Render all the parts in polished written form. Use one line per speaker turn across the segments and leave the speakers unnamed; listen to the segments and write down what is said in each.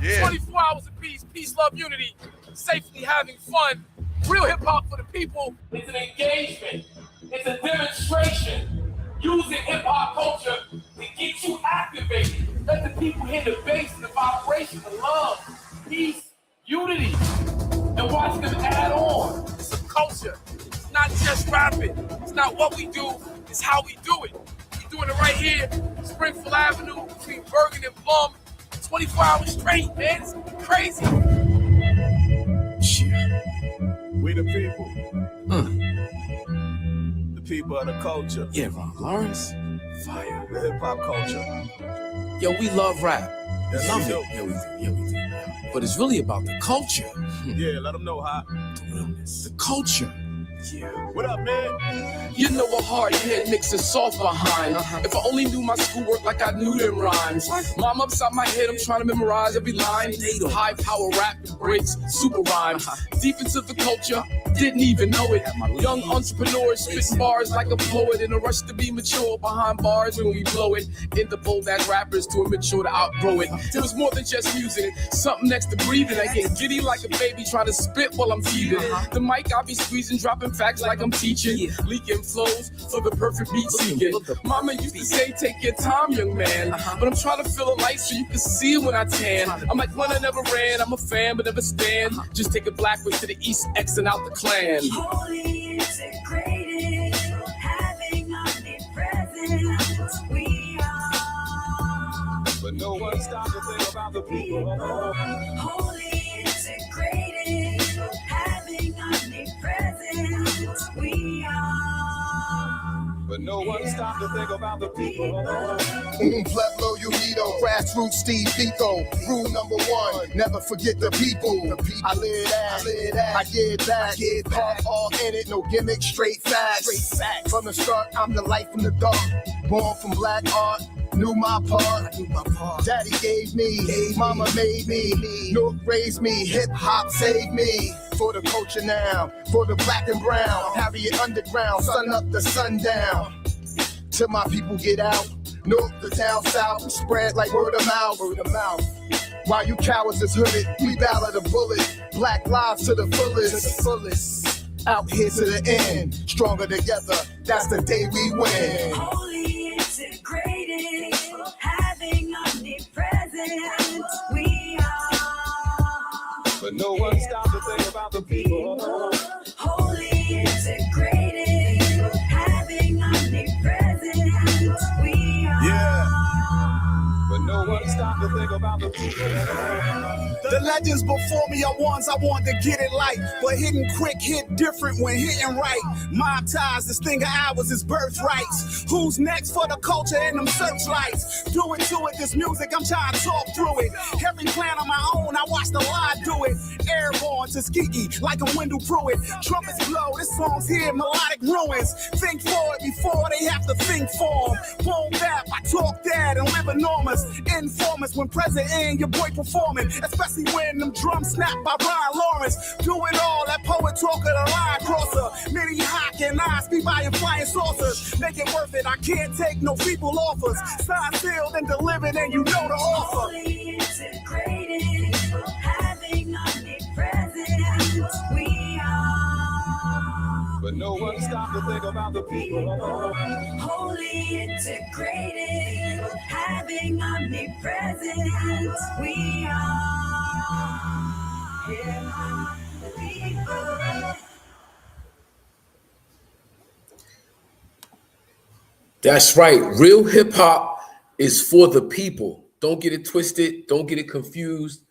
Yeah.
24 hours of peace, peace, love, unity, safely having fun. Real hip hop for the people. It's an engagement. It's a demonstration. Using hip hop culture to get you activated. Let the people hear the bass, the vibration, the love, peace, unity, and watch them add on. It's a culture. It's not just rapping. It's not what we do. It's how we do it. We're doing it right here, Springfield Avenue, between Bergen and Plum. 24 hours straight, man. It's crazy.
We the people. The people of the culture.
Yeah, Ron Lawrence. Fire.
The hip hop culture.
Yo, we love rap.
That's
Love
what we
it.
do.
Yeah, we do. But it's really about the culture.
Yeah, let them know how.
The culture.
Yeah. What up, man?
You know a hard head makes it soft behind. If I only knew my schoolwork like I knew them rhymes. Mom upside my head, I'm trying to memorize every line. High power rap and breaks, super rhymes. Deep into the culture, didn't even know it. Young entrepreneurs spitting bars like a poet in a rush to be mature behind bars when we blow it. In the bold ass rappers too immature to outgrow it. It was more than just music, something next to breathing. I get giddy like a baby trying to spit while I'm feeding. The mic I be squeezing, dropping facts like I'm teaching. Leaking flows for the perfect beat seeking. Mama used to say, take your time, young man. But I'm trying to feel a light so you can see it when I tan. I'm like one I never ran, I'm a fan but never stand. Just take it backwards to the east, X and out the clan.
Holy integrated, having omnipresent, we are.
But no one stopped to think about the people.
Holy integrated, having omnipresent, we are.
But no one stopped to think about the people.
Pueblo Unido, grassroots Steve Biko. Rule number one, never forget the people. I live that, I get back. Heart all in it, no gimmicks, straight facts. From the start, I'm the light from the dark. Born from black art, knew my part. Daddy gave me, mama made me. North raised me, hip hop saved me. For the culture now, for the black and brown. Harriet Underground, sun up to sundown. Till my people get out, north to down south, spread like word of mouth. While you cowards is hooded, we battle the bullet. Black lives to the fullest. Out here to the end, stronger together, that's the day we win.
Holy integrated, having omnipresent, we are.
But no one stopped to think about the people.
Holy integrated, having omnipresent, we are.
Yeah. But no one stopped to think about the people.
The legends before me are ones I want to get it like, but hitting quick hit different when hitting right. Mob ties, this thing of ours is birthrights. Who's next for the culture and them searchlights? Do it to it, this music, I'm trying to talk through it. Every plan on my own, I watch the lie do it. Airborne to Skiki, like a Wendell Pruitt. Trumpets blow, this song's here, melodic ruins. Think forward before they have to think for 'em. Boom bap, I talk that and live enormous. Informants when present in your boy performing, especially when them drums snap by Brian Lawrence. Do it all, that poet talker, the line crosser. Many hawk and I speak by and flying saucers. Make it worth it, I can't take no feeble offers. Signed, sealed, and delivered, and you know the offer.
Holy integrated, having omnipresent, we are.
But no one stopped to think about the people.
Holy integrated, having omnipresent, we are. Yeah, the people.
That's right. Real hip hop is for the people. Don't get it twisted. Don't get it confused.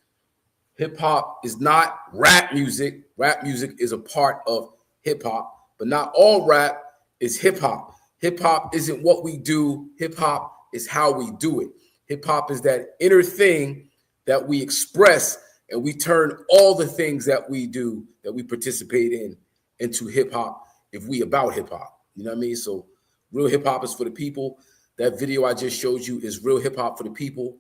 Hip hop is not rap music. Rap music is a part of hip hop, but not all rap is hip hop. Hip hop isn't what we do. Hip hop is how we do it. Hip hop is that inner thing that we express, and we turn all the things that we do, that we participate in, into hip hop if we about hip hop. You know what I mean? So real hip hop is for the people. That video I just showed you is real hip hop for the people.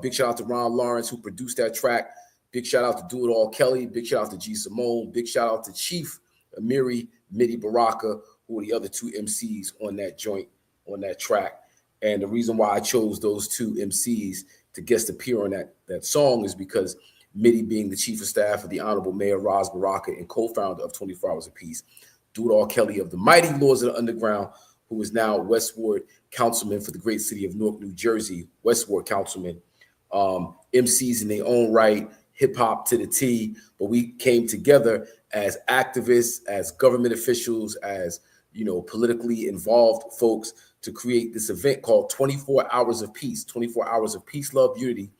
Big shout out to Ron Lawrence, who produced that track. Big shout out to Do It All Kelly. Big shout out to G Simone. Big shout out to Chief Amiri, Midi Baraka, who are the other two MCs on that joint, on that track. And the reason why I chose those two MCs to guest appear on that song is because Mitty, being the chief of staff of the Honorable Mayor Ras Baraka and co-founder of 24 Hours of Peace, Dude Kelly of the Mighty Lords of the Underground, who is now West Ward councilman for the great city of Newark, New Jersey, West Ward councilman, MCs in their own right, hip hop to the T, but we came together as activists, as government officials, as, you know, politically involved folks to create this event called 24 Hours of Peace, 24 Hours of Peace, Love, Unity,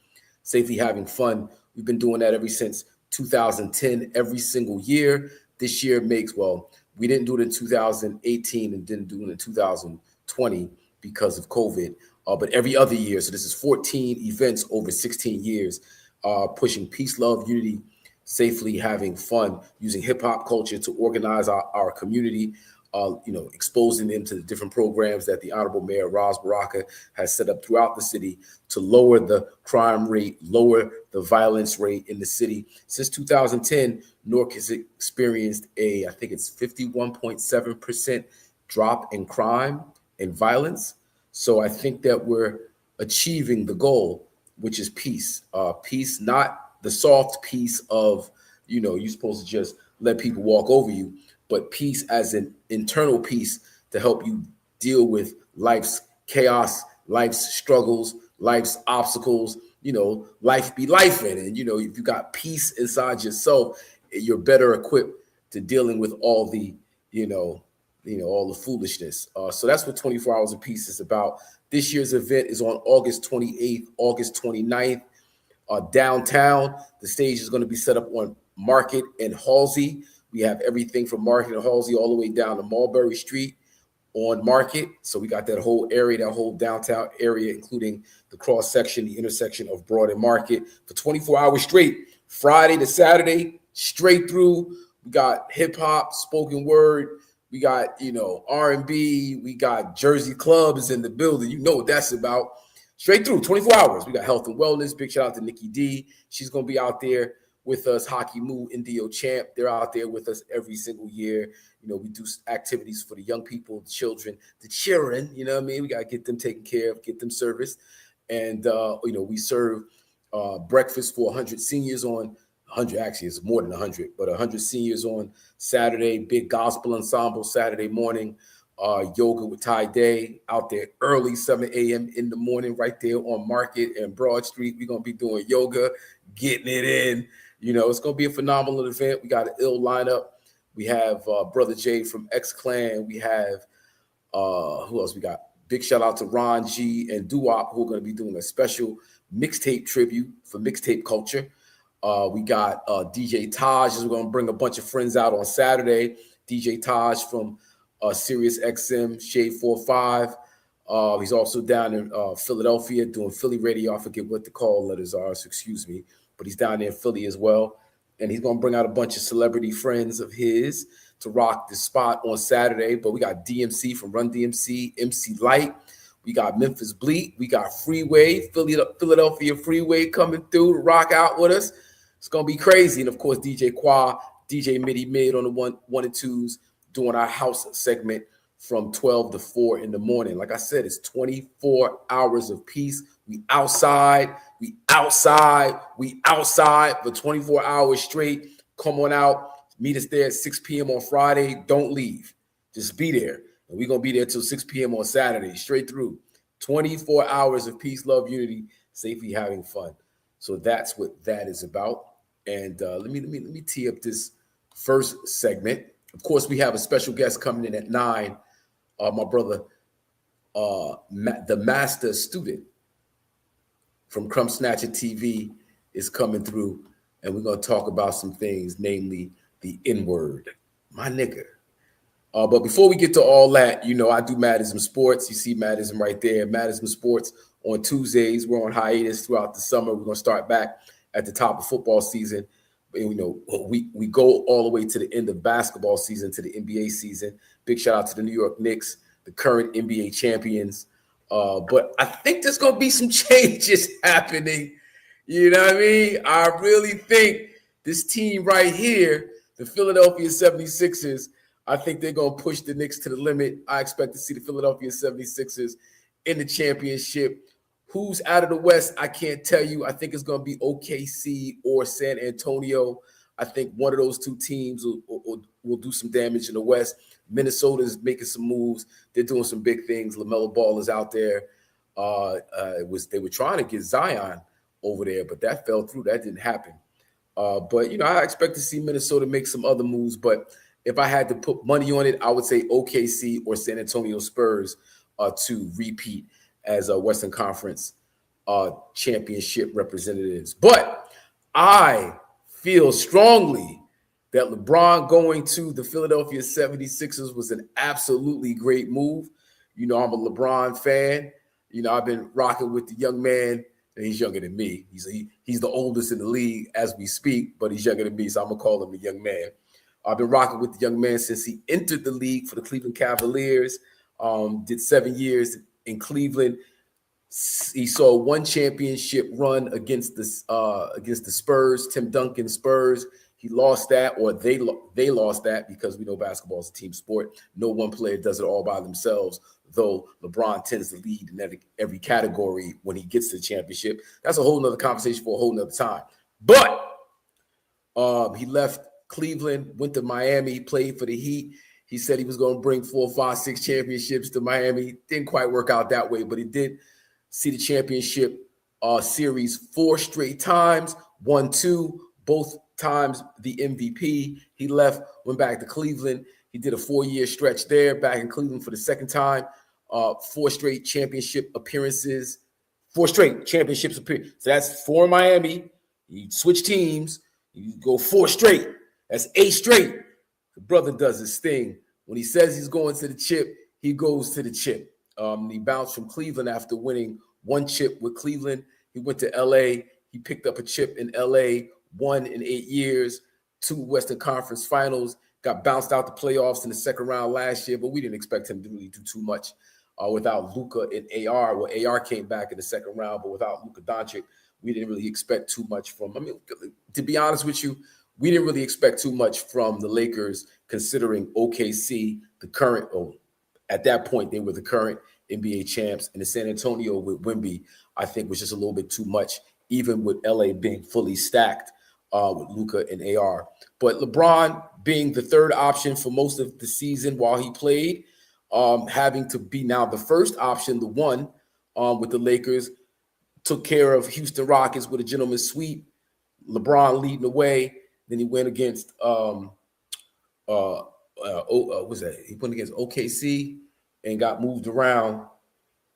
Safely Having Fun. We've been doing that ever since 2010, every single year. This year we didn't do it in 2018 and didn't do it in 2020 because of COVID, but every other year. So this is 14 events over 16 years, pushing peace, love, unity, safely having fun, using hip hop culture to organize our community, exposing them to the different programs that the Honorable Mayor Ras Baraka has set up throughout the city to lower the crime rate, lower the violence rate in the city. Since 2010, Newark has experienced I think it's 51.7% drop in crime and violence. So I think that we're achieving the goal, which is peace. Peace, not the soft peace of, you're supposed to just let people walk over you, but peace as an internal peace to help you deal with life's chaos, life's struggles, life's obstacles. Life be life in, and if you got peace inside yourself, you're better equipped to dealing with all the, all the foolishness. So that's what 24 Hours of Peace is about. This year's event is on August 28th, August 29th, downtown. The stage is going to be set up on Market and Halsey. We have everything from Market and Halsey all the way down to Mulberry Street on Market. So we got that whole area, that whole downtown area, including the cross section, the intersection of Broad and Market for 24 hours straight, Friday to Saturday, straight through. We got hip hop, spoken word. We got, R&B. We got Jersey clubs in the building. You know what that's about. Straight through, 24 hours. We got health and wellness. Big shout out to Nikki D. She's going to be out there with us. Hockey Moo, Indio Champ. They're out there with us every single year. We do activities for the young people, the children, you know what I mean? We got to get them taken care of, get them serviced. And, we serve breakfast for 100 seniors on 100, actually it's more than 100, but 100 seniors on Saturday, big gospel ensemble Saturday morning, yoga with Ty Day out there early, 7 a.m. in the morning, right there on Market and Broad Street. We're going to be doing yoga, getting it in. It's going to be a phenomenal event. We got an ill lineup. We have Brother Jay from X Clan. We have, who else we got? Big shout out to Ron G and Doo-Wop, who are going to be doing a special mixtape tribute for mixtape culture. We got DJ Taj, we're going to bring a bunch of friends out on Saturday. DJ Taj from Sirius XM, Shade 45. He's also down in Philadelphia doing Philly radio. I forget what the call letters are, so excuse me. But he's down there in Philly as well. And he's going to bring out a bunch of celebrity friends of his to rock the spot on Saturday. But we got DMC from Run DMC, MC Light. We got Memphis Bleak. We got Freeway, Philadelphia Freeway coming through to rock out with us. It's going to be crazy. And, of course, DJ Qua, DJ Mid on the one and twos doing our house segment from 12 to 4 in the morning. Like I said, it's 24 hours of peace. We outside for 24 hours straight. Come on out. Meet us there at 6 p.m. on Friday. Don't leave. Just be there. And we're going to be there till 6 p.m. on Saturday, straight through. 24 hours of peace, love, unity, safely having fun. So that's what that is about. And let me tee up this first segment. Of course, we have a special guest coming in at 9. My brother, the master student from CRUMB Snatcher TV is coming through, and we're going to talk about some things, namely the N-word, my nigger. But before we get to all that, I do MAD IZM Sports. You see MAD IZM right there. MAD IZM Sports on Tuesdays. We're on hiatus throughout the summer. We're going to start back at the top of football season. We go all the way to the end of basketball season, to the NBA season. Big shout out to the New York Knicks, the current NBA champions. But I think there's going to be some changes happening. You know what I mean? I really think this team right here, the Philadelphia 76ers, I think they're going to push the Knicks to the limit. I expect to see the Philadelphia 76ers in the championship Who's out of the West? I can't tell you. I think it's going to be OKC or San Antonio. I think one of those two teams will do some damage in the West. Minnesota is making some moves. They're doing some big things. LaMelo Ball is out there. They were trying to get Zion over there, but that fell through. That didn't happen. But, you know, I expect to see Minnesota make some other moves. But if I had to put money on it, I would say OKC or San Antonio Spurs to repeat as a Western Conference championship representatives. But I feel strongly that LeBron going to the Philadelphia 76ers was an absolutely great move. You know, I'm a LeBron fan. You know, I've been rocking with the young man, and he's younger than me. He's the oldest in the league as we speak, but he's younger than me, so I'm going to call him a young man. I've been rocking with the young man since he entered the league for the Cleveland Cavaliers, did 7 years in Cleveland. He saw one championship run against the Spurs, Tim Duncan Spurs. He lost that, or they lost that, because we know basketball is a team sport. No one player does it all by themselves, though LeBron tends to lead in every category when he gets to the championship. That's a whole nother conversation for a whole nother time. But he left Cleveland, went to Miami, played for the Heat. He said he was going to bring 4, 5, 6 championships to Miami. Didn't quite work out that way, but he did see the championship series 4 straight times, won 2, both times the MVP. He left, went back to Cleveland. He did a 4-year stretch there, back in Cleveland for the second time. 4 straight championship appearances, 4 straight championships appearances. So that's 4 in Miami. You switch teams, you go 4 straight. That's 8 straight. The brother does his thing. When he says he's going to the chip, he goes to the chip. He bounced from Cleveland after winning 1 chip with Cleveland. He went to LA. He picked up a chip in LA, 1 in 8 years, 2 Western Conference Finals, got bounced out the playoffs in the second round last year, but we didn't expect him to really do too much without Luka and AR. Well, AR came back in the second round, but without Luka Doncic, we didn't really expect too much from him. I mean, to be honest with you, we didn't really expect too much from the Lakers, considering OKC, the current, at that point, they were the current NBA champs, and the San Antonio with Wemby, I think, was just a little bit too much, even with LA being fully stacked with Luka and AR. But LeBron being the third option for most of the season while he played, having to be now the first option, the one with the Lakers, took care of Houston Rockets with a gentleman's sweep. LeBron leading the way. Then he went against He went against OKC and got moved around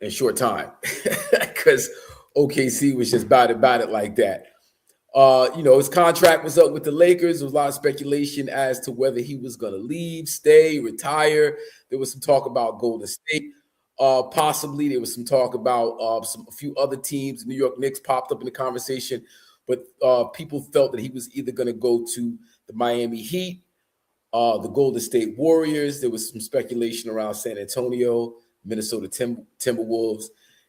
in short time because OKC was just about it like that. You know, his contract was up with the Lakers. There was a lot of speculation as to whether he was going to leave, stay, retire. There was some talk about Golden State. Possibly there was some talk about a few other teams. New York Knicks popped up in the conversation, but people felt that he was either going to go to the Miami Heat, the Golden State Warriors. There was some speculation around San Antonio, Minnesota Timberwolves.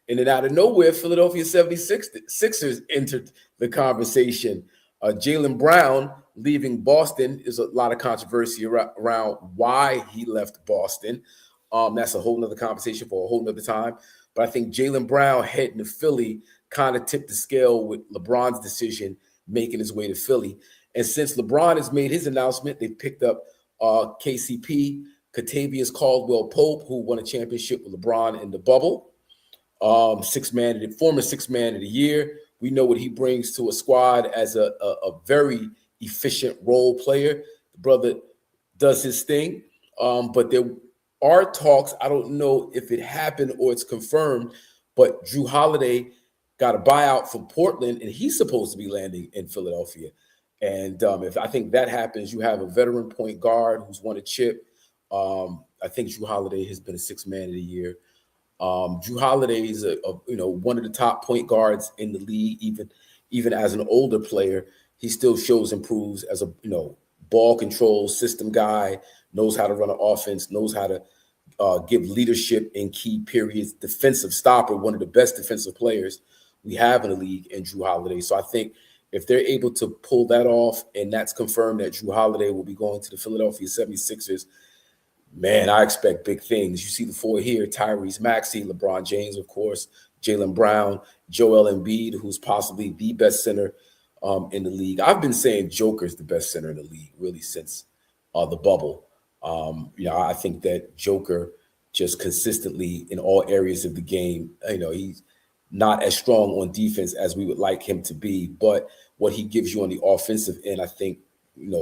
And then out of nowhere, Philadelphia 76ers entered the conversation. Jaylen Brown leaving Boston, is a lot of controversy around why he left Boston. That's a whole nother conversation for a whole nother time. But I think Jaylen Brown heading to Philly kind of tipped the scale with LeBron's decision making his way to Philly. And since LeBron has made his announcement, they picked up KCP, Kentavious Caldwell-Pope, who won a championship with LeBron in the bubble. Former 6th man of the year. We know what he brings to a squad as a very efficient role player. The brother does his thing. But there are talks. I don't know if it happened or it's confirmed, but Drew Holiday got a buyout from Portland, and he's supposed to be landing in Philadelphia. And if I think that happens, you have a veteran point guard who's won a chip. I think Drew Holiday has been a 6th man of the year. Drew Holiday is one of the top point guards in the league. Even as an older player, he still shows improves as a ball control system guy. Knows how to run an offense. Knows how to give leadership in key periods. Defensive stopper, one of the best defensive players we have in the league, in Drew Holiday. So I think if they're able to pull that off, and that's confirmed that Drew Holiday will be going to the Philadelphia 76ers. Man, I expect big things. You see the 4 here: Tyrese Maxey, LeBron James, of course, Jaylen Brown, Joel Embiid, who's possibly the best center in the league. I've been saying Joker's the best center in the league really since the bubble. I think that Joker just consistently in all areas of the game, he's not as strong on defense as we would like him to be, but what he gives you on the offensive end, I think,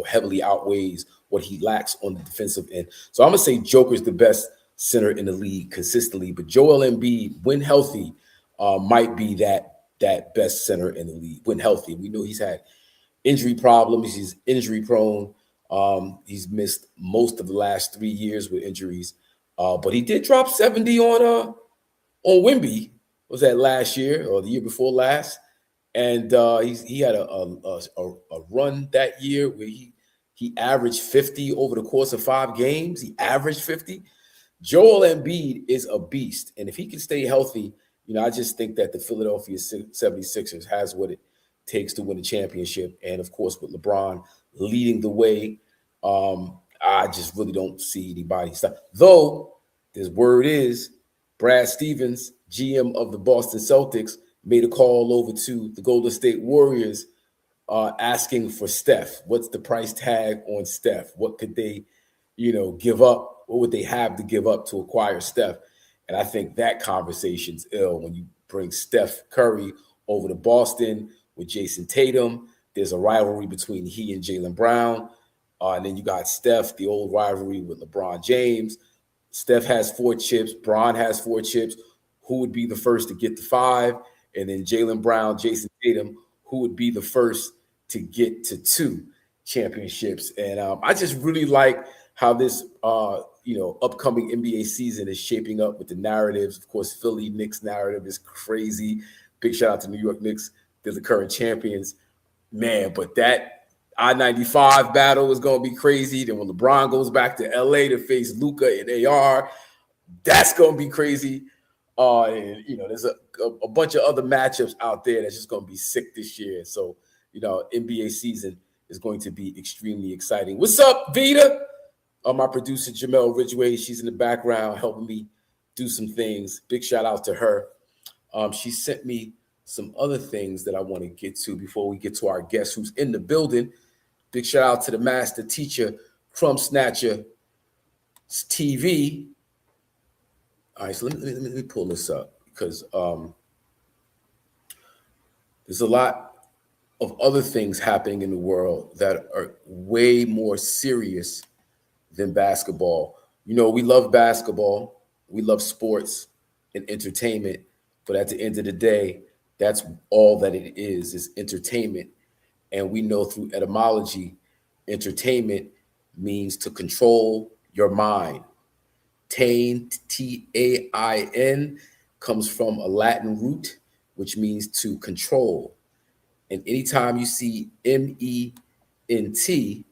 heavily outweighs what he lacks on the defensive end. So I'm going to say Joker's the best center in the league consistently, but Joel Embiid, when healthy, might be that best center in the league when healthy. We know he's had injury problems. He's injury prone. He's missed most of the last 3 years with injuries, but he did drop 70 on Wemby. Was that last year or the year before last? And he had a run that year where he averaged 50 over the course of 5 games. He averaged 50. Joel Embiid is a beast, and if he can stay healthy, I just think that the Philadelphia 76ers has what it takes to win a championship. And of course, with LeBron leading the way, I just really don't see anybody stop. Though this word is Brad Stevens, GM of the Boston Celtics, made a call over to the Golden State Warriors asking for Steph. What's the price tag on Steph? What could they, give up? What would they have to give up to acquire Steph? And I think that conversation's ill when you bring Steph Curry over to Boston with Jason Tatum. There's a rivalry between he and Jaylen Brown. And then you got Steph, the old rivalry with LeBron James. Steph has 4 chips. Bron has 4 chips. Who would be the first to get to 5? And then Jaylen Brown, Jason Tatum, who would be the first to get to 2 championships? And I just really like how this, upcoming NBA season is shaping up with the narratives. Of course, Philly Knicks narrative is crazy. Big shout out to New York Knicks. They're the current champions. Man, but that I-95 battle is going to be crazy. Then when LeBron goes back to LA to face Luka and AR, that's going to be crazy. There's a bunch of other matchups out there that's just going to be sick this year. So, NBA season is going to be extremely exciting. What's up, Vita? My producer, Jamel Ridgway, she's in the background helping me do some things. Big shout out to her. She sent me some other things that I want to get to before we get to our guest who's in the building. Big shout out to the master teacher, CRUMB Snatcher TV. All right, so let me pull this up because there's a lot of other things happening in the world that are way more serious than basketball. We love basketball, we love sports and entertainment, but at the end of the day, that's all that it is entertainment. And we know through etymology, entertainment means to control your mind. Tain, T-A-I-N, comes from a Latin root, which means to control. And anytime you see M-E-N-T,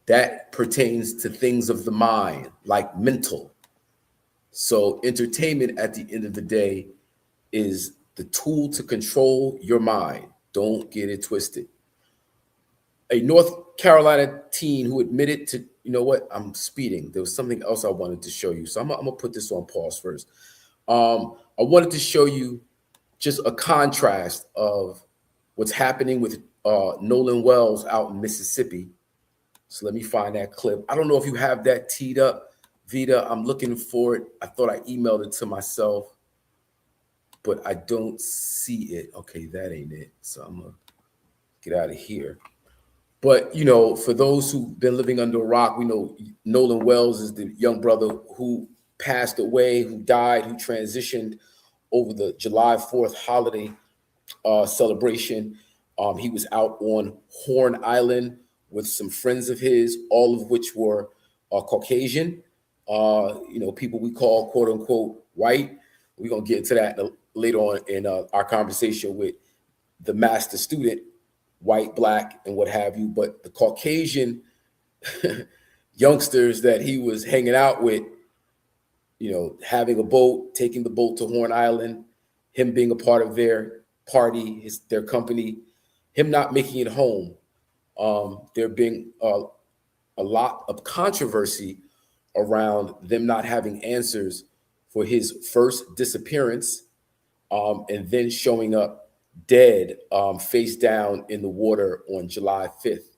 that pertains to things of the mind, like mental. So entertainment at the end of the day is the tool to control your mind. Don't get it twisted. A North Carolina teen who admitted to, I'm speeding. There was something else I wanted to show you. So I'm going to put this on pause first. I wanted to show you just a contrast of what's happening with Nolan Wells out in Mississippi. So let me find that clip. I don't know if you have that teed up, Vita. I'm looking for it. I thought I emailed it to myself, but I don't see it. Okay, that ain't it. So I'm going to get out of here. But, for those who've been living under a rock, we know Nolan Wells is the young brother who passed away, who died, who transitioned over the July 4th holiday celebration. He was out on Horn Island with some friends of his, all of which were Caucasian, people we call, quote unquote, white. We're going to get into that later on in our conversation with the master student, white, black, and what have you. But the Caucasian youngsters that he was hanging out with, having a boat, taking the boat to Horn Island, him being a part of their party, their company, him not making it home. There being a lot of controversy around them not having answers for his first disappearance and then showing up dead, face down in the water on July 5th.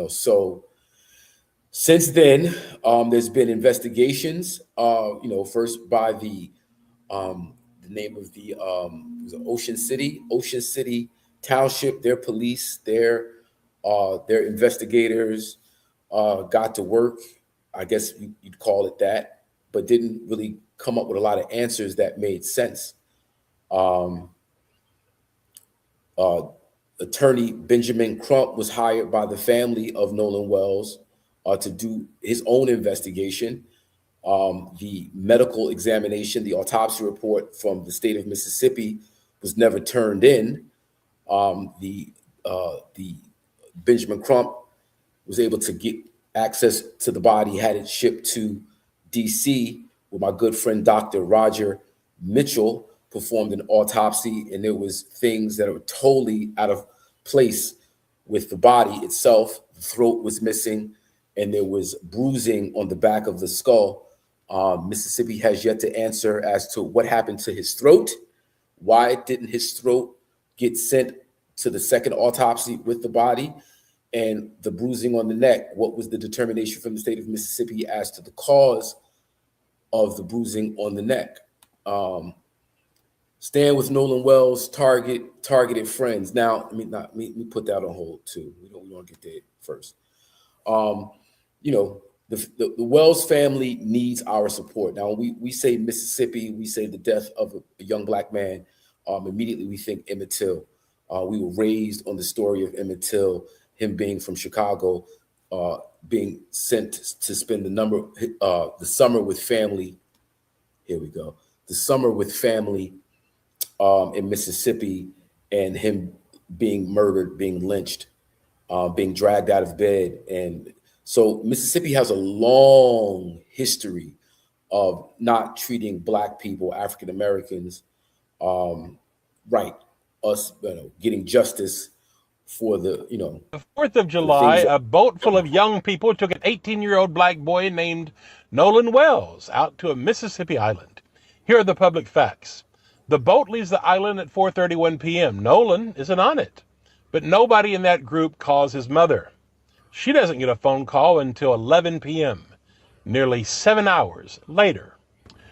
So since then, there's been investigations, first by the name of the was it Ocean City Township, their police, their investigators got to work, I guess you'd call it that, but didn't really come up with a lot of answers that made sense. Attorney Benjamin Crump was hired by the family of Nolan Wells to do his own investigation. The medical examination, the autopsy report from the state of Mississippi was never turned in. The Benjamin Crump was able to get access to the body, had it shipped to DC, where my good friend Dr. Roger Mitchell performed an autopsy, and there was things that were totally out of place with the body itself. The throat was missing, and there was bruising on the back of the skull. Mississippi has yet to answer as to what happened to his throat. Why didn't his throat get sent to the second autopsy with the body? And the bruising on the neck, what was the determination from the state of Mississippi as to the cause of the bruising on the neck? Stand with Nolan Wells, targeted friends. Now, let me put that on hold too. We don't get there first. The Wells family needs our support. Now, we say Mississippi, we say the death of a young Black man. Immediately we think Emmett Till. We were raised on the story of Emmett Till, him being from Chicago, being sent to spend the summer with family. Here we go. The summer with family in Mississippi, and him being murdered, being lynched, being dragged out of bed. And so Mississippi has a long history of not treating Black people, African Americans, right, us, getting justice for the
4th of July, a boat full of young people took an 18-year-old Black boy named Nolan Wells out to a Mississippi island. Here are the public facts. The boat leaves the island at 4:31 p.m. Nolan isn't on it, but nobody in that group calls his mother. She doesn't get a phone call until 11 p.m., nearly 7 hours later.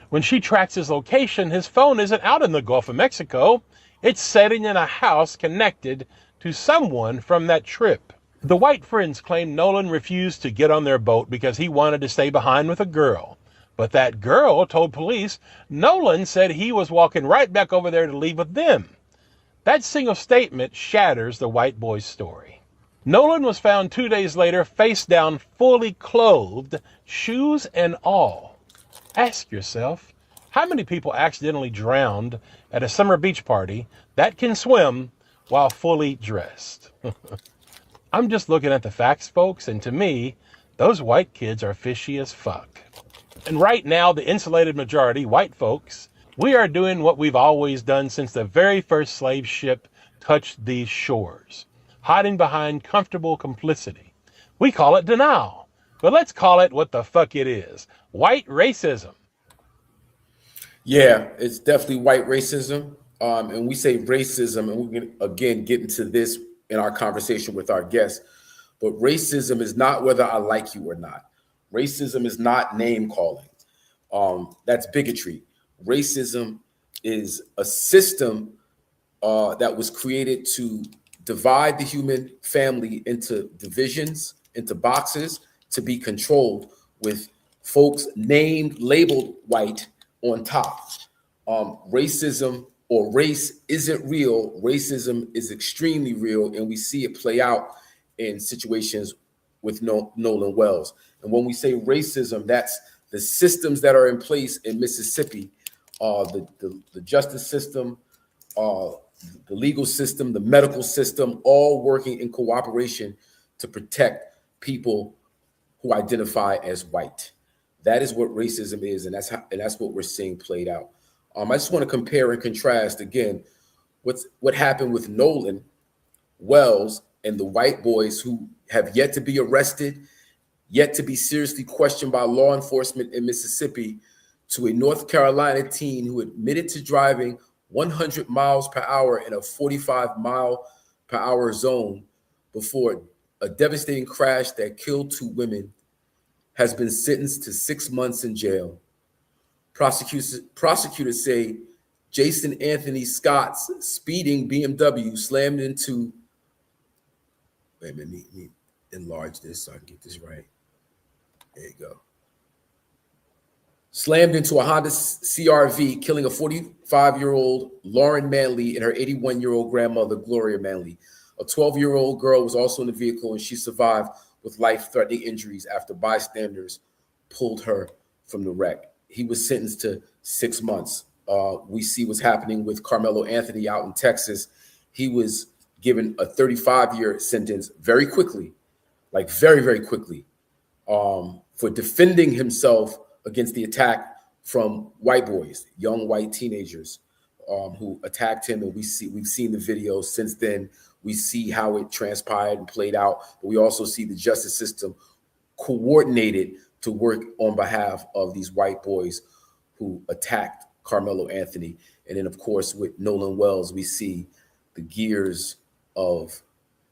When she tracks his location, his phone isn't out in the Gulf of Mexico. It's sitting in a house connected to someone from that trip. The white friends claim Nolan refused to get on their boat because he wanted to stay behind with a girl. But that girl told police Nolan said he was walking right back over there to leave with them. That single statement shatters the white boy's story. Nolan was found 2 days later, face down, fully clothed, shoes and all. Ask yourself, how many people accidentally drowned at a summer beach party that can swim while fully dressed? I'm just looking at the facts, folks, and to me, those white kids are fishy as fuck. And right now, the insulated majority, white folks, we are doing what we've always done since the very first slave ship touched these shores, hiding behind comfortable complicity. We call it denial, but let's call it what the fuck it is: white racism.
Yeah, it's definitely white racism. And we say racism, and we're going to, again, get into this in our conversation with our guests. But racism is not whether I like you or not. Racism is not name calling. That's bigotry. Racism is a system that was created to divide the human family into divisions, into boxes, to be controlled, with folks named, labeled white on top. Racism or race isn't real. Racism is extremely real, and we see it play out in situations with Nolan Wells. And when we say racism, that's the systems that are in place in Mississippi, the justice system, the legal system, the medical system, all working in cooperation to protect people who identify as white. That is what racism is, and that's what we're seeing played out. I just want to compare and contrast again what happened with Nolan Wells and the white boys who have yet to be arrested, yet to be seriously questioned by law enforcement in Mississippi, to a North Carolina teen who admitted to driving 100 miles per hour in a 45-mile-per-hour zone before a devastating crash that killed 2 women, has been sentenced to 6 months in jail. Prosecutors say Jason Anthony Scott's speeding BMW slammed into, wait a minute, let me enlarge this so I can get this right. There you go. Slammed into a Honda CRV, killing a 45-year-old Lauren Manley and her 81-year-old grandmother, Gloria Manley. A 12-year-old girl was also in the vehicle, and she survived with life-threatening injuries after bystanders pulled her from the wreck. He was sentenced to 6 months. We see what's happening with Carmelo Anthony out in Texas. He was given a 35-year sentence very quickly, like very, very quickly, for defending himself against the attack from white boys, young white teenagers who attacked him. And we've seen the videos since then. We see how it transpired and played out. But we also see the justice system coordinated to work on behalf of these white boys who attacked Carmelo Anthony. And then, of course, with Nolan Wells, we see the gears of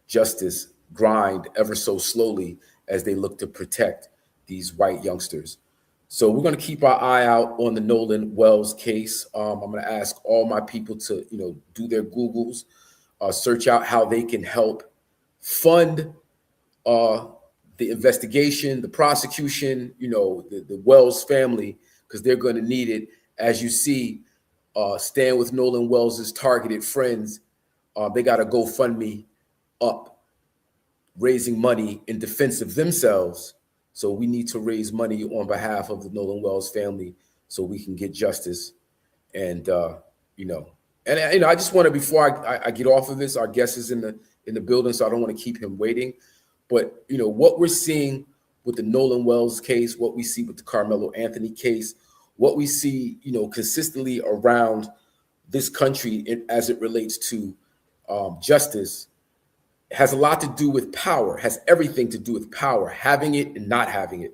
justice grind ever so slowly as they look to protect these white youngsters. So we're going to keep our eye out on the Nolan Wells case. I'm going to ask all my people to, do their Googles, search out how they can help fund the investigation, the prosecution, the Wells family, because they're going to need it. As you see, Stand With Nolan Wells' targeted friends, they got a GoFundMe up, raising money in defense of themselves. So we need to raise money on behalf of the Nolan Wells family so we can get justice. And, I just want to, before I get off of this, our guest is in the building, so I don't want to keep him waiting. But, what we're seeing with the Nolan Wells case, what we see with the Carmelo Anthony case, what we see, consistently around this country as it relates to justice, has a lot to do with power, has everything to do with power, having it and not having it.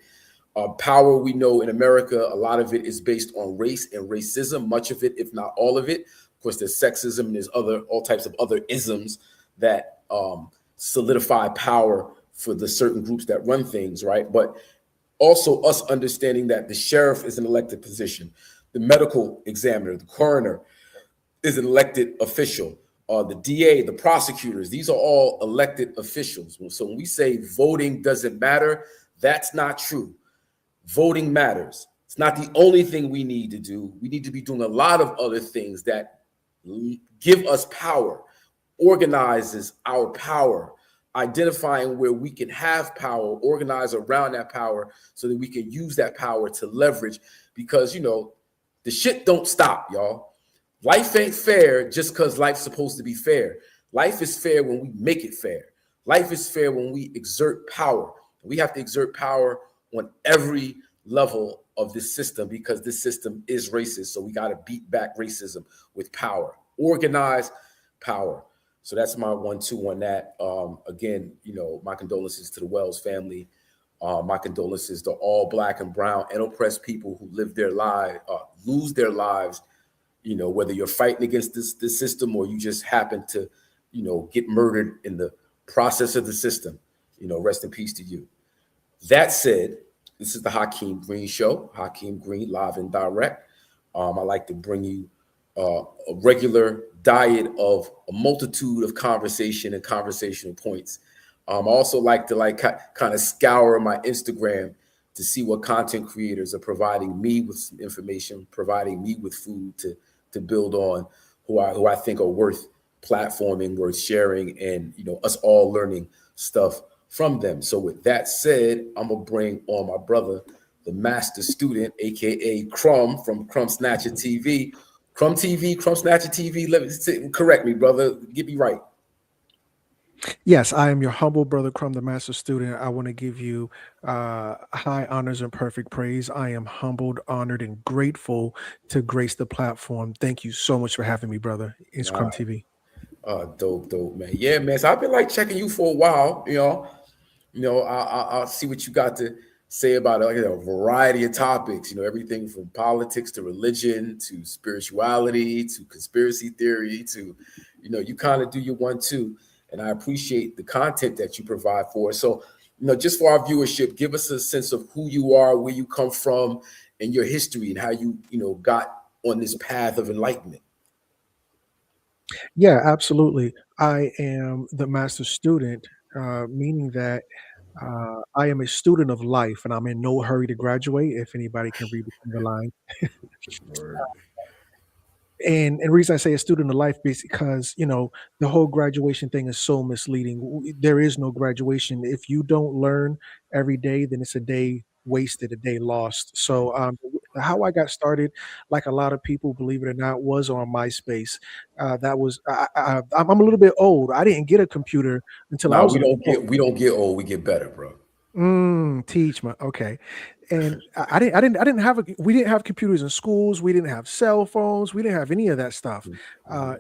Power, we know in America, a lot of it is based on race and racism, much of it, if not all of it. Of course, there's sexism and there's all types of other isms that solidify power for the certain groups that run things, right? But also us understanding that the sheriff is an elected position, the medical examiner, the coroner is an elected official. The DA, the prosecutors, these are all elected officials. So when we say voting doesn't matter, that's not true. Voting matters. It's not the only thing we need to do. We need to be doing a lot of other things that give us power, organizes our power, identifying where we can have power, organize around that power so that we can use that power to leverage, because, the shit don't stop, y'all. Life ain't fair just because life's supposed to be fair. Life is fair when we make it fair. Life is fair when we exert power. We have to exert power on every level of this system because this system is racist. So we got to beat back racism with power, organize power. So that's my 1-2 on that. Again, my condolences to the Wells family. My condolences to all Black and brown and oppressed people who live their lives, lose their lives, whether you're fighting against this system or you just happen to, get murdered in the process of the system. Rest in peace to you. That said, this is the Hakim Green Show, Hakim Green, live and direct. I like to bring you a regular diet of a multitude of conversation and conversational points. I also like to kind of scour my Instagram to see what content creators are providing me with some information, providing me with food to build on, who I think are worth platforming, worth sharing, and us all learning stuff from them. So with that said, I'm gonna bring on my brother, the master student, aka CRUMB from CRUMB Snatcher TV. CRUMB TV, CRUMB Snatcher TV. Correct me, brother. Get me right.
Yes, I am your humble brother, CRUMB, the master student. I want to give you high honors and perfect praise. I am humbled, honored, and grateful to grace the platform. Thank you so much for having me, brother. It's CRUMB TV.
Dope, man. Yeah, man. So I've been checking you for a while. I'll see what you got to say about like a variety of topics, you know, everything from politics to religion to spirituality to conspiracy theory to, you know, you kind of do your 1-2. And I appreciate the content that you provide for us. So, you know, just for our viewership, give us a sense of who you are, where you come from, and your history, and how you, you know, got on this path of enlightenment.
Yeah, absolutely. I am the master student, meaning that I am a student of life, and I'm in no hurry to graduate. If anybody can read between the lines.
Word.
And the reason I say a student of life is because, you know, the whole graduation thing is so misleading. There is no graduation. If you don't learn every day, then it's a day wasted, a day lost. So how I got started, like a lot of people, believe it or not, was on MySpace. That was I'm a little bit old. I didn't get a computer until I
Nah,
was an adult.
we don't get old, we get better, bro.
Teach me. Okay. And I didn't have we didn't have computers in schools. We didn't have cell phones. We didn't have any of that stuff.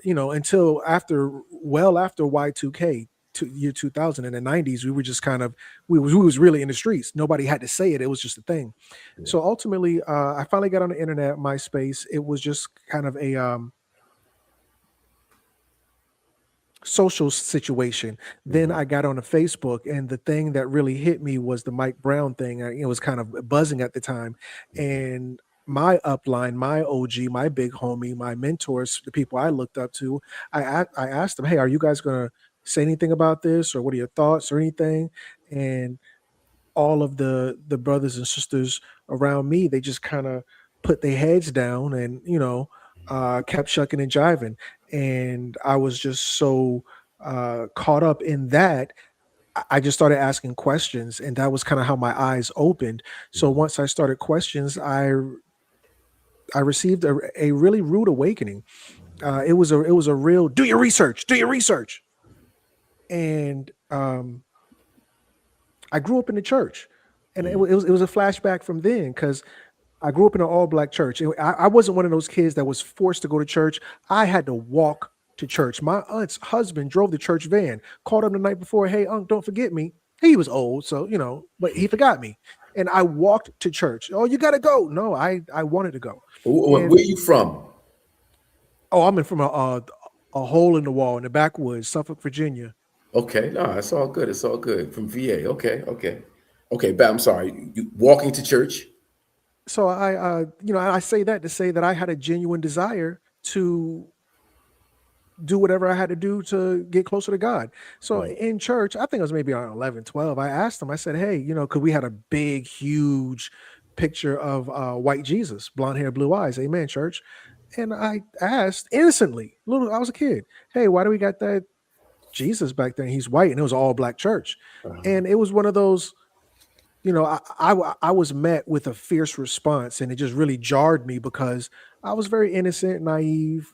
You know, until after Y2K, year 2000 in the 90s, we were just kind of, we was really in the streets. Nobody had to say it. It was just a thing.
Yeah.
So ultimately, I finally got on the internet, MySpace. It was just kind of a, social situation. Then I got on a Facebook, and the thing that really hit me was the Mike Brown thing. It was kind of buzzing at the time, and my upline, my OG, my big homie, my mentors, the people I looked up to, I asked them, "Hey, are you guys gonna say anything about this, or what are your thoughts, or anything?" And all of the brothers and sisters around me, they just kind of put their heads down and, you know, kept shucking and jiving. And I was just so caught up in that, I just started asking questions, and that was kind of how my eyes opened. So once I started questions, I received a really rude awakening. It was a real do your research, and I grew up in the church, and it was a flashback from then, because I grew up in an all black church. I wasn't one of those kids that was forced to go to church. I had to walk to church. My aunt's husband drove the church van, called him the night before, "Hey, Unc, don't forget me." He was old, so, you know, but he forgot me. And I walked to church. "Oh, you got to go." No, I wanted to go.
Where
And
are you from?
I'm in from a hole in the wall in the backwoods, Suffolk, Virginia.
Okay, no, it's all good. It's all good. From VA. Okay, but I'm sorry. You walking to church?
So you know, I say that to say that I had a genuine desire to do whatever I had to do to get closer to God. So
Right.
in church, I think it was maybe around 11, 12, I asked them, I said, "Hey, you know, cause we had a big, huge picture of white Jesus, blonde hair, blue eyes. Amen, church." And I asked innocently, I was a kid, "Hey, why do we got that Jesus back there? And he's white," and it was all black church. And it was one of those, you know, I was met with a fierce response, and it just really jarred me because I was very innocent, naive,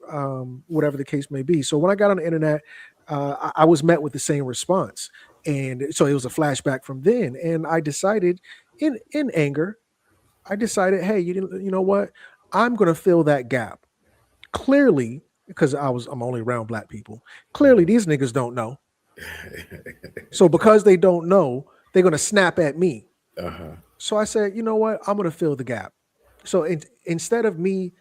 whatever the case may be. So when I got on the internet, I was met with the same response, and so it was a flashback from then. And I decided, in anger, I decided, hey, you know what? I'm going to fill that gap. Clearly, because I'm only around black people. Clearly, these niggas don't know. So because they don't know, they're going to snap at me. So I said, you know what? I'm going to fill the gap. So instead of me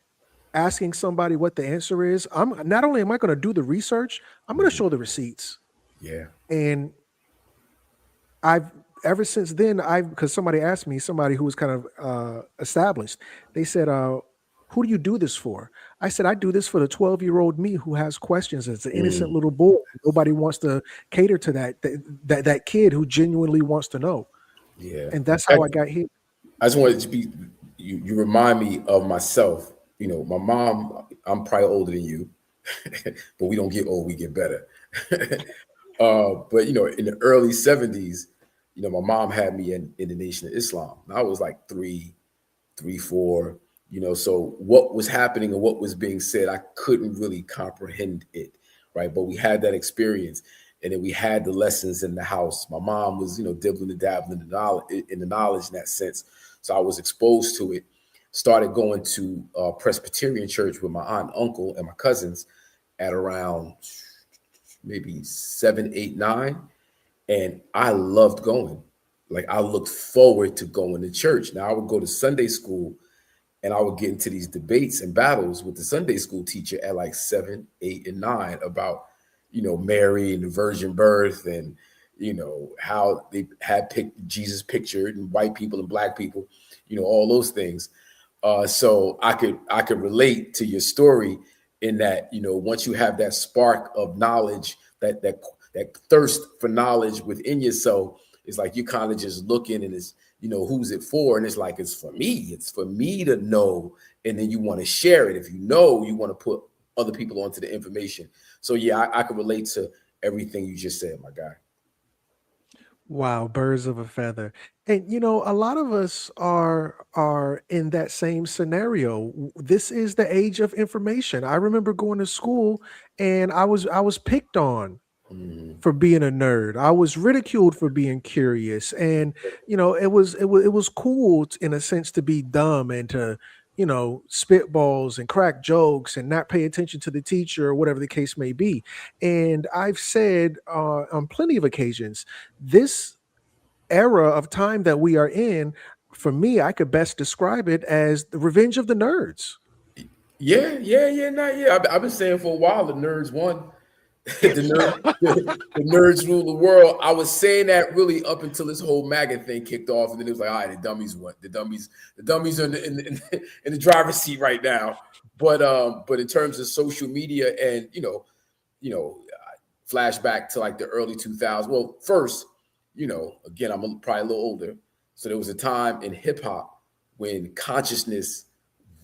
asking somebody what the answer is, I'm not only am I going to do the research, I'm going to show the receipts.
Yeah.
And ever since then, because somebody asked me, somebody who was kind of established, they said, "Who do you do this for?" I said, "I do this for the 12-year-old me who has questions. It's an innocent little boy. Nobody wants to cater to that kid who genuinely wants to know."
Yeah.
And that's how I got here.
I just wanted to be, you remind me of myself. You know, my mom, I'm probably older than you, but we don't get old, we get better. But, you know, in the early 70s, you know, my mom had me in the Nation of Islam. I was like 3, 4, you know, so what was happening and what was being said, I couldn't really comprehend it, right? But we had that experience. And then we had the lessons in the house. My mom was, you know, dibbling and dabbling in the knowledge in that sense. So I was exposed to it. Started going to Presbyterian church with my aunt, uncle, and my cousins at around maybe 7, 8, 9. And I loved going. like I looked forward to going to church. Now I would go to Sunday school and I would get into these debates and battles with the Sunday school teacher at like 7, 8, and 9 about, Mary and the virgin birth and, how they had Jesus pictured and white people and black people, all those things. So I could relate to your story in that, once you have that spark of knowledge, that thirst for knowledge within yourself, it's like you kind of just looking and it's, who's it for? And it's like, it's for me to know. And then you want to share it. If you want to put other people onto the information. So yeah, I can relate to everything you just said, my guy.
Wow, birds of a feather. And a lot of us are in that same scenario. This is the age of information. I remember going to school and I was picked on for being a nerd. I was ridiculed for being curious. And it was cool in a sense to be dumb and to spitballs and crack jokes and not pay attention to the teacher or whatever the case may be. And I've said on plenty of occasions, this era of time that we are in, for me, I could best describe it as the revenge of the nerds.
Yeah. I've been saying for a while the nerds won. the nerds rule the world. I was saying that really up until this whole MAGA thing kicked off, and then it was like, all right, the dummies won. The dummies are in the driver's seat right now. But in terms of social media and flashback to like the early 2000s. Well, first, again, I'm probably a little older, so there was a time in hip hop when consciousness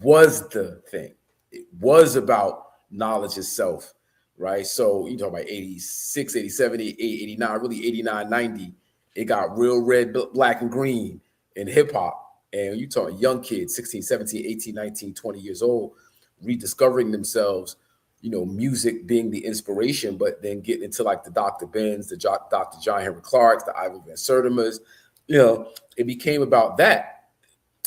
was the thing. It was about knowledge itself. Right. So you talk about 86, 87, 88, 89, really 89, 90. It got real red, black, and green in hip hop. And you talk young kids, 16, 17, 18, 19, 20 years old, rediscovering themselves, music being the inspiration, but then getting into like the Dr. Benz, the Dr. John Henry Clark's, the Ivan Van Sertima's, it became about that.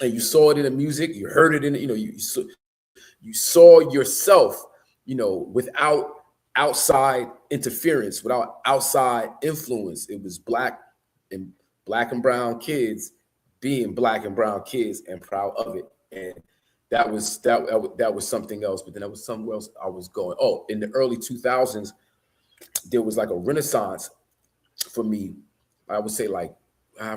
And you saw it in the music, you heard it in, you saw yourself, without outside interference, without outside influence. It was black and brown kids being black and brown kids and proud of it. And that was something else. But then there was somewhere else I was going. Oh, in the early 2000s, there was like a renaissance for me. I would say like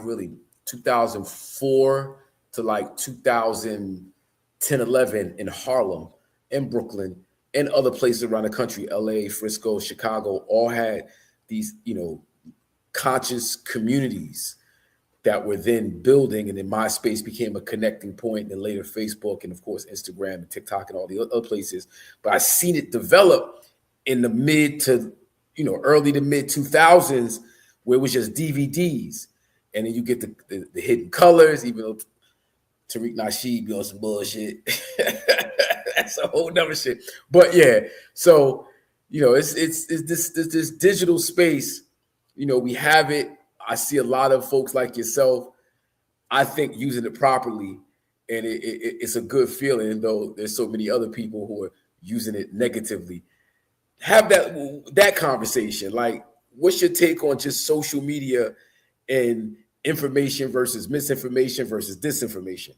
really 2004 to like 2010, 11 in Harlem and Brooklyn and other places around the country, LA, Frisco, Chicago, all had these, conscious communities that were then building. And then MySpace became a connecting point, and later Facebook, and of course, Instagram and TikTok and all the other places. But I seen it develop in the mid to, early to mid 2000s, where it was just DVDs. And then you get the hidden colors, even though Tariq Nasheed be on some bullshit. That's a whole nother shit. But yeah, so it's this digital space. We have it. I see a lot of folks like yourself, I think, using it properly, and it's a good feeling. Though there's so many other people who are using it negatively. Have that conversation. Like, what's your take on just social media and information versus misinformation versus disinformation?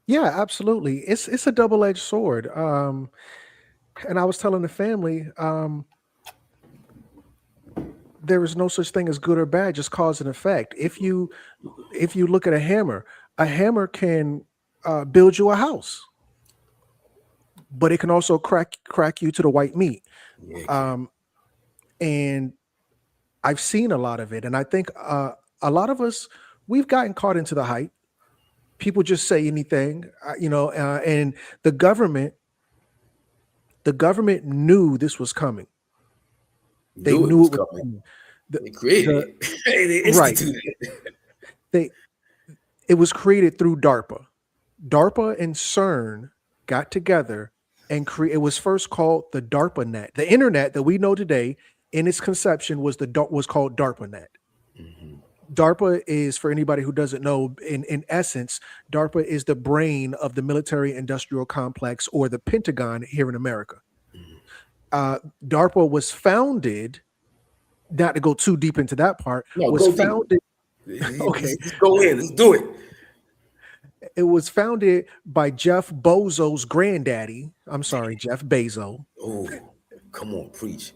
Yeah, absolutely. It's a double-edged sword. And I was telling the family, there is no such thing as good or bad, just cause and effect. If you look at a hammer can build you a house, but it can also crack you to the white meat. And I've seen a lot of it, and I think a lot of us, we've gotten caught into the hype. People just say anything, and the government knew this was coming. They knew it was coming.
They created it. They instituted
it. It was created through DARPA. DARPA and CERN got together and it was first called the DARPANet. The internet that we know today, in its conception, was called DARPANet. Mm-hmm. DARPA is, for anybody who doesn't know, in essence, DARPA is the brain of the military industrial complex, or the Pentagon here in America. DARPA was founded, not to go too deep into that part, Okay.
Let's go in. Let's do it.
It was founded by Jeff Bezos' granddaddy. I'm sorry, Jeff Bezos.
Oh, come on, preach.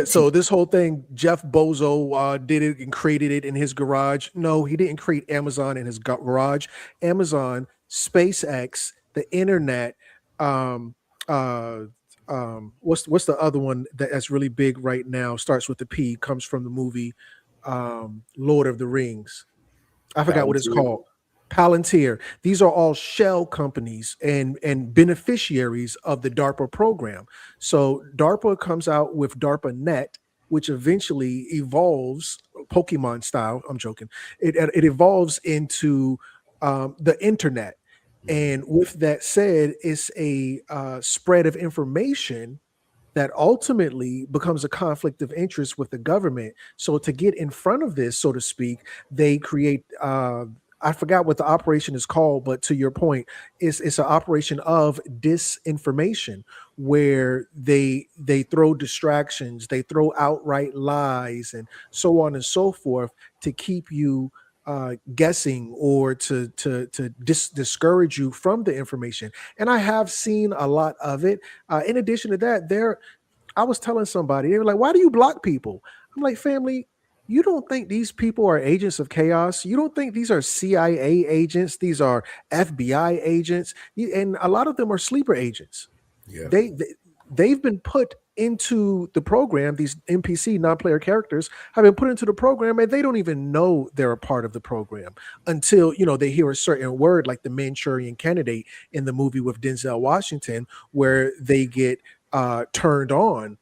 So this whole thing, Jeff Bezos did it and created it in his garage. No, he didn't create Amazon in his garage. Amazon, SpaceX, the internet. Um, what's the other one that's really big right now? Starts with the P. Comes from the movie Lord of the Rings. I forgot what it's called. Palantir. These are all shell companies and beneficiaries of the DARPA program. So DARPA comes out with DARPA Net, which eventually evolves Pokemon style. I'm joking. It evolves into the internet. And with that said, it's a spread of information that ultimately becomes a conflict of interest with the government. So to get in front of this, so to speak, they create I forgot what the operation is called, but to your point, it's an operation of disinformation where they throw distractions, they throw outright lies, and so on and so forth to keep you guessing or to discourage you from the information. And I have seen a lot of it. In addition to that, I was telling somebody, they were like, "Why do you block people?" I'm like, "Family, you don't think these people are agents of chaos? You don't think these are CIA agents? These are FBI agents, and a lot of them are sleeper agents.
Yeah.
They've been put into the program. These NPC, non-player characters, have been put into the program, and they don't even know they're a part of the program until they hear a certain word, like the Manchurian Candidate in the movie with Denzel Washington, where they get turned on.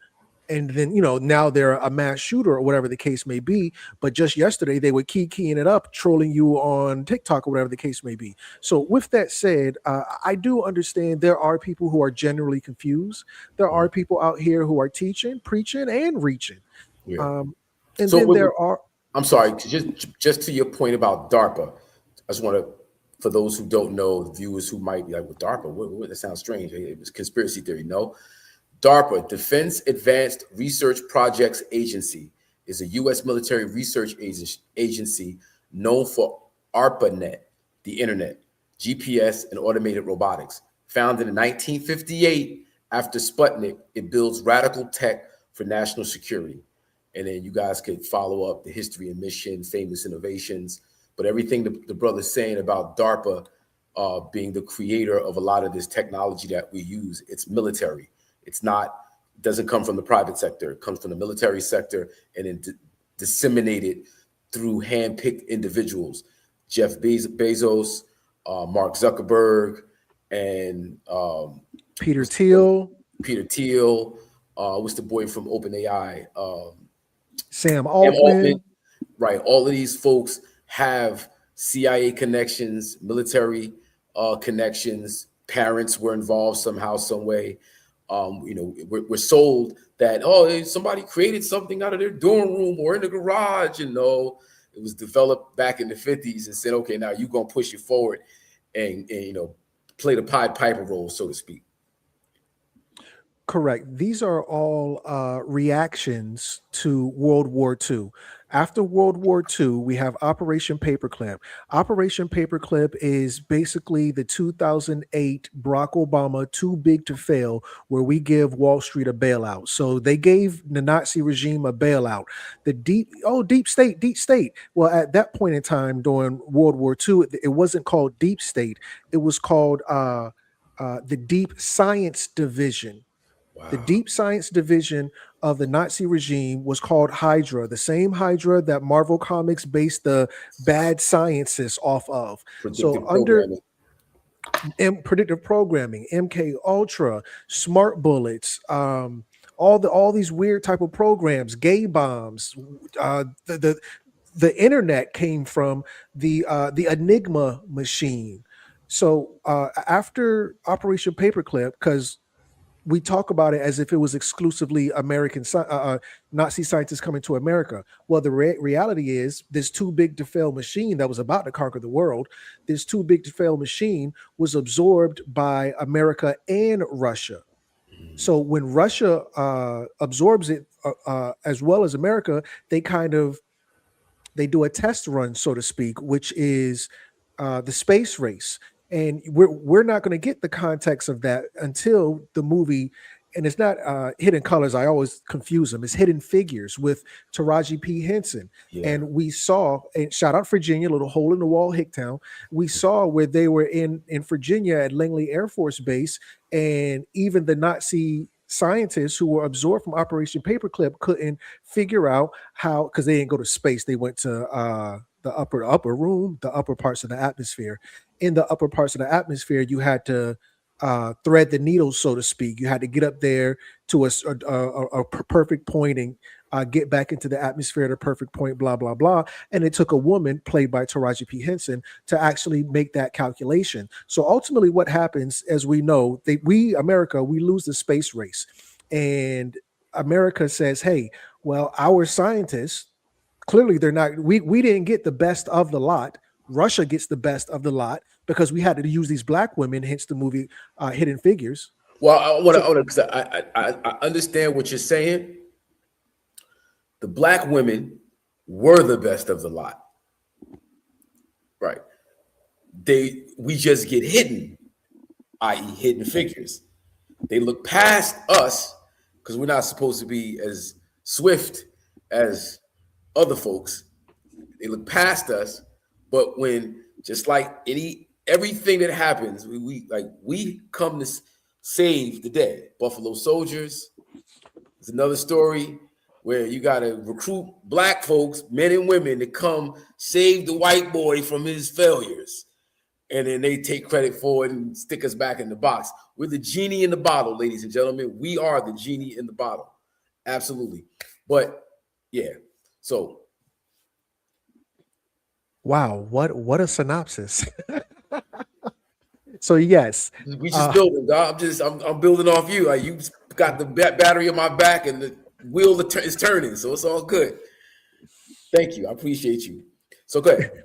And then, now they're a mass shooter or whatever the case may be. But just yesterday, they were keying it up, trolling you on TikTok or whatever the case may be. So with that said, I do understand there are people who are generally confused. There are people out here who are teaching, preaching, and reaching.
Yeah.
And so then there are...
I'm sorry, just to your point about DARPA, I just want to, for those who don't know, the viewers who might be like, well, DARPA, that sounds strange. It was conspiracy theory. No. DARPA, Defense Advanced Research Projects Agency, is a U.S. military research agency known for ARPANET, the internet, GPS, and automated robotics. Founded in 1958 after Sputnik, it builds radical tech for national security. And then you guys could follow up the history and mission, famous innovations. But everything the brother's saying about DARPA being the creator of a lot of this technology that we use, it's military. It's not, doesn't come from the private sector. It comes from the military sector and then disseminated through hand-picked individuals. Jeff Bezos, Mark Zuckerberg, and
Peter Thiel.
What's the boy from OpenAI?
Sam Altman.
Right. All of these folks have CIA connections, military connections. Parents were involved somehow, some way. We're sold that, somebody created something out of their dorm room or in the garage, and no, it was developed back in the 50s and said, okay, now you're going to push it forward and play the Pied Piper role, so to speak.
Correct. These are all reactions to World War II. After World War II, we have Operation Paperclip. Operation Paperclip is basically the 2008 Barack Obama Too Big to Fail, where we give Wall Street a bailout. So they gave the Nazi regime a bailout. The deep state. Well, at that point in time during World War II, it wasn't called deep state. It was called the Deep Science Division. Wow. The Deep Science Division of the Nazi regime was called Hydra, the same Hydra that Marvel Comics based the bad sciences off of. Predictive programming, MK Ultra, Smart Bullets, all these weird type of programs, gay bombs. The internet came from the Enigma machine. So after Operation Paperclip, because we talk about it as if it was exclusively American Nazi scientists coming to America. Well, the reality is this too big to fail machine that was about to conquer the world, this too big to fail machine was absorbed by America and Russia. So when Russia absorbs it as well as America, they kind of they do a test run, so to speak, which is the space race. And we're not going to get the context of that until the movie. And it's not Hidden Colors. I always confuse them. It's Hidden Figures with Taraji P. Henson.
Yeah.
And we saw, and shout out Virginia, little hole in the wall, Hicktown. We saw where they were in Virginia at Langley Air Force Base, and even the Nazi scientists who were absorbed from Operation Paperclip couldn't figure out how, because they didn't go to space. They went to the upper room, the upper parts of the atmosphere. In the upper parts of the atmosphere, you had to thread the needle, so to speak. You had to get up there to a perfect point and get back into the atmosphere at a perfect point, blah, blah, blah. And it took a woman played by Taraji P. Henson to actually make that calculation. So ultimately what happens, as we know, America, we lose the space race. And America says, hey, well, our scientists, clearly they're not, we didn't get the best of the lot. Russia gets the best of the lot because we had to use these black women, hence the movie Hidden Figures.
Well, I understand what you're saying. The black women were the best of the lot, right? We just get hidden, i.e., hidden figures. They look past us because we're not supposed to be as swift as other folks. They look past us, but when just like everything that happens, we come to save the day. Buffalo Soldiers is another story where you got to recruit black folks, men and women, to come save the white boy from his failures. And then they take credit for it and stick us back in the box. We're the genie in the bottle, ladies and gentlemen. We are the genie in the bottle. Absolutely. But yeah, so.
Wow, what a synopsis. So yes.
We just building, dog. I'm building off you. Like, you got the battery on my back and the wheel is turning, so it's all good. Thank you. I appreciate you. So go ahead.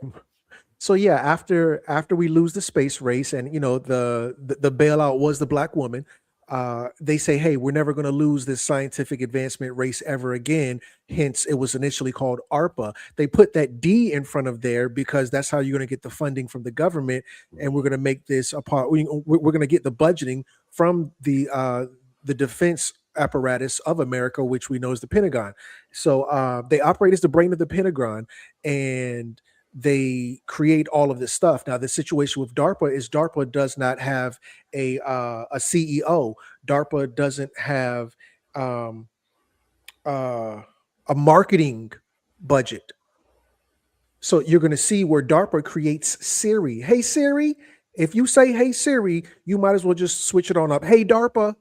So yeah, after we lose the space race, and the bailout was the black woman, they say, hey, we're never going to lose this scientific advancement race ever again. Hence, it was initially called ARPA. They put that D in front of there because that's how you're going to get the funding from the government, and we're going to make this a part. We're going to get the budgeting from the defense apparatus of America, which we know is the Pentagon. So they operate as the brain of the Pentagon, and they create all of this stuff. Now, the situation with DARPA is DARPA does not have a CEO. DARPA doesn't have a marketing budget. So you're going to see where DARPA creates Siri. Hey, Siri. If you say, hey, Siri, you might as well just switch it on up. Hey, DARPA.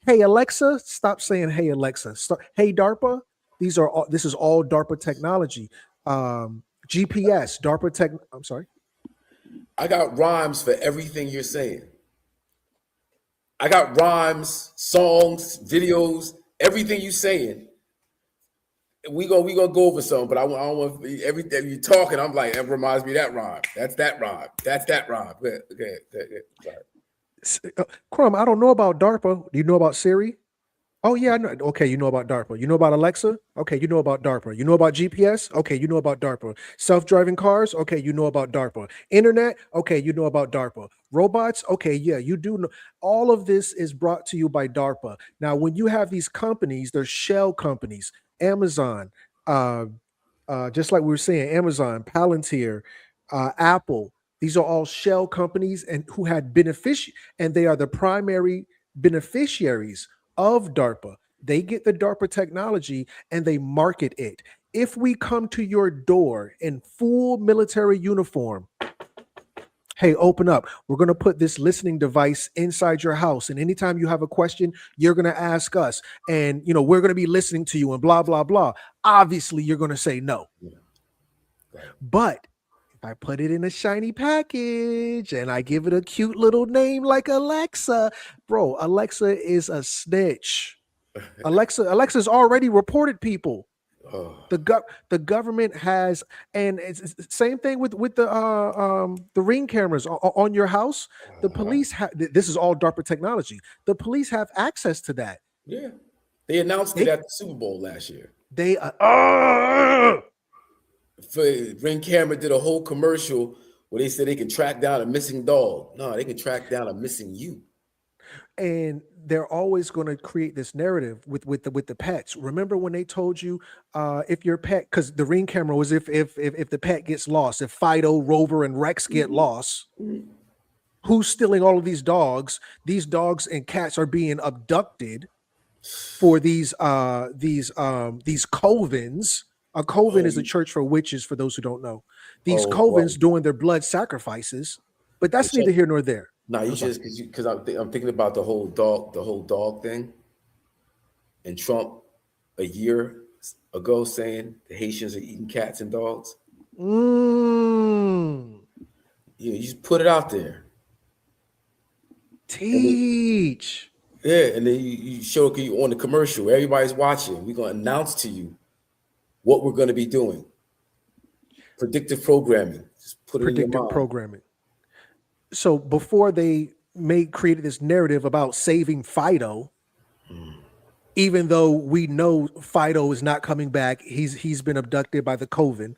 Hey, Alexa. Stop saying, hey, Alexa. Hey, DARPA. This is all DARPA technology. GPS, DARPA tech. I'm sorry.
I got rhymes for everything you're saying. I got rhymes, songs, videos, everything you're saying. We gonna go over some, but I don't want everything you're talking. I'm like, that reminds me of that rhyme. That's that rhyme. That's that rhyme. Okay. Sorry.
Crumb, I don't know about DARPA. Do you know about Siri? Oh, yeah, I know. Okay, you know about DARPA. You know about Alexa? Okay, you know about DARPA. You know about GPS? Okay, you know about DARPA. Self-driving cars? Okay, you know about DARPA. Internet? Okay, you know about DARPA. Robots? Okay, yeah, you do know. All of this is brought to you by DARPA. Now, when you have these companies, they're shell companies. Amazon, just like we were saying, Amazon, Palantir, Apple. These are all shell companies and who had and they are the primary beneficiaries of DARPA. They get the DARPA technology and they market it. If we come to your door in full military uniform, hey, open up. We're going to put this listening device inside your house. And anytime you have a question, you're going to ask us. And, we're going to be listening to you and blah, blah, blah. Obviously, you're going to say no. But if I put it in a shiny package and I give it a cute little name like Alexa, bro, Alexa is a snitch. Alexa's already reported people. The government has, and it's same thing with the Ring cameras on your house. The police this is all DARPA technology. The police have access to that.
Yeah, they announced it at the Super Bowl last year. Ring Camera did a whole commercial where they said they can track down a missing dog. No, they can track down a missing you.
And they're always going to create this narrative with the pets. Remember when they told you if your pet, because the Ring Camera was if the pet gets lost, if Fido, Rover, and Rex get lost, who's stealing all of these dogs? These dogs and cats are being abducted for these covens. A coven is a church for witches, for those who don't know. These covens doing their blood sacrifices, but that's neither here nor there.
No, you just because I'm thinking about the whole dog thing, and Trump a year ago saying the Haitians are eating cats and dogs. You just put it out there.
Teach.
And then you show you on the commercial. Everybody's watching. We're gonna announce to you what we're going to be doing. Predictive programming. Just put it in your mind.
Programming. So before they created this narrative about saving Fido, even though we know Fido is not coming back, he's been abducted by the coven,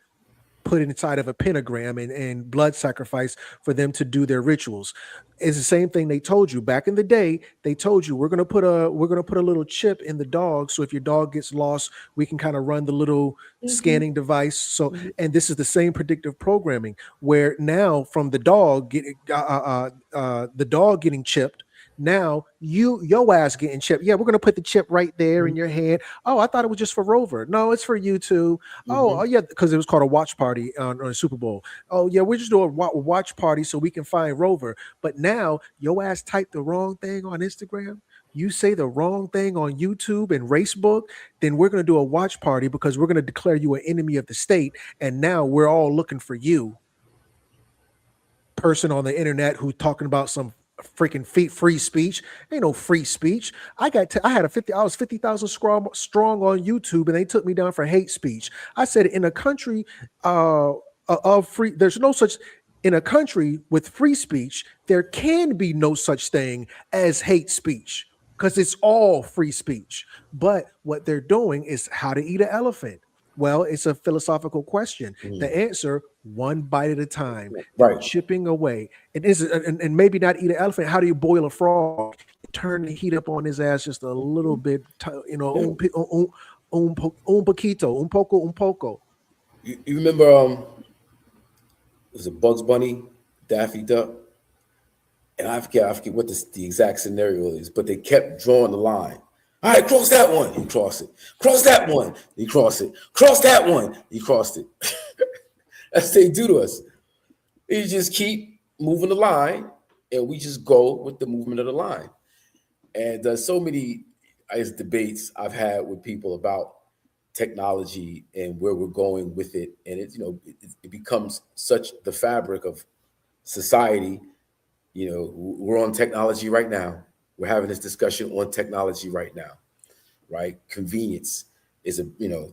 put inside of a pentagram and blood sacrifice for them to do their rituals. It's the same thing they told you back in the day. They told you we're gonna put a little chip in the dog, so if your dog gets lost, we can kind of run the little scanning device. So, and this is the same predictive programming where now from the dog getting chipped. Now your ass getting chipped. Yeah, we're gonna put the chip right there in your hand. Oh, I thought it was just for Rover. No, it's for you too. Oh yeah, because it was called a watch party on a Super Bowl. Oh yeah, we're just doing a watch party so we can find Rover. But now your ass typed the wrong thing on Instagram. You say the wrong thing on YouTube and Facebook, then we're gonna do a watch party because we're gonna declare you an enemy of the state. And now we're all looking for you, person on the internet who's talking about some freaking free speech. Ain't no free speech. I was 50,000 strong on YouTube, and they took me down for hate speech. I said in a country of free, there's no such. In a country with free speech, there can be no such thing as hate speech because it's all free speech. But what they're doing is how to eat an elephant. Well, it's a philosophical question. The answer, one bite at a time,
right?
Chipping away. It is, and maybe not eat an elephant. How do you boil a frog? Turn the heat up on his ass just a little bit, un poco.
You remember? It was a Bugs Bunny, Daffy Duck, and I forget what the exact scenario is, but they kept drawing the line. All right, cross that one. You cross it. Cross that one. You cross it. Cross that one. You crossed it. That's what they do to us. You just keep moving the line, and we just go with the movement of the line. And there's so many debates I've had with people about technology and where we're going with it, and it becomes such the fabric of society. We're on technology right now. We're having this discussion on technology right now, right? Convenience is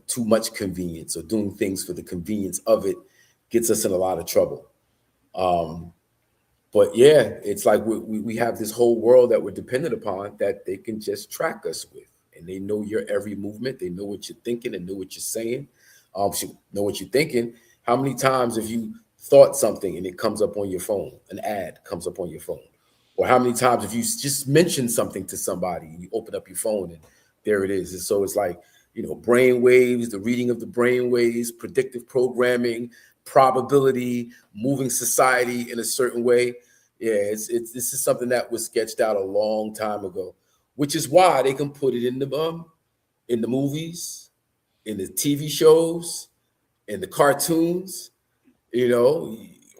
too much convenience, or doing things for the convenience of it gets us in a lot of trouble. But yeah, it's like we have this whole world that we're dependent upon that they can just track us with, and they know your every movement. They know what you're thinking and know what you're saying. Know what you're thinking. How many times have you thought something and it comes up on your phone? An ad comes up on your phone. Or how many times have you just mentioned something to somebody and you open up your phone and there it is? And so it's like, brain waves, the reading of the brain waves, predictive programming, probability, moving society in a certain way. Yeah, this is something that was sketched out a long time ago, which is why they can put it in the movies, in the TV shows, in the cartoons.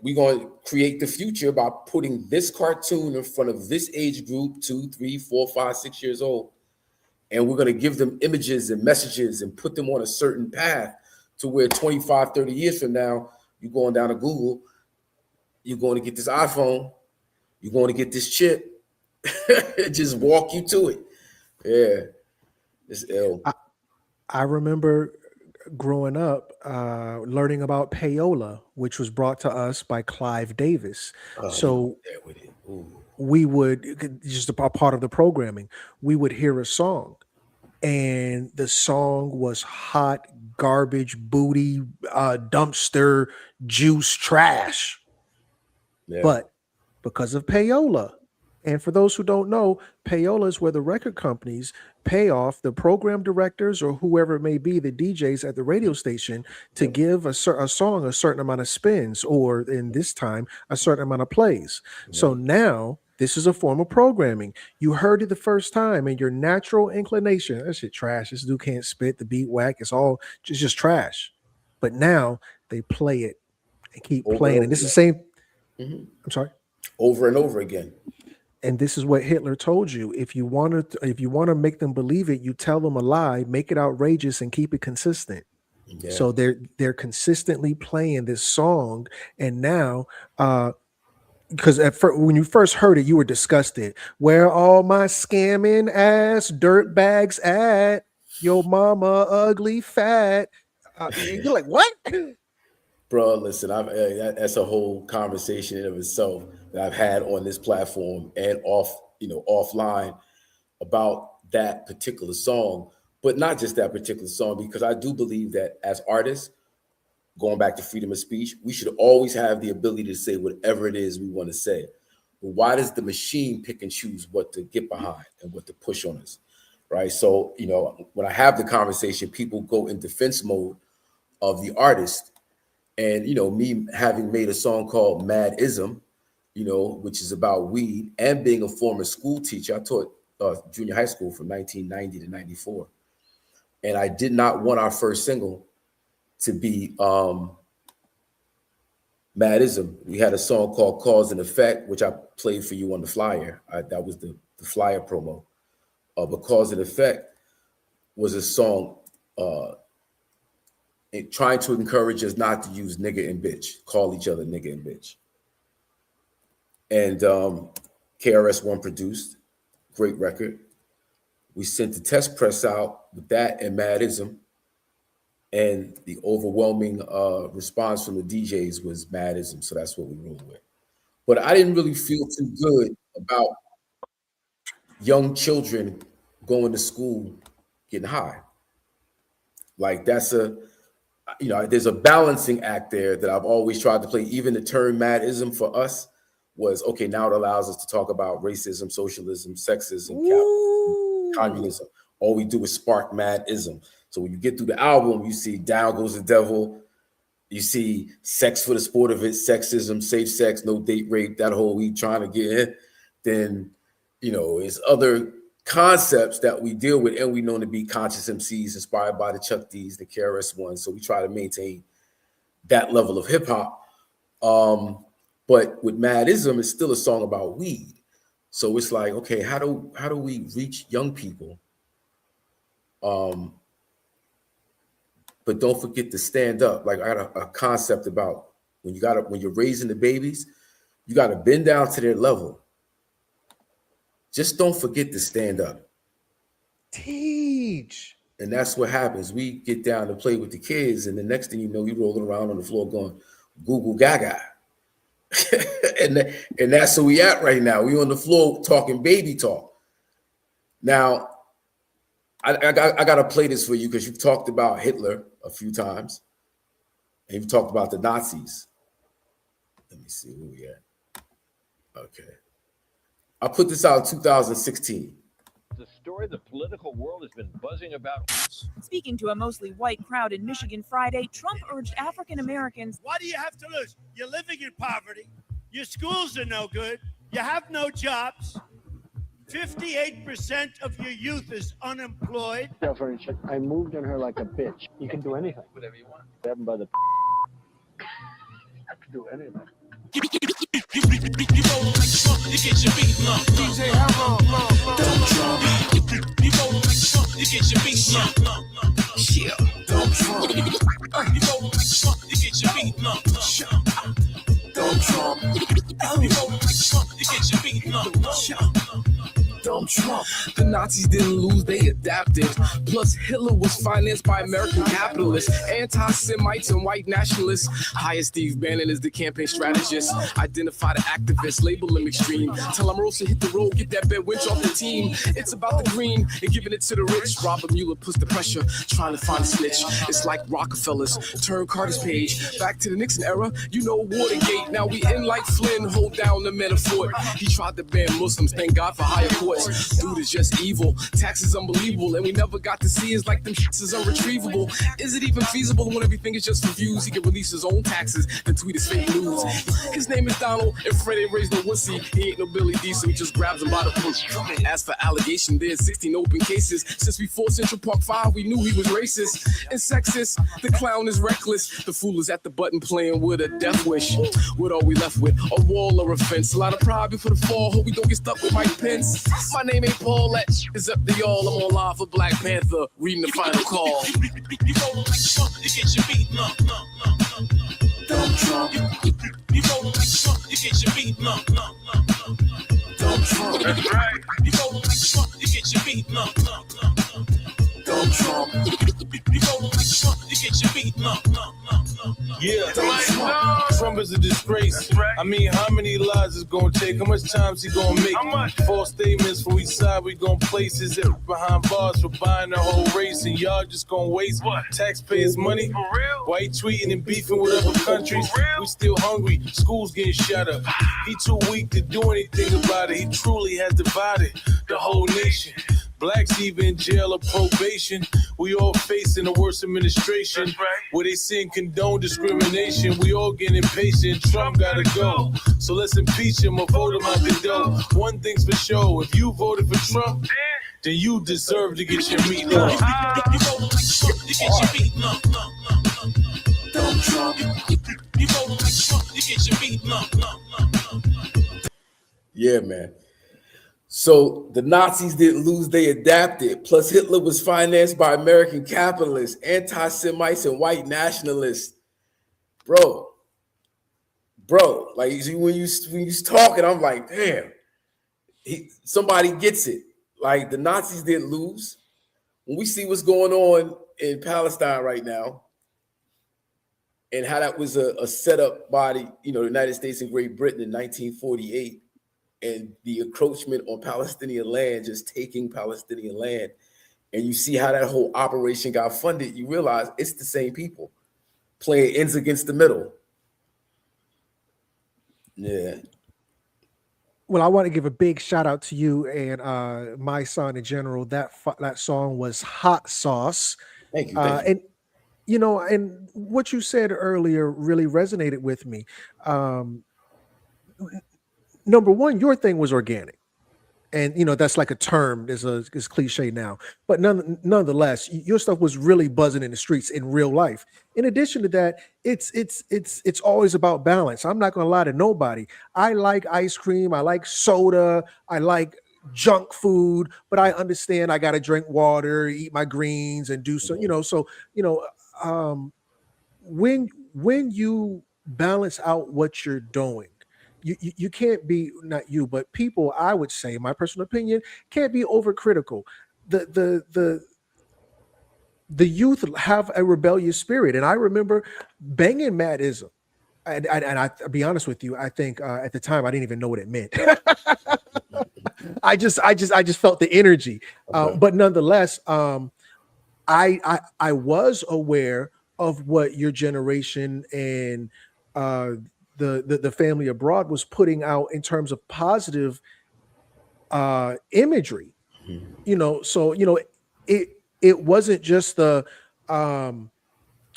We're going to create the future by putting this cartoon in front of this age group, 2, 3, 4, 5, 6 years old. And we're going to give them images and messages and put them on a certain path to where 25, 30 years from now, you're going down to Google, you're going to get this iPhone, you're going to get this chip, just walk you to it. Yeah, it's ill.
I remember growing up, learning about payola, which was brought to us by Clive Davis. So we would, just a part of the programming, we would hear a song and the song was hot garbage, booty, dumpster, juice, trash.
Yeah.
But because of payola, and for those who don't know, payola is where the record companies pay off the program directors or whoever it may be, the DJs at the radio station, to give a song a certain amount of spins, or in this time, a certain amount of plays. So now this is a form of programming. You heard it the first time, and your natural inclination, that shit trash. This dude can't spit, the beat whack. It's all just trash. But now they play it and keep playing. And this is the same. I'm sorry.
Over and over again.
And this is what Hitler told you. If you want to make them believe it, you tell them a lie, make it outrageous, and keep it consistent. Yeah. So they're consistently playing this song, and now because when you first heard it, you were disgusted. Where all my scamming ass dirt bags at? Your mama ugly fat. You're like, what?
Bro, listen, that's a whole conversation in of itself that I've had on this platform and offline about that particular song, but not just that particular song, because I do believe that as artists, going back to freedom of speech, we should always have the ability to say whatever it is we want to say. But why does the machine pick and choose what to get behind and what to push on us, right? So, when I have the conversation, people go in defense mode of the artist. And, me having made a song called MAD IZM, which is about weed, and being a former school teacher. I taught junior high school from 1990 to 94. And I did not want our first single to be MAD IZM. We had a song called Cause and Effect, which I played for you on the flyer. That was the flyer promo. But Cause and Effect was a song trying to encourage us not to use nigger and bitch, call each other nigger and bitch. And KRS-One produced, great record. We sent the test press out with that and MAD IZM, and the overwhelming response from the DJs was MAD IZM, so that's what we rolled with. But I didn't really feel too good about young children going to school getting high. Like there's a balancing act there that I've always tried to play. Even the term MAD IZM for us was, okay, now it allows us to talk about racism, socialism, sexism, capitalism, communism. All we do is spark MAD IZM. So when you get through the album, you see Down Goes the Devil, you see Sex for the Sport of It, sexism, safe sex, no date rape, that whole we trying to get in. Then, it's other concepts that we deal with, and we know to be conscious MCs inspired by the Chuck D's, the KRS-One. So we try to maintain that level of hip hop. But with MAD IZM, it's still a song about weed. So it's like, okay, how do we reach young people? But don't forget to stand up. Like I got a concept about when you're raising the babies, you got to bend down to their level. Just don't forget to stand up.
Teach.
And that's what happens. We get down to play with the kids, and the next thing you know, you're rolling around on the floor going, goo goo gaga. and that's where we at right now. We on the floor talking baby talk. Now, I got to play this for you because you've talked about Hitler a few times, and you've talked about the Nazis. Let me see where we at. Okay. I put this out in 2016.
The story the political world has been buzzing about.
Speaking to a mostly white crowd in Michigan Friday, Trump urged African Americans.
What do you have to lose? You're living in poverty. Your schools are no good. You have no jobs. 58% of your youth is unemployed.
I moved on her like a bitch. You can do anything.
Whatever you want.
Grab him by the I can do anything.
You roll like Trump, you get your beat lumped. DJ, how long? Don't Trump. You roll like Trump, you get your beat lumped. Yeah, don't Trump. You roll like Trump, you get your beat lumped. Don't Trump. You roll like Trump, you get your beat lumped. Don't The Nazis didn't lose, they adapted. Plus, Hitler was financed by American capitalists, anti-Semites and white nationalists. Hire Steve Bannon as the campaign strategist. Identify the activists, label them extreme. Tell Omarosa hit the road, get that bed winch off the team. It's about the green and giving it to the rich. Robert Mueller puts the pressure, trying to find a snitch. It's like Rockefellers, turn Carter's page. Back to the Nixon era, you know Watergate. Now we in like Flynn, hold down the metaphor. He tried to ban Muslims, thank God for higher courts. Dude is just evil, taxes unbelievable, and we never got to see is like them shits is unretrievable. Is it even feasible when everything is just for views? He can release his own taxes, then tweet his fake news. His name is Donald, and Fred ain't raised no wussy. He ain't no Billy D, so he just grabs him by the push. As for allegation, there's 16 open cases. Since before Central Park 5, we knew he was racist and sexist. The clown is reckless. The fool is at the button playing with a death wish. What are we left with? A wall or a fence? A lot of pride before the fall. Hope we don't get stuck with Mike Pence. My name ain't Paul. That is up to y'all. I'm on live for Black Panther, reading the final call.
You roll like Trump, you get your beat lump. Don't Trump. You roll like Trump, you get your beat lump. Don't Trump. That's right. You roll like Trump, you get your beat lump. Don't Trump. You roll like Trump, you get your beat lump.
Yeah, Trump is a disgrace. I mean, how many lies is gonna take? How much time's he gonna make? False statements from each side, we gonna place his head behind bars for buying the whole race, and y'all just gonna waste taxpayers' money. Why he tweeting and beefing with other countries? We still hungry, schools getting shut up. He too weak to do anything about it. He truly has divided the whole nation. Blacks even in jail or probation. We all facing the worst administration. Where they sin condone discrimination. We all getting impatient. Trump gotta go. So let's impeach him or vote him out the door. One thing's for sure. If you voted for Trump, then you deserve to get your meat lump.
You roll like Trump, you get your beat lump. Don't Trump. You roll like Trump, you get your beat lump.
Yeah, man. So the Nazis didn't lose, they adapted. Plus Hitler was financed by American capitalists, anti-Semites, and white nationalists. Bro, like when you talking, I'm like, damn, somebody gets it. Like the Nazis didn't lose. When we see what's going on in Palestine right now, and how that was a setup by the United States and Great Britain in 1948. And the encroachment on Palestinian land, just taking Palestinian land, and you see how that whole operation got funded, you realize it's the same people playing ends against the middle. Yeah.
Well, I want to give a big shout out to you and my son in general. That song was Hot Sauce.
Thank you.
And what you said earlier really resonated with me. Number one, your thing was organic, and that's like a term. It's cliche now, but nonetheless, your stuff was really buzzing in the streets in real life. In addition to that, it's always about balance. I'm not gonna lie to nobody. I like ice cream. I like soda. I like junk food, but I understand I got to drink water, eat my greens, and do so. When you balance out what you're doing. You can't be, not you, but people, I would say, my personal opinion, can't be overcritical. The youth have a rebellious spirit, and I remember banging MAD IZM. And I'll be honest with you, I think at the time I didn't even know what it meant. I just felt the energy, but nonetheless, I was aware of what your generation and the family abroad was putting out in terms of positive imagery. So it wasn't just the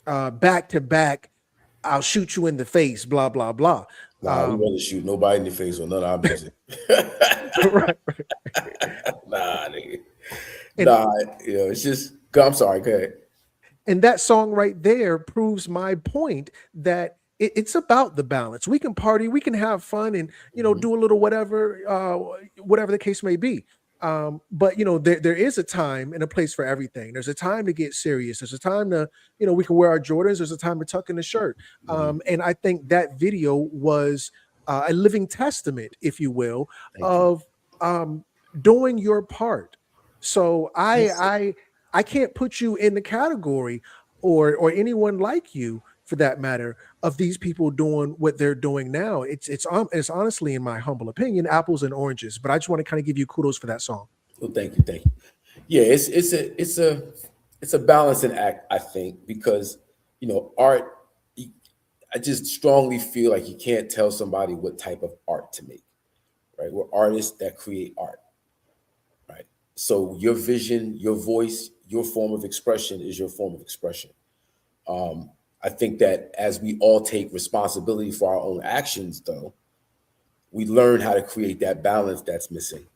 back to back, I'll shoot you in the face, blah blah blah.
Nah, we wasn't shoot nobody in the face or none of our music.
right.
Nah, nigga. It's just. I'm sorry. Go ahead.
And that song right there proves my point that it's about the balance. We can party, we can have fun, and do a little whatever the case may be. But there is a time and a place for everything. There's a time to get serious. There's a time to, we can wear our Jordans. There's a time to tuck in the shirt. And I think that video was a living testament, if you will, of doing your part. So I can't put you in the category or anyone like you for that matter of these people doing what they're doing now. It's honestly, in my humble opinion, apples and oranges. But I just want to kind of give you kudos for that song.
Well, thank you, thank you. Yeah, it's a balancing act, I think, because art. I just strongly feel like you can't tell somebody what type of art to make, right? We're artists that create art, right? So your vision, your voice, your form of expression is your form of expression. I think that as we all take responsibility for our own actions, though, we learn how to create that balance that's missing.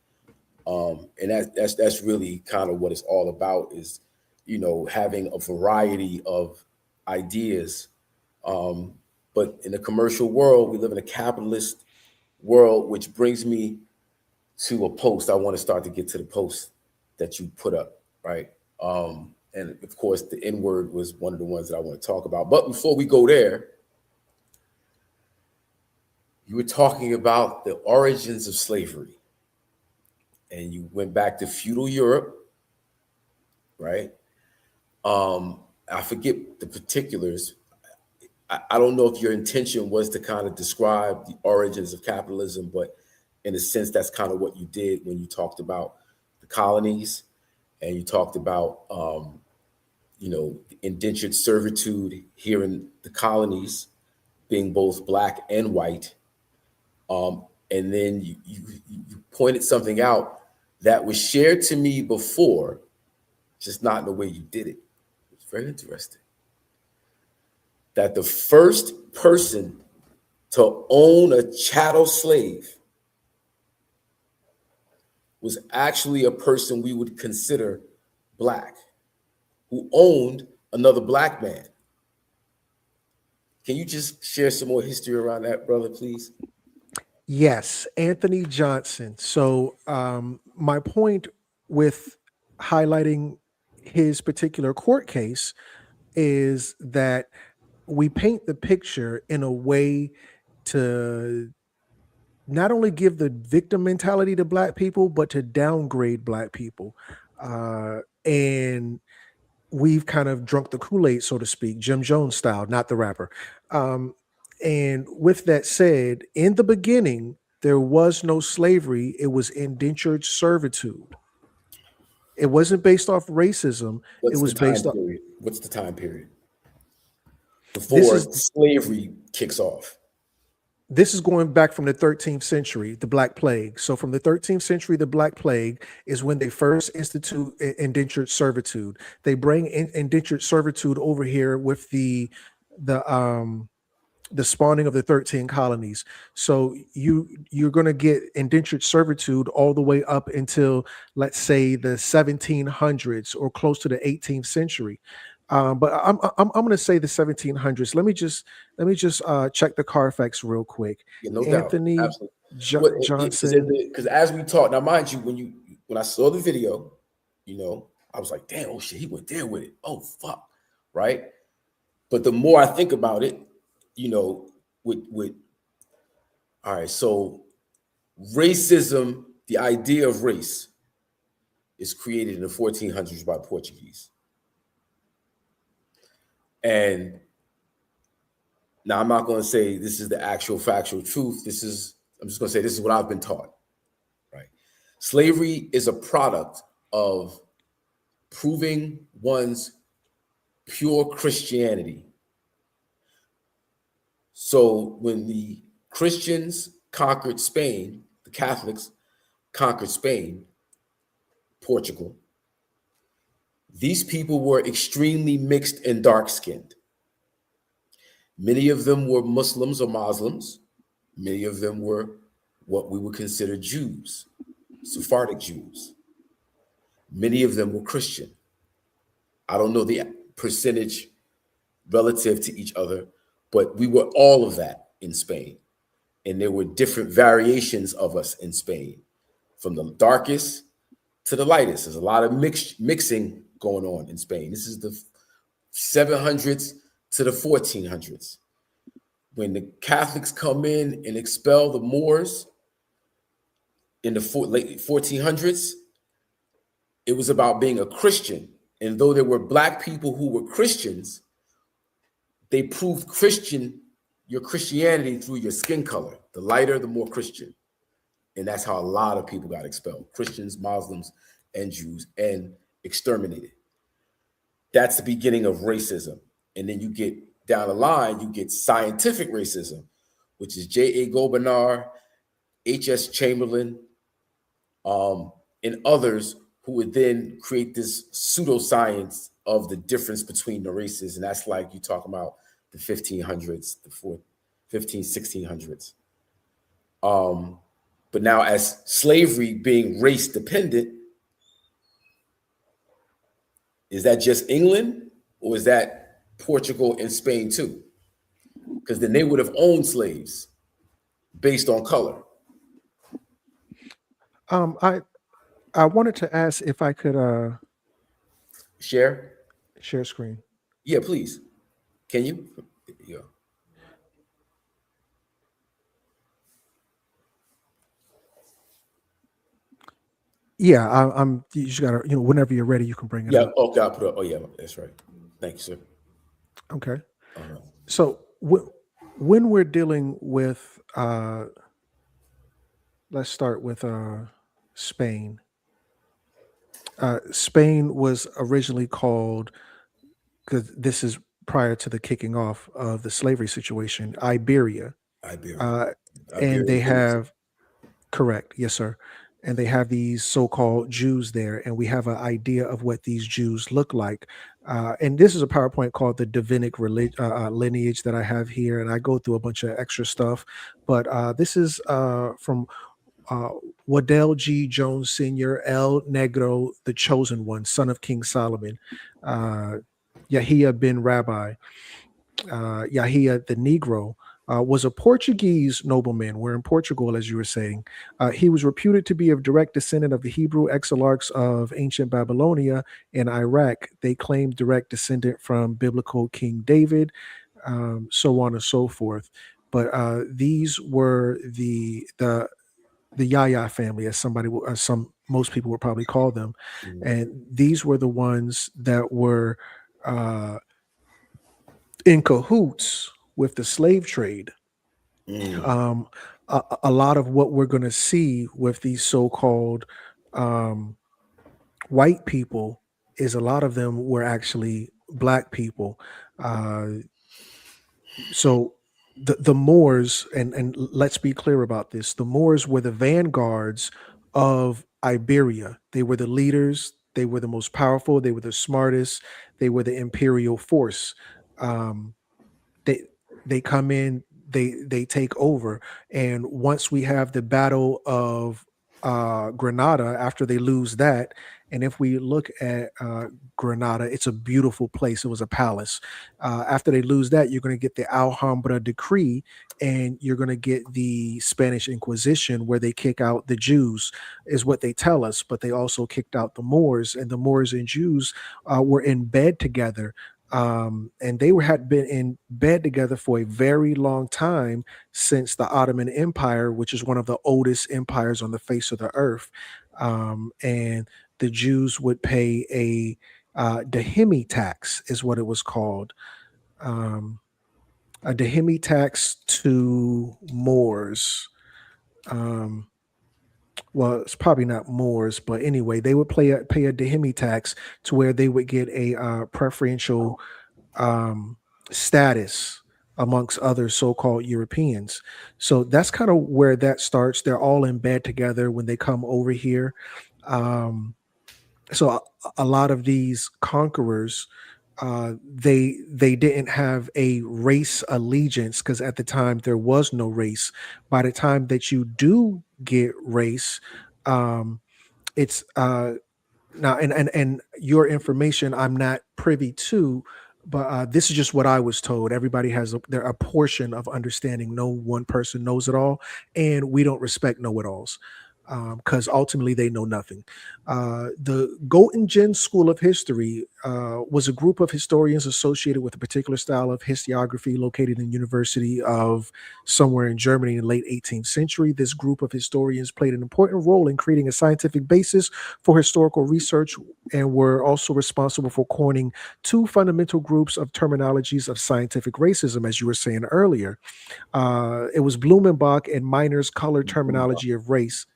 And that's really kind of what it's all about is, having a variety of ideas. But in the commercial world, we live in a capitalist world, which brings me to a post. I want to start to get to the post that you put up, right? And of course, the N word was one of the ones that I want to talk about. But before we go there, you were talking about the origins of slavery. And you went back to feudal Europe, right? I forget the particulars. I don't know if your intention was to kind of describe the origins of capitalism, but in a sense, that's kind of what you did when you talked about the colonies and you talked about, indentured servitude here in the colonies being both black and white. And then you pointed something out that was shared to me before, just not in the way you did it. It's very interesting. That the first person to own a chattel slave was actually a person we would consider black, who owned another black man. Can you just share some more history around that, brother, please?
Yes, Anthony Johnson. So my point with highlighting his particular court case is that we paint the picture in a way to not only give the victim mentality to black people, but to downgrade black people. And we've kind of drunk the Kool-Aid, so to speak, Jim Jones style, not the rapper. And with that said, in the beginning, there was no slavery. It was indentured servitude. It wasn't based off racism. It was based off.
What's the time period before slavery kicks off?
This is going back from the 13th century, the Black Plague. So from the 13th century, the Black Plague is when they first institute indentured servitude. They bring indentured servitude over here with the spawning of the 13 colonies. So you're going to get indentured servitude all the way up until, let's say, the 1700s or close to the 18th century. But I'm going to say the 1700s. Let me just check the Carfax real quick.
Yeah, no
Anthony
doubt.
Johnson.
Because as we talk now, mind you, when I saw the video, I was like, damn, oh shit, he went there with it. Oh fuck, right? But the more I think about it, with all right, so racism, the idea of race, is created in the 1400s by Portuguese. And now I'm not going to say this is the actual factual truth. I'm just going to say this is what I've been taught, right? Slavery is a product of proving one's pure Christianity. So when the Christians conquered Spain, the Catholics conquered Spain, Portugal, these people were extremely mixed and dark-skinned. Many of them were Muslims or Muslims. Many of them were what we would consider Jews, Sephardic Jews. Many of them were Christian. I don't know the percentage relative to each other, but we were all of that in Spain. And there were different variations of us in Spain, from the darkest to the lightest. There's a lot of mixing going on in Spain. This is the 700s to the 1400s. When the Catholics come in and expel the Moors, in the late 1400s, it was about being a Christian. And though there were black people who were Christians, they proved your Christianity through your skin color. The lighter, the more Christian. And that's how a lot of people got expelled. Christians, Muslims, and Jews, and exterminated. That's the beginning of racism. And then you get down the line, you get scientific racism, which is J.A. Goldberg, H.S. Chamberlain, and others who would then create this pseudoscience of the difference between the races. And that's like you talk about the 1500s, the 1600s. But now as slavery being race dependent, is that just England or is that Portugal and Spain too? Because then they would have owned slaves based on color.
I wanted to ask if I could
share
screen.
Yeah, please. Can you? Yeah.
Yeah, I'm. You just gotta, whenever you're ready, you can bring it up.
Okay, I'll put it up. Oh yeah, that's right. Thank you, sir.
Okay. So when we're dealing with, let's start with Spain. Spain was originally called, because this is prior to the kicking off of the slavery situation, Iberia. And they have, correct, yes, sir. And they have these so-called Jews there, and we have an idea of what these Jews look like. And this is a PowerPoint called the Davidic lineage that I have here, and I go through a bunch of extra stuff. But this is from Waddell G. Jones Sr., El Negro, the chosen one, son of King Solomon, Yahya bin Rabbi, Yahya the Negro, was a Portuguese nobleman. We're in Portugal, as you were saying. He was reputed to be a direct descendant of the Hebrew exilarchs of ancient Babylonia and Iraq. They claimed direct descendant from biblical King David, so on and so forth. But these were the Yahya family, as most people would probably call them, and these were the ones that were in cahoots with the slave trade. A lot of what we're going to see with these so-called white people is a lot of them were actually black people. So the Moors, and let's be clear about this, the Moors were the vanguards of Iberia. They were the leaders. They were the most powerful. They were the smartest. They were the imperial force. They come in, they take over. And once we have the Battle of Granada, after they lose that, and if we look at Granada, it's a beautiful place. It was a palace. After they lose that, you're going to get the Alhambra Decree, and you're going to get the Spanish Inquisition, where they kick out the Jews, is what they tell us. But they also kicked out the Moors, and the Moors and Jews were in bed together. And they had been in bed together for a very long time, since the Ottoman Empire, which is one of the oldest empires on the face of the earth. And the Jews would pay a dehimi tax, is what it was called. A dehimi tax to Moors. Well, it's probably not Moors, but anyway, they would pay a dehimi tax, to where they would get a preferential status amongst other so-called Europeans. So that's kind of where that starts. They're all in bed together when they come over here. So a lot of these conquerors, they didn't have a race allegiance, because at the time there was no race. By the time that you do get race, it's now and your information I'm not privy to, but this is just what I was told. Everybody has a portion of understanding. No one person knows it all, and we don't respect know-it-alls. because ultimately they know nothing. The Göttingen School of History was a group of historians associated with a particular style of historiography located in the University of somewhere in Germany in the late 18th century. This group of historians played an important role in creating a scientific basis for historical research and were also responsible for coining two fundamental groups of terminologies of scientific racism, as you were saying earlier. It was Blumenbach and Miner's color terminology of race.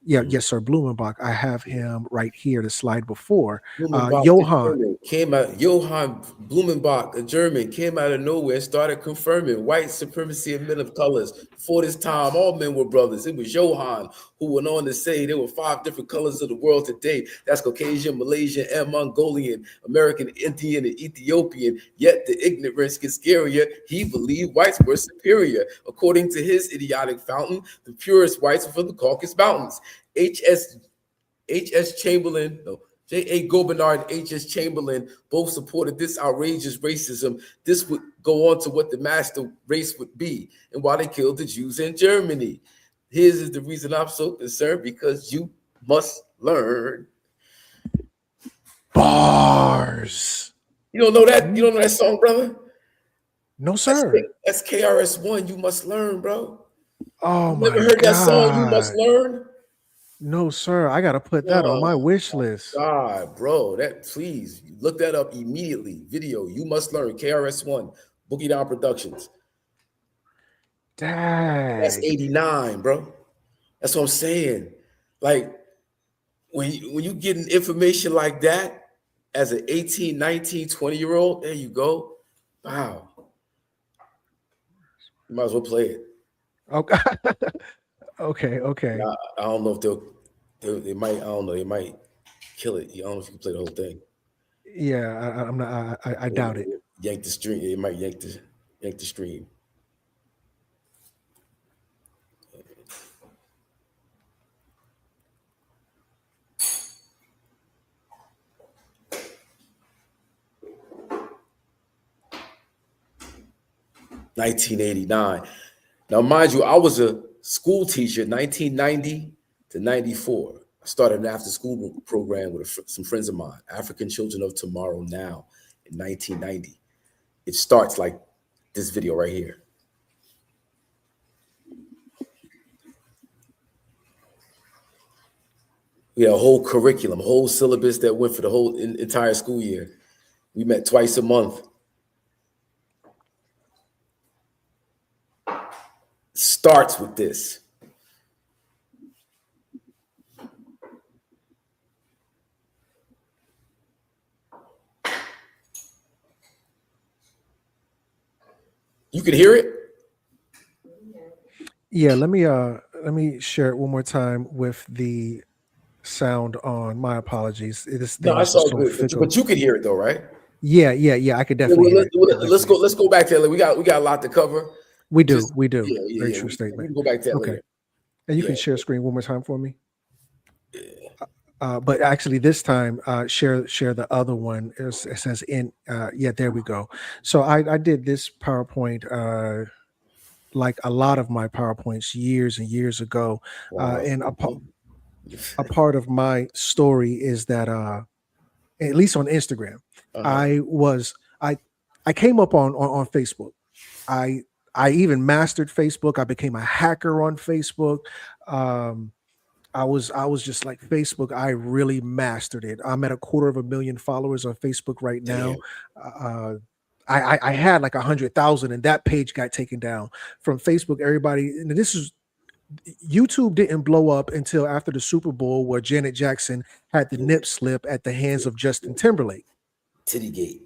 Yeah, yes, sir. Blumenbach. I have him right here, the slide before. Johann
came out. Johann Blumenbach, a German, came out of nowhere and started confirming white supremacy of men of colors. Before this time, all men were brothers. It was Johann who went on to say there were 5 different colors of the world today. That's Caucasian, Malaysian, and Mongolian, American, Indian, and Ethiopian. Yet the ignorance gets scarier. He believed whites were superior. According to his idiotic fountain, the purest whites were from the Caucasus Mountains. H.S. Chamberlain, no, J.A. Gobernard and H.S. Chamberlain both supported this outrageous racism. This would go on to what the master race would be and why they killed the Jews in Germany. Here's is the reason I'm so concerned, because you must learn.
Bars.
You don't know that? You don't know that song, brother?
No, sir.
That's KRS-One. You must learn, bro.
Oh,
you
my
never heard
God.
that song, You Must Learn?
No, sir. I got to put that on my wish list.
God, bro, please look that up immediately. Video, You Must Learn, KRS-One, Boogie Down Productions.
Dang.
That's 89, bro. That's what I'm saying. Like, when you getting information like that as an 18, 19, 20-year-old, there you go. Wow. You might as well play it.
Okay. Okay.
I don't know if they might. I don't know. They might kill it. I don't know if you can play the whole thing.
Yeah, I'm not. I doubt it.
Yank the stream. It might yank the stream. $1989. Now, mind you, I was a school teacher 1990 to 94. I started an after-school program with some friends of mine, African Children of Tomorrow Now, in 1990. It starts like this video right here. We had a whole curriculum, a whole syllabus that went for the whole entire school year. We met twice a month. Starts with this. You can hear it?
Yeah, let me share it one more time with the sound on. My apologies.
No, it's all good. But you can hear it though, right?
Yeah. I could definitely hear it.
Let's go back to that. We got a lot to cover.
We do.
Yeah,
Very true statement.
We can go back to that later.
And you can share screen one more time for me. But actually, this time, share the other one. It says in. Yeah, there we go. So I did this PowerPoint. Like a lot of my PowerPoints years and years ago. Wow. And a part of my story is that at least on Instagram, I came up on Facebook. I even mastered Facebook. I became a hacker on Facebook. I was just like, Facebook, I really mastered it. I'm at 250,000 followers on Facebook right now. I had like 100,000 and that page got taken down from Facebook. Everybody, and YouTube didn't blow up until after the Super Bowl where Janet Jackson had the nip slip at the hands of Justin Timberlake.
Tittygate.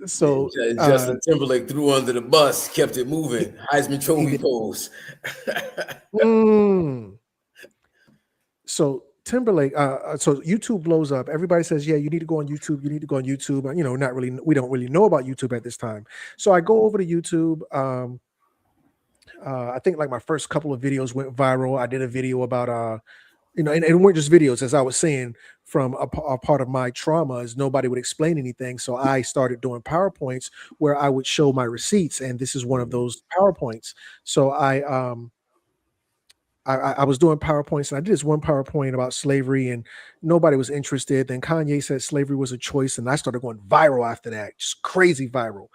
So
Justin Timberlake threw under the bus, kept it moving. Heisman Trophy pose.
So Timberlake, so YouTube blows up. Everybody says, yeah, you need to go on YouTube. You need to go on YouTube. You know, we don't really know about YouTube at this time. So I go over to YouTube. I think like my first couple of videos went viral. I did a video about you know, and it weren't just videos, as I was saying. From a part of my trauma is nobody would explain anything, so I started doing PowerPoints where I would show my receipts, and this is one of those PowerPoints. So I was doing PowerPoints, and I did this one PowerPoint about slavery, and nobody was interested. Then Kanye said slavery was a choice, and I started going viral after that, just crazy viral.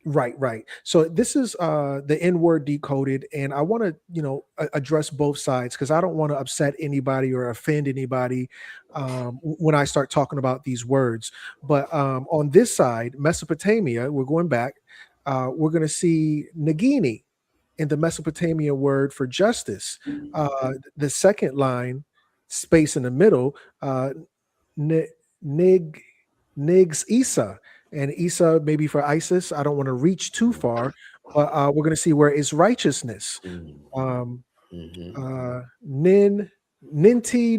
Right. So this is the N-word decoded, and I want to, you know, address both sides because I don't want to upset anybody or offend anybody when I start talking about these words. But on this side, Mesopotamia, we're going back. We're going to see Nagini in the Mesopotamian word for justice. The second line, space in the middle, Nigs Isa. And Isa, maybe for ISIS. I don't want to reach too far, but we're going to see where is righteousness. Ninti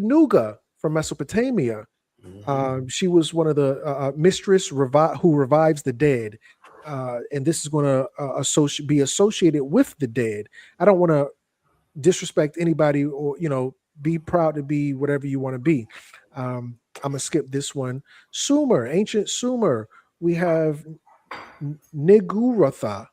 Nuga from Mesopotamia. She was one of the mistress who revives the dead. And this is going to be associated with the dead. I don't want to disrespect anybody or, you know, be proud to be whatever you want to be. I'm going to skip this one. Sumer, ancient Sumer. We have Niguratha,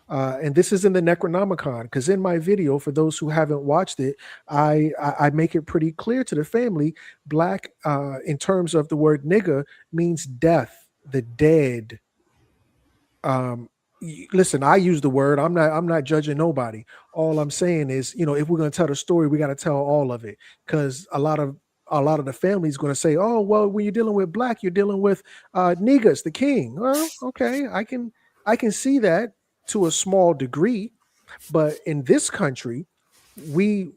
and this is in the Necronomicon, because in my video, for those who haven't watched it, I make it pretty clear to the family, black, in terms of the word nigger, means death, the dead. Listen, I use the word. I'm not judging nobody. All I'm saying is, you know, if we're going to tell the story, we got to tell all of it, because a lot of the family is going to say, oh, well, when you're dealing with black, you're dealing with NEGUS, the king. Well, okay, I can see that to a small degree, but in this country, we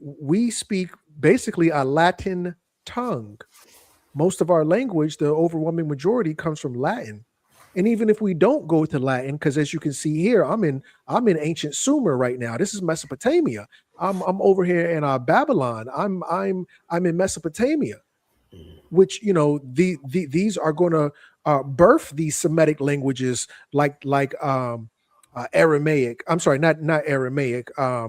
speak basically a Latin tongue. Most of our language, the overwhelming majority, comes from Latin. And even if we don't go to Latin, because as you can see here, I'm in ancient Sumer right now. This is Mesopotamia. I'm over here in Babylon. I'm in Mesopotamia, which, you know, these are going to birth these Semitic languages like Aramaic. I'm sorry, not Aramaic. I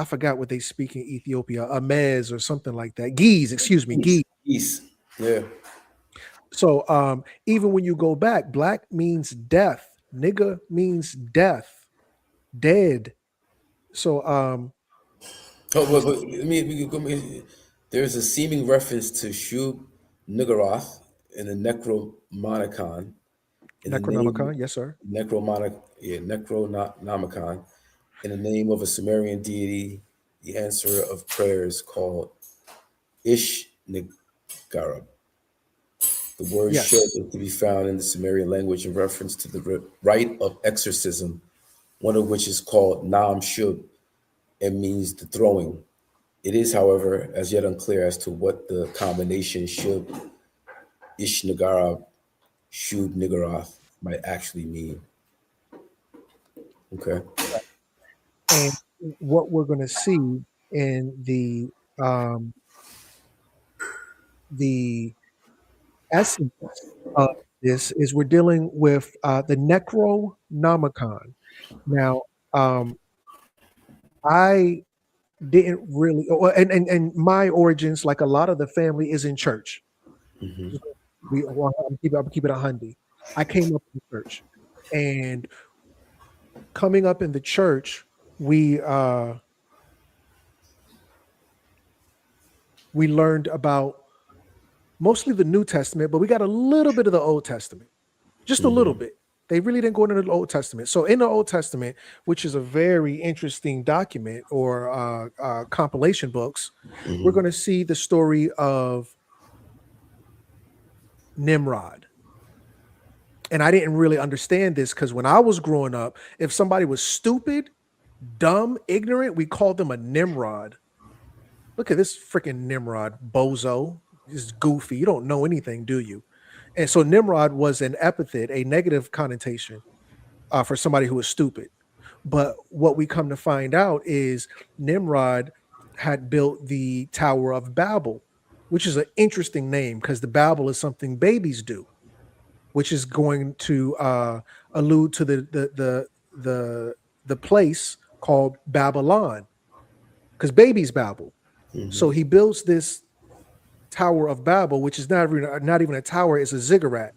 forgot what they speak in Ethiopia, Amez or something like that. Geese, excuse me,
Geese. Yeah.
So even when you go back, black means death, nigga means death, dead. So
there's a seeming reference to Shub Niggurath in the Necronomicon.
Necronomicon, yes, sir.
Necronomicon. In the name of a Sumerian deity, the answerer of prayers called Ish-Nigarab. The word
Yes.
Shub is to be found in the Sumerian language in reference to the rite of exorcism, one of which is called Nam Shub and means the throwing. It is, however, as yet unclear as to what the combination Shub, Ish-Nigarab, Shub Niggurath might actually mean. Okay.
And what we're going to see in the essence of this is we're dealing with the Necronomicon. Now, I didn't really, and my origins, like a lot of the family, is in church. I'll keep it 100. I came up in church, and coming up in the church, we learned about mostly the New Testament, but we got a little bit of the Old Testament, just a little bit. They really didn't go into the Old Testament. So in the Old Testament, which is a very interesting document or compilation books, we're going to see the story of Nimrod. And I didn't really understand this because when I was growing up, if somebody was stupid, dumb, ignorant, we called them a Nimrod. Look at this freaking Nimrod, bozo. This is goofy. You don't know anything, do you? And so Nimrod was an epithet, a negative connotation for somebody who was stupid. But what we come to find out is Nimrod had built the Tower of Babel, which is an interesting name because the Babel is something babies do, which is going to allude to the place called Babylon, because babies babble. So he builds this Tower of Babel, which is not even a tower, it's a ziggurat.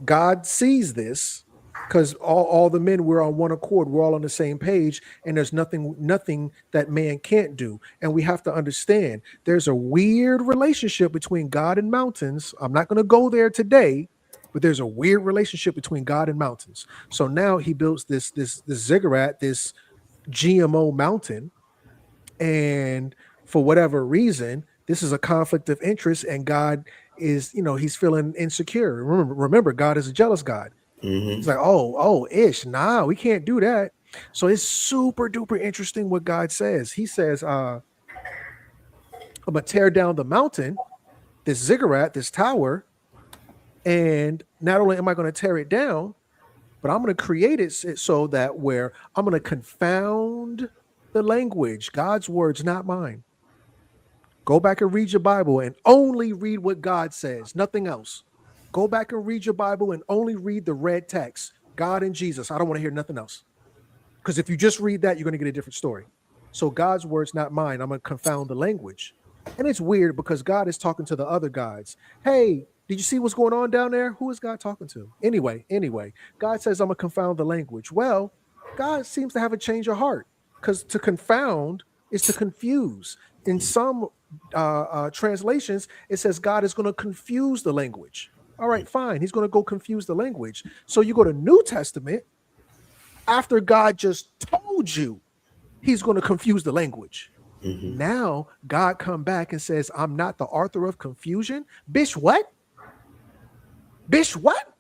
God sees this because all the men were on one accord, we're all on the same page, and there's nothing that man can't do. And we have to understand there's a weird relationship between God and mountains. I'm not going to go there today, but there's a weird relationship between God and mountains. So now he builds this ziggurat, this GMO mountain, and for whatever reason, this is a conflict of interest, and God is, he's feeling insecure. Remember, God is a jealous God. He's like, ish, nah, we can't do that. So it's super duper interesting what God says. He says, I'm gonna tear down the mountain, this ziggurat, this tower, and not only am I going to tear it down, but I'm going to create it so that where I'm going to confound the language. God's words, not mine. Go back and read your Bible and only read what God says, nothing else. Go back and read your Bible and only read the red text, God and Jesus. I don't want to hear nothing else. Because if you just read that, you're going to get a different story. So God's words, not mine. I'm going to confound the language. And it's weird because God is talking to the other gods. Hey, did you see what's going on down there? Who is God talking to? Anyway, God says, I'm going to confound the language. Well, God seems to have a change of heart, because to confound is to confuse. In some translations, it says God is going to confuse the language. All right, fine. He's going to go confuse the language. So you go to New Testament, after God just told you he's going to confuse the language. Now God come back and says, I'm not the author of confusion. Bitch, what? Bitch, what?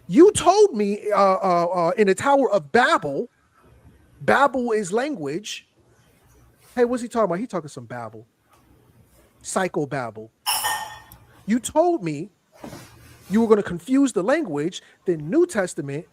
You told me in the Tower of Babel, Babel is language. Hey, what's he talking about? He talking some Babel. Psycho-Babel. You told me you were going to confuse the language. The New Testament,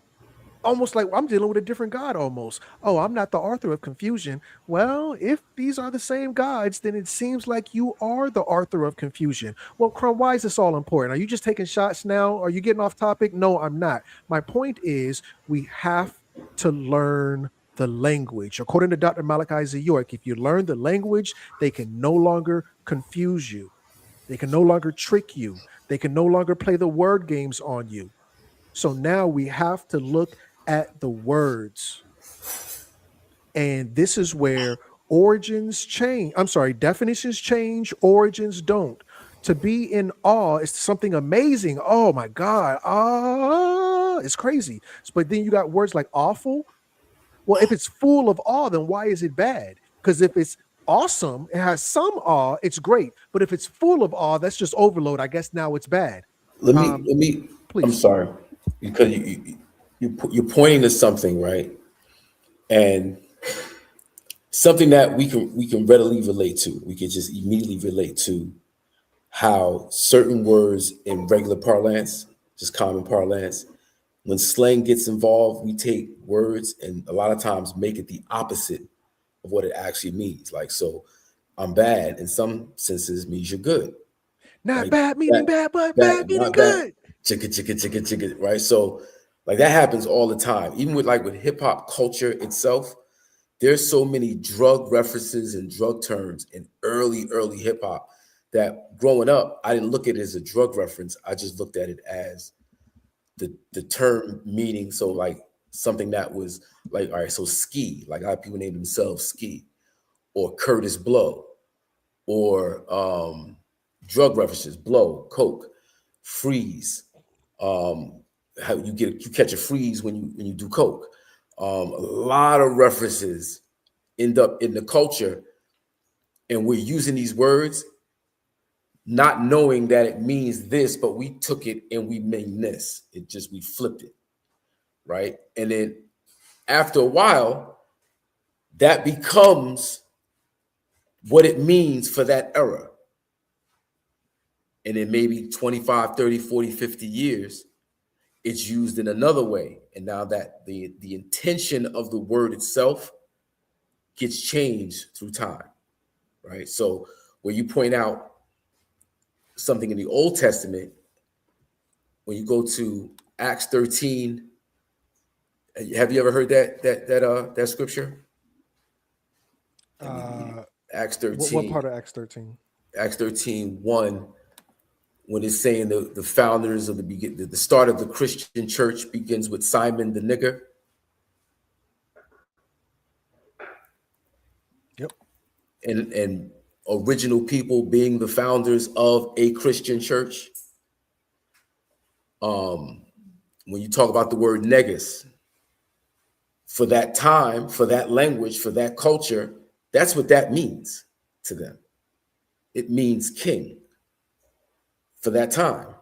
almost like I'm dealing with a different God almost. Oh, I'm not the author of confusion. Well, if these are the same gods, then it seems like you are the author of confusion. Well, CRUMB, why is this all important? Are you just taking shots now? Are you getting off topic? No, I'm not. My point is we have to learn the language. According to Dr. Malachi Z. York, if you learn the language, they can no longer confuse you. They can no longer trick you. They can no longer play the word games on you. So now we have to look at the words. And this is where origins change. I'm sorry, definitions change, origins don't. To be in awe is something amazing. Oh my God. It's crazy. But then you got words like awful. Well, if it's full of awe, then why is it bad? Because if it's awesome, it has some awe, it's great. But if it's full of awe, that's just overload. I guess now it's bad.
Let me please. I'm sorry, because you're pointing to something, right? And something that we can readily relate to. We can just immediately relate to how certain words in regular parlance, just common parlance, when slang gets involved, we take words and a lot of times make it the opposite of what it actually means. Like, so I'm bad in some senses means you're good.
Not
right?
bad meaning bad, but bad meaning good.
Chicka, right? So like that happens all the time. Even with hip hop culture itself, there's so many drug references and drug terms in early hip hop that growing up, I didn't look at it as a drug reference. I just looked at it as the term meaning. So like something that was like, all right, so ski, like a lot of people name themselves Ski or Curtis Blow, or drug references, blow, coke, freeze. How you catch a freeze when you do coke. A lot of references end up in the culture, and we're using these words not knowing that it means this, but we took it and we mean this. We flipped it, right? And then after a while, that becomes what it means for that era. And then maybe 25, 30, 40, 50 years, it's used in another way. And now that the intention of the word itself gets changed through time, right? So when you point out something in the Old Testament, when you go to Acts 13, have you ever heard that scripture? Acts 13.
What part of Acts 13?
Acts 13:1, when it's saying the founders of the start of the Christian church begins with Simon the nigger.
Yep.
And original people being the founders of a Christian church. When you talk about the word negus, for that time, for that language, for that culture, that's what that means to them. It means king for that time.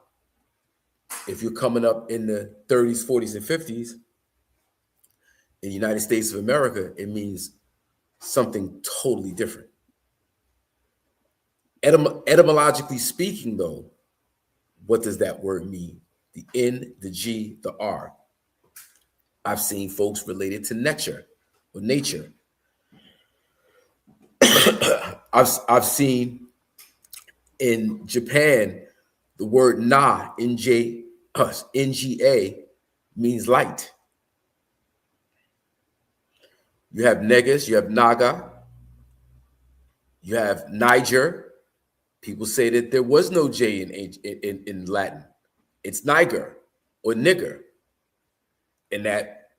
If you're coming up in the 30s, 40s, and 50s in the United States of America, it means something totally different. Etymologically speaking, though, what does that word mean? The N, the G, the R. I've seen folks related to nature or nature. I've seen in Japan the word na, NGA, means light. You have negus, you have naga, you have Niger. People say that there was no J in Latin. It's Niger or nigger. And that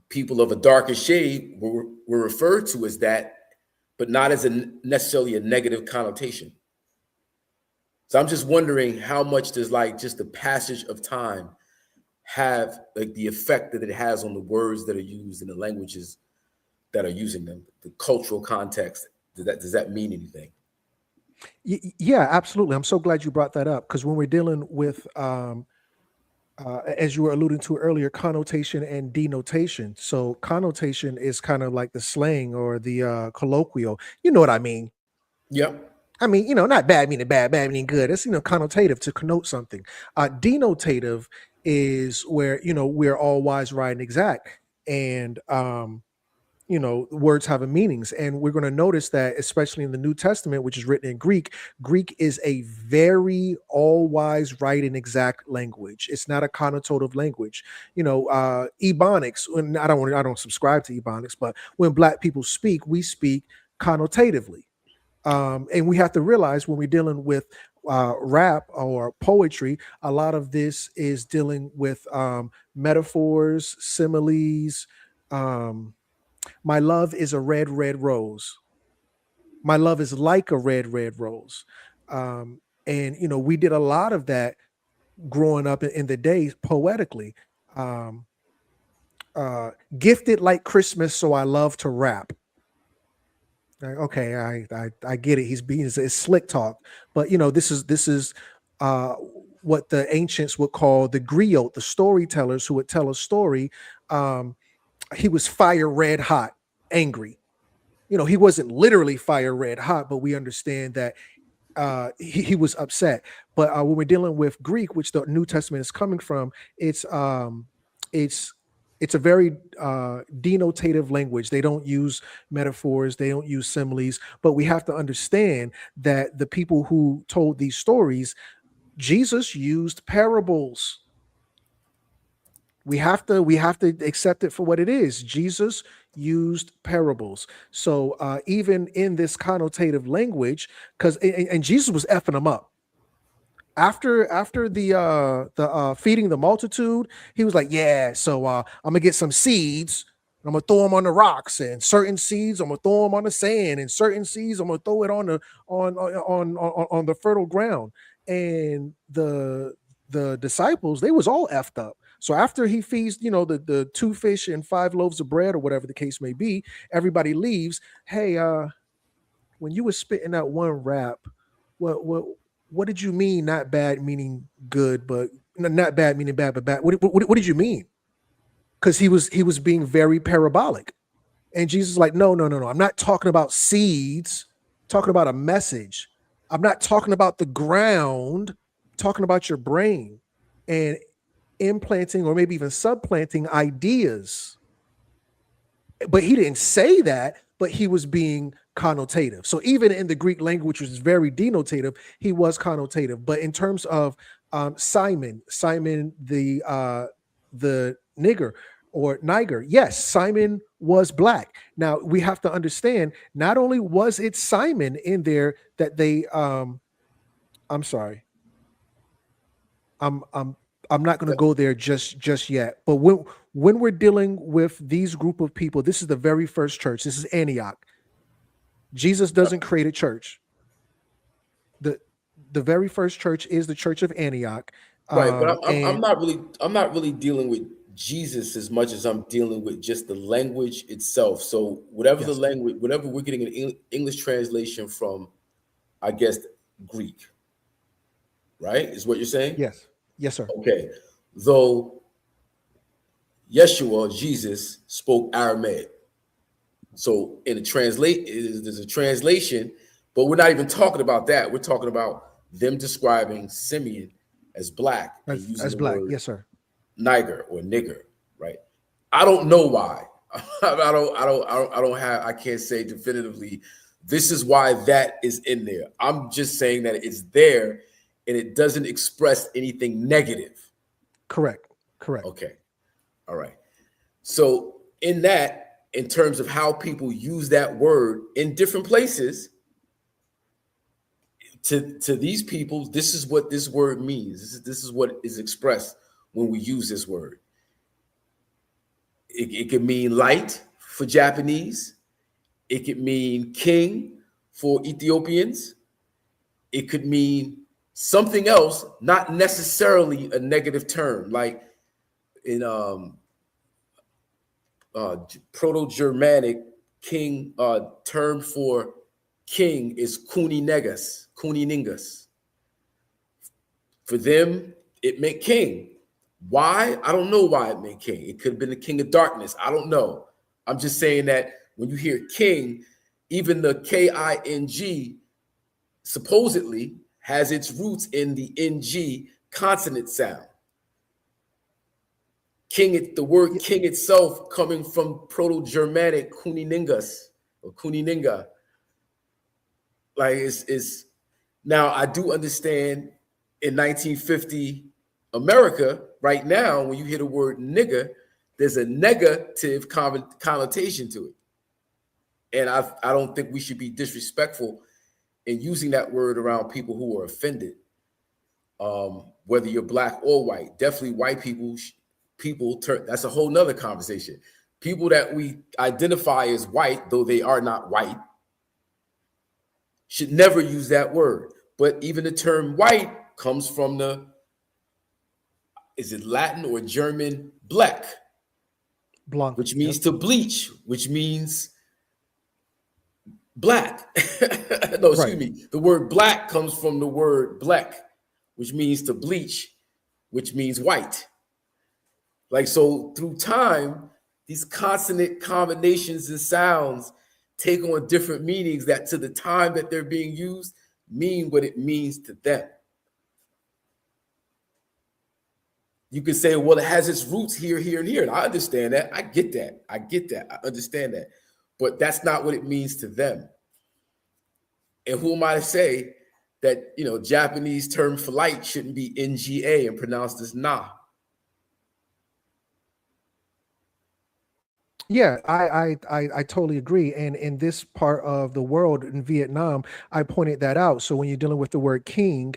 people of a darker shade were referred to as that, but not as necessarily a negative connotation. So I'm just wondering how much does like just the passage of time have like the effect that it has on the words that are used in the languages that are using them, the cultural context. Does that mean anything?
Yeah, absolutely. I'm so glad you brought that up, because when we're dealing with, as you were alluding to earlier, connotation and denotation. So connotation is kind of like the slang or the colloquial. You know what I mean?
Yep.
I mean, not bad meaning bad, bad meaning good. It's, connotative, to connote something. Denotative is where, we're all wise, right, and exact. And, words have a meanings. And we're going to notice that, especially in the New Testament, which is written in Greek, Greek is a very all wise, right, and exact language. It's not a connotative language. Ebonics, and I don't subscribe to Ebonics, but when Black people speak, we speak connotatively. And we have to realize when we're dealing with rap or poetry, a lot of this is dealing with metaphors, similes. My love is a red, red rose. My love is like a red, red rose. And, we did a lot of that growing up in the days poetically. Gifted like Christmas, so I love to rap. Okay, I get it. He's being it's slick talk, but this is what the ancients would call the griot, the storytellers who would tell a story. He was fire red hot, angry. He wasn't literally fire red hot, but we understand that he was upset. But when we're dealing with Greek, which the New Testament is coming from, it's a very denotative language. They don't use metaphors. They don't use similes. But we have to understand that the people who told these stories, Jesus used parables. We have to accept it for what it is. Jesus used parables. So even in this connotative language, because and Jesus was effing them up. After the feeding the multitude, he was like, yeah, so I'm gonna get some seeds, and I'm gonna throw them on the rocks, and certain seeds I'm gonna throw them on the sand, and certain seeds I'm gonna throw it on the fertile ground. And the disciples, they was all effed up. So after he feeds, the 2 fish and 5 loaves of bread, or whatever the case may be, everybody leaves. Hey, when you were spitting out one rap, what did you mean? Not bad meaning good, but not bad meaning bad, but bad. What did you mean? Because he was being very parabolic. And Jesus is like, no. I'm not talking about seeds, I'm talking about a message. I'm not talking about the ground, I'm talking about your brain and implanting or maybe even subplanting ideas. But he didn't say that, but he was being connotative. So even in the Greek language, which is very denotative, he was connotative. But in terms of Simon the nigger, or Niger. Yes, Simon was black. Now we have to understand, not only was it Simon in there that they I'm sorry. I'm not going to go there just yet. But when we're dealing with these group of people, this is the very first church. This is Antioch. Jesus doesn't create a church. The very first church is the Church of Antioch.
Right, but I'm not really dealing with Jesus as much as I'm dealing with just the language itself. So whatever the language, whatever we're getting an English translation from, I guess Greek, right? Is what you're saying?
Yes. Yes, sir.
Okay. Though Yeshua, Jesus, spoke Aramaic. So in there's a translation, but we're not even talking about that. We're talking about them describing Simeon as black,
as black. Yes, sir.
Niger or nigger, right? I don't know why. I can't say definitively this is why that is in there. I'm just saying that it's there and it doesn't express anything negative.
Correct.
Okay. All right. So in that, in terms of how people use that word in different places, to these people, this is what this word means. This is what is expressed when we use this word. It can mean light for Japanese. It could mean king for Ethiopians. It could mean something else, not necessarily a negative term, like in Proto-Germanic king term for king is NEGUS. For them, it meant king. Why? I don't know why it meant king. It could have been the king of darkness. I don't know. I'm just saying that when you hear king, even the K-I-N-G supposedly has its roots in the NG consonant sound. King, the word king itself coming from Proto-Germanic kuniningas or kunininga. Like it's now I do understand in 1950 America right now, when you hear the word nigger, there's a negative connotation to it. And I don't think we should be disrespectful in using that word around people who are offended. Whether you're black or white, definitely white people turn, that's a whole nother conversation. People that we identify as white, though they are not white, should never use that word. But even the term white comes from is it Latin or German black, which means to bleach, which means black. No, excuse me. The word black comes from the word black, which means to bleach, which means white. Like, so through time, these consonant combinations and sounds take on different meanings that to the time that they're being used mean what it means to them. You can say, well, it has its roots here, here, and here. And I understand that. I get that. I understand that. But that's not what it means to them. And who am I to say that, Japanese term for light shouldn't be NGA and pronounced as na?
Yeah, I totally agree. And in this part of the world, in Vietnam, I pointed that out. So when you're dealing with the word king,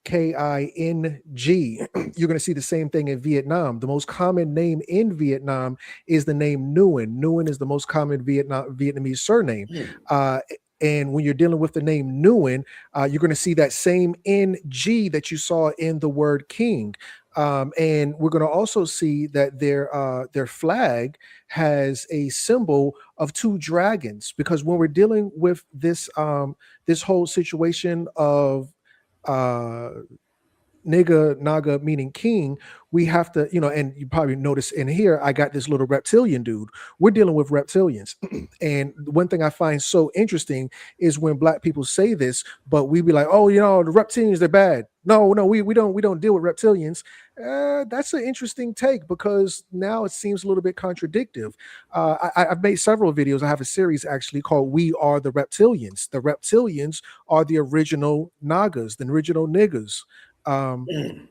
K-I-N-G, you're going to see the same thing in Vietnam. The most common name in Vietnam is the name Nguyen. Nguyen is the most common Vietnamese surname. And when you're dealing with the name Nguyen, you're going to see that same NG that you saw in the word king. And we're going to also see that their flag has a symbol of two dragons, because when we're dealing with this this whole situation of nigga, naga, meaning king, we have to, and you probably notice in here, I got this little reptilian dude. We're dealing with reptilians. And one thing I find so interesting is when black people say this, but we be like, oh, the reptilians, they're bad. No, we don't deal with reptilians. That's an interesting take, because now it seems a little bit contradictive. I've made several videos. I have a series actually called We Are the Reptilians. The reptilians are the original Nagas, the original niggas. And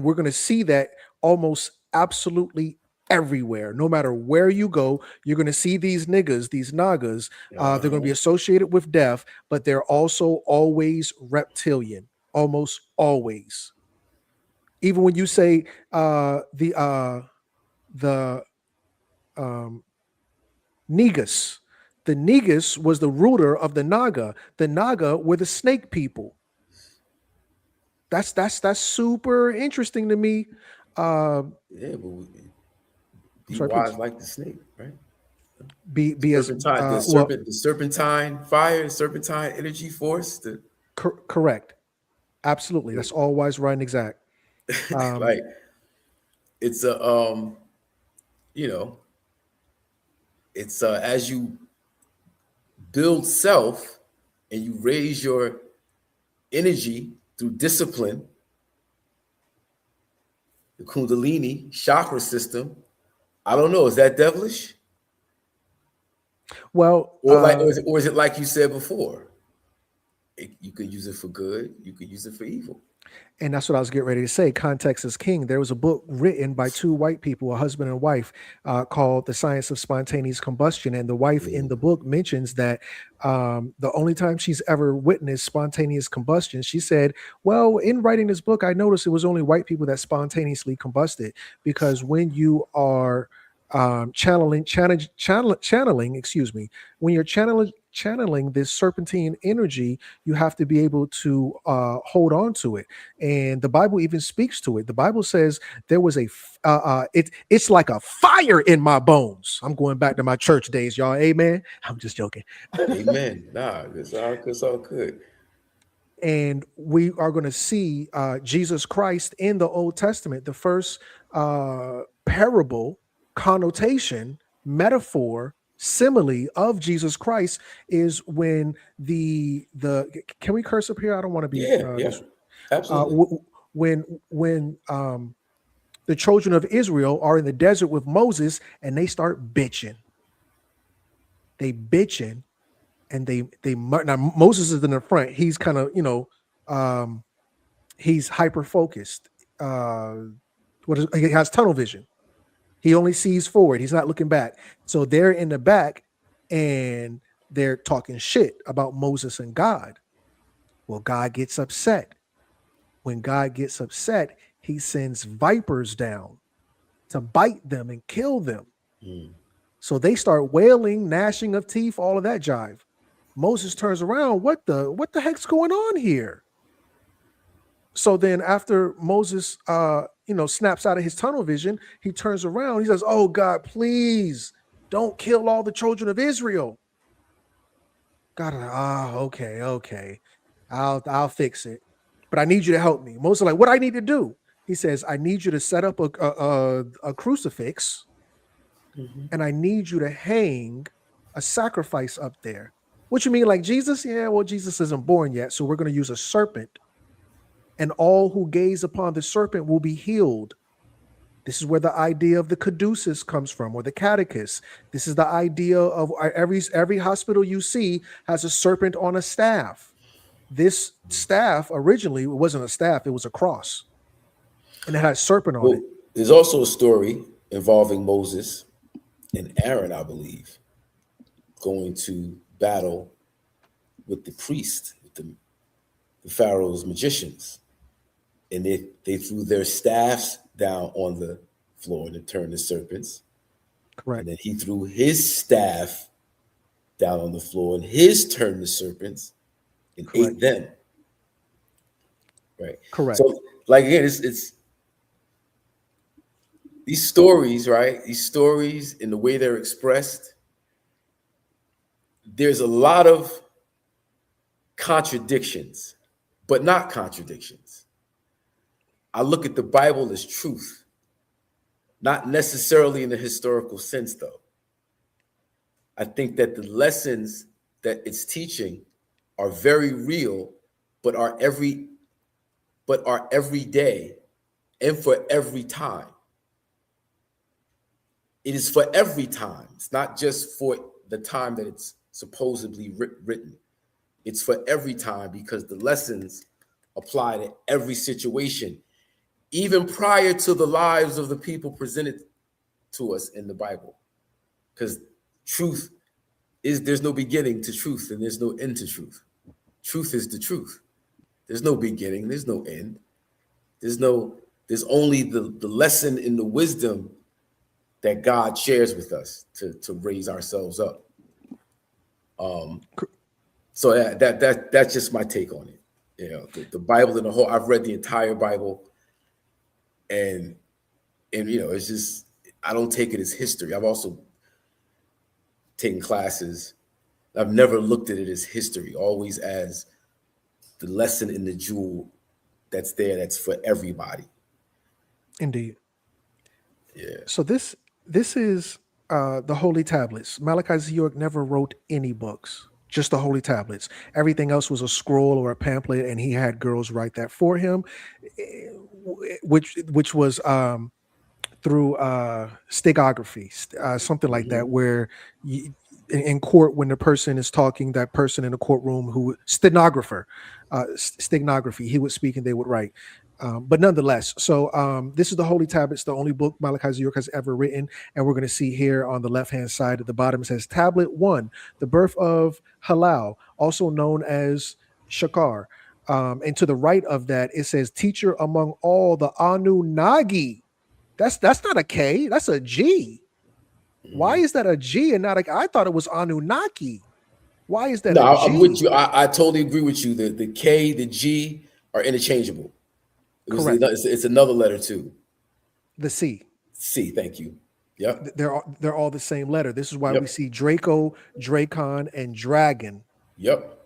we're going to see that almost absolutely everywhere. No matter where you go, you're going to see these niggas, these nagas. They're going to be associated with death, but they're also always reptilian, almost always. Even when you say the NEGUS, the NEGUS was the ruler of the Naga. The Naga were the snake people. That's super interesting to me.
Yeah, but be wise like the snake, right?
Be as
the serpentine fire, serpentine energy force.
Correct. Absolutely. That's all wise, right, and exact.
Like it's a it's as you build self and you raise your energy through discipline, the Kundalini chakra system. I don't know. Is that devilish?
Well,
or is it like you said before? You could use it for good. You could use it for evil.
And that's what I was getting ready to say. Context is king. There was a book written by two white people, a husband and wife, called The Science of Spontaneous Combustion. And the wife in the book mentions that the only time she's ever witnessed spontaneous combustion, she said, well, in writing this book, I noticed it was only white people that spontaneously combusted, because when you are channeling, excuse me, when you're channeling this serpentine energy, you have to be able to hold on to it. And the Bible even speaks to it. The Bible says there was it's like a fire in my bones. I'm going back to my church days, y'all. Amen. I'm just joking.
Amen. Nah, it's all good.
And we are going to see Jesus Christ in the Old Testament. The first parable, connotation, metaphor, simile of Jesus Christ is when the can we curse up here? I don't want to be
absolutely.
When the children of Israel are in the desert with Moses and they start bitching. They bitching and they now Moses is in the front. He's kind of he's hyper focused. He has tunnel vision. He only sees forward. He's not looking back. So they're in the back and they're talking shit about Moses and God. Well, God gets upset. When God gets upset, he sends vipers down to bite them and kill them. So they start wailing, gnashing of teeth, all of that jive. Moses turns around. What the heck's going on here? So then after Moses snaps out of his tunnel vision, he turns around. He says, oh, God, please don't kill all the children of Israel. God, okay. I'll fix it. But I need you to help me. Moses is like, what do I need to do? He says, I need you to set up a crucifix, and I need you to hang a sacrifice up there. What you mean, like Jesus? Yeah, well, Jesus isn't born yet, so we're going to use a serpent. And all who gaze upon the serpent will be healed. This is where the idea of the caduceus comes from, or the catechus. This is the idea of every hospital you see has a serpent on a staff. This staff, originally, it wasn't a staff, it was a cross. And it had a serpent on it.
There's also a story involving Moses and Aaron, I believe, going to battle with the priest, with the Pharaoh's magicians. And they threw their staffs down on the floor and it turned to serpents.
Correct.
And then he threw his staff down on the floor and his turned to serpents and ate them. Right.
Correct.
So, like, again, it's these stories, right? These stories and the way they're expressed, there's a lot of contradictions, but not contradictions. I look at the Bible as truth, not necessarily in a historical sense, though. I think that the lessons that it's teaching are very real, but are every day and for every time. It is for every time. It's not just for the time that it's supposedly written. It's for every time because the lessons apply to every situation. even prior to the lives of the people presented to us in the Bible. Because truth is, there's no beginning to truth and there's no end to truth. Truth is the truth. There's no beginning, there's no end. There's only the lesson in the wisdom that God shares with us to raise ourselves up. So that's just my take on it. You know, the Bible in the whole, I've read the entire Bible, and you know, it's just, I don't take it as history. I've also taken classes. I've never looked at it as history, always as the lesson in the jewel that's there, that's for everybody.
Indeed.
Yeah.
So this is the Holy Tablets. Malachi Z. York never wrote any books, just the Holy Tablets. Everything else was a scroll or a pamphlet, and he had girls write that for him, which was through stegography, something like that, where in court, when the person is talking, that person in the courtroom who stenography, he would speak and they would write. But nonetheless, so this is the Holy Tablets, the only book Malachi Z. York has ever written. And we're going to see here on the left-hand side at the bottom, it says Tablet 1, the birth of Halal, also known as Shakar. And to the right of that, it says teacher among all the Anunnaki. That's not a K, that's a G. Why is that a G and not a? I thought it was Anunnaki. Why is that?
No,
a G?
I'm with you. I totally agree with you. The K, the G are interchangeable.
Correct.
It's another letter too.
The C.
C. Thank you. Yep.
They're all the same letter. This is why we see Draco, Dracon, and Dragon.
Yep.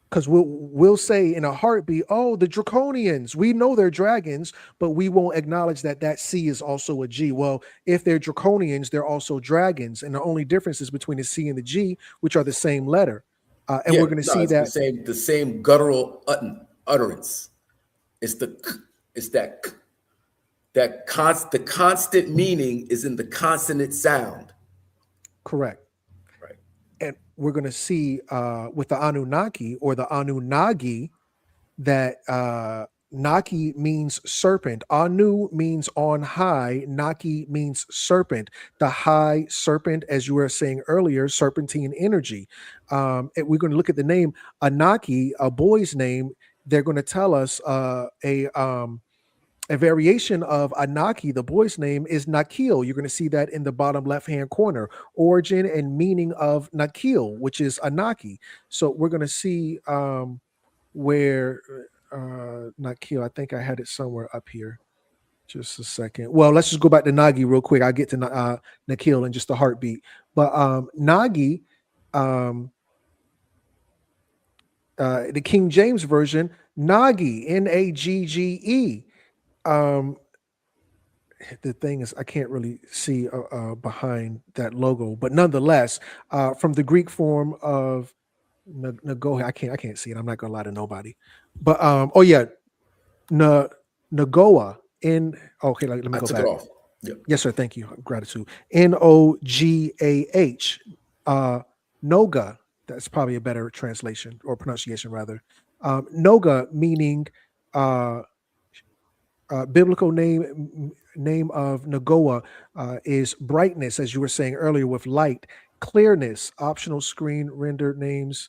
Because we'll say in a heartbeat, oh, the Draconians, we know they're dragons, but we won't acknowledge that C is also a G. Well, if they're Draconians, they're also dragons. And the only difference is between the C and the G, which are the same letter. And we're going to see that
the same guttural utterance. It's the constant meaning is in the consonant sound.
Correct. And we're going to see with the Anunnaki or the Anunnaki that Naki means serpent. Anu means on high. Naki means serpent. The high serpent, as you were saying earlier, serpentine energy. And we're going to look at the name Anaki, a boy's name. They're going to tell us a variation of Anaki, the boy's name, is Nakil. You're going to see that in the bottom left-hand corner. Origin and meaning of Nakil, which is Anaki. So we're going to see where Nakil, I think I had it somewhere up here. Just a second. Well, let's just go back to Nagi real quick. I'll get to Nakil in just a heartbeat. But Nagi, the King James Version, Nagi, Nagge. The thing is, I can't really see behind that logo, but nonetheless, from the Greek form of Nagoha, I can't see it. I'm not gonna lie to nobody. But Nagoa in okay. Let me go back.
It off. Yep.
Yes, sir. Thank you. Gratitude. Nogah. Noga. That's probably a better translation or pronunciation, rather. Noga meaning biblical name of Nagoa is brightness, as you were saying earlier, with light, clearness. Optional screen rendered names.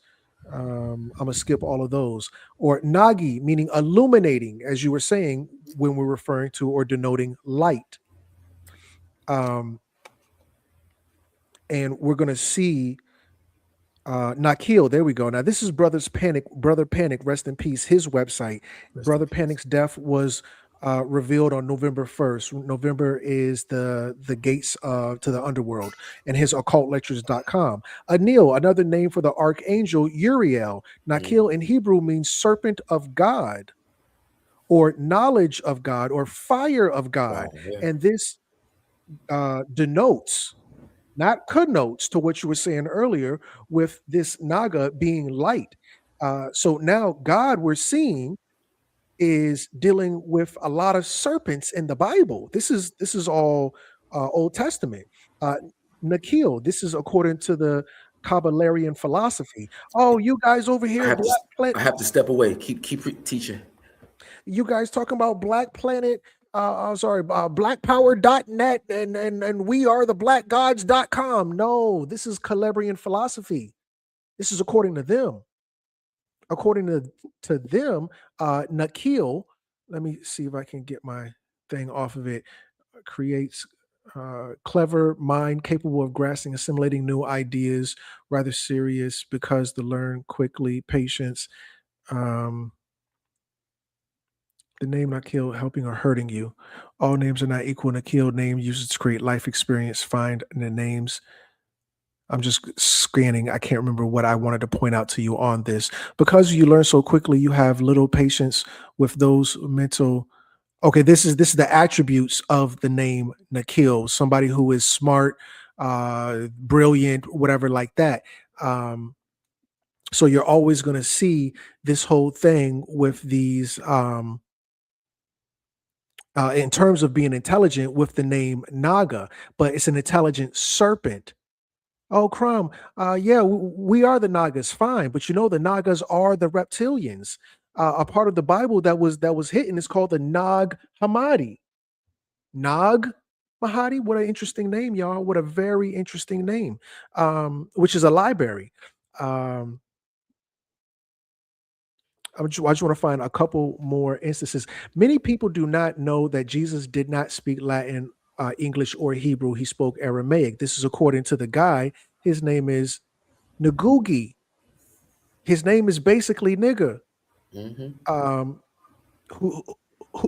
I'm gonna skip all of those. Or Nagi meaning illuminating, as you were saying when we're referring to or denoting light. And we're gonna see Nakil, there we go. Now this is Brother Panic, rest in peace. His website, Brother Panic's death was revealed on November 1st. November is the gates to the underworld, and his occultlectures.com. Anil, another name for the archangel Uriel. Nakil in Hebrew means serpent of God, or knowledge of God, or fire of God. Wow, yeah. And this denotes, not connotes, to what you were saying earlier with this Naga being light. So now God, we're seeing, is dealing with a lot of serpents in the Bible. This is all Old Testament. Nakil, this is according to the Kabbalarian philosophy. Oh, you guys over here.
I have to step away. Keep teaching.
You guys talking about Black Planet, blackpower.net and we are the blackgods.com. No, this is Calabrian philosophy. This is according to them. According to them, Nakil, let me see if I can get my thing off of it, creates clever mind capable of grasping, assimilating new ideas, rather serious because to learn quickly, patience. The name Nakil, helping or hurting you. All names are not equal. Nakil name used to create life experience. Find the names. I'm just scanning. I can't remember what I wanted to point out to you on this. Because you learn so quickly, you have little patience with those mental. Okay, this is the attributes of the name Nakil. Somebody who is smart, brilliant, whatever like that. So you're always going to see this whole thing with these, in terms of being intelligent, with the name Naga, but it's an intelligent serpent. Oh, CRUMB. Yeah, we are the Nagas, fine, but you know the Nagas are the reptilians. A part of the Bible that was hidden is called the Nag Hammadi. Nag Mahadi. What an interesting name, y'all. What a very interesting name. Which is a library. I just want to find a couple more instances. Many people do not know that Jesus did not speak Latin, English, or Hebrew. He spoke Aramaic. This is according to the guy. His name is Ngugi. His name is basically nigger.
Mm-hmm.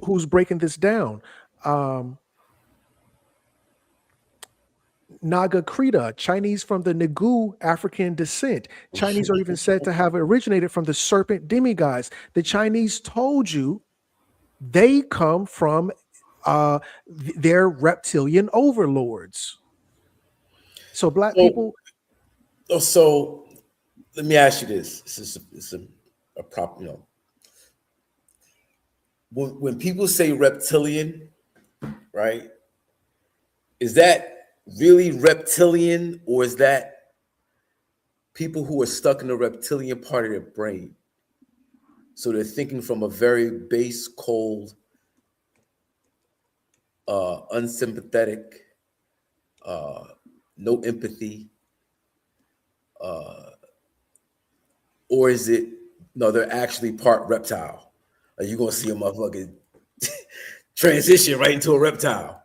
Who's breaking this down? Naga Krita, Chinese from the Negu African descent. Chinese are even said to have originated from the serpent demigods. The Chinese told you they come from their reptilian overlords. So black people.
So let me ask you this. This is a prop, when people say reptilian, right? Is that really reptilian, or is that people who are stuck in the reptilian part of their brain? So they're thinking from a very base, cold, unsympathetic, no empathy, or is it no? They're actually part reptile. Like you're gonna see a motherfucking transition right into a reptile.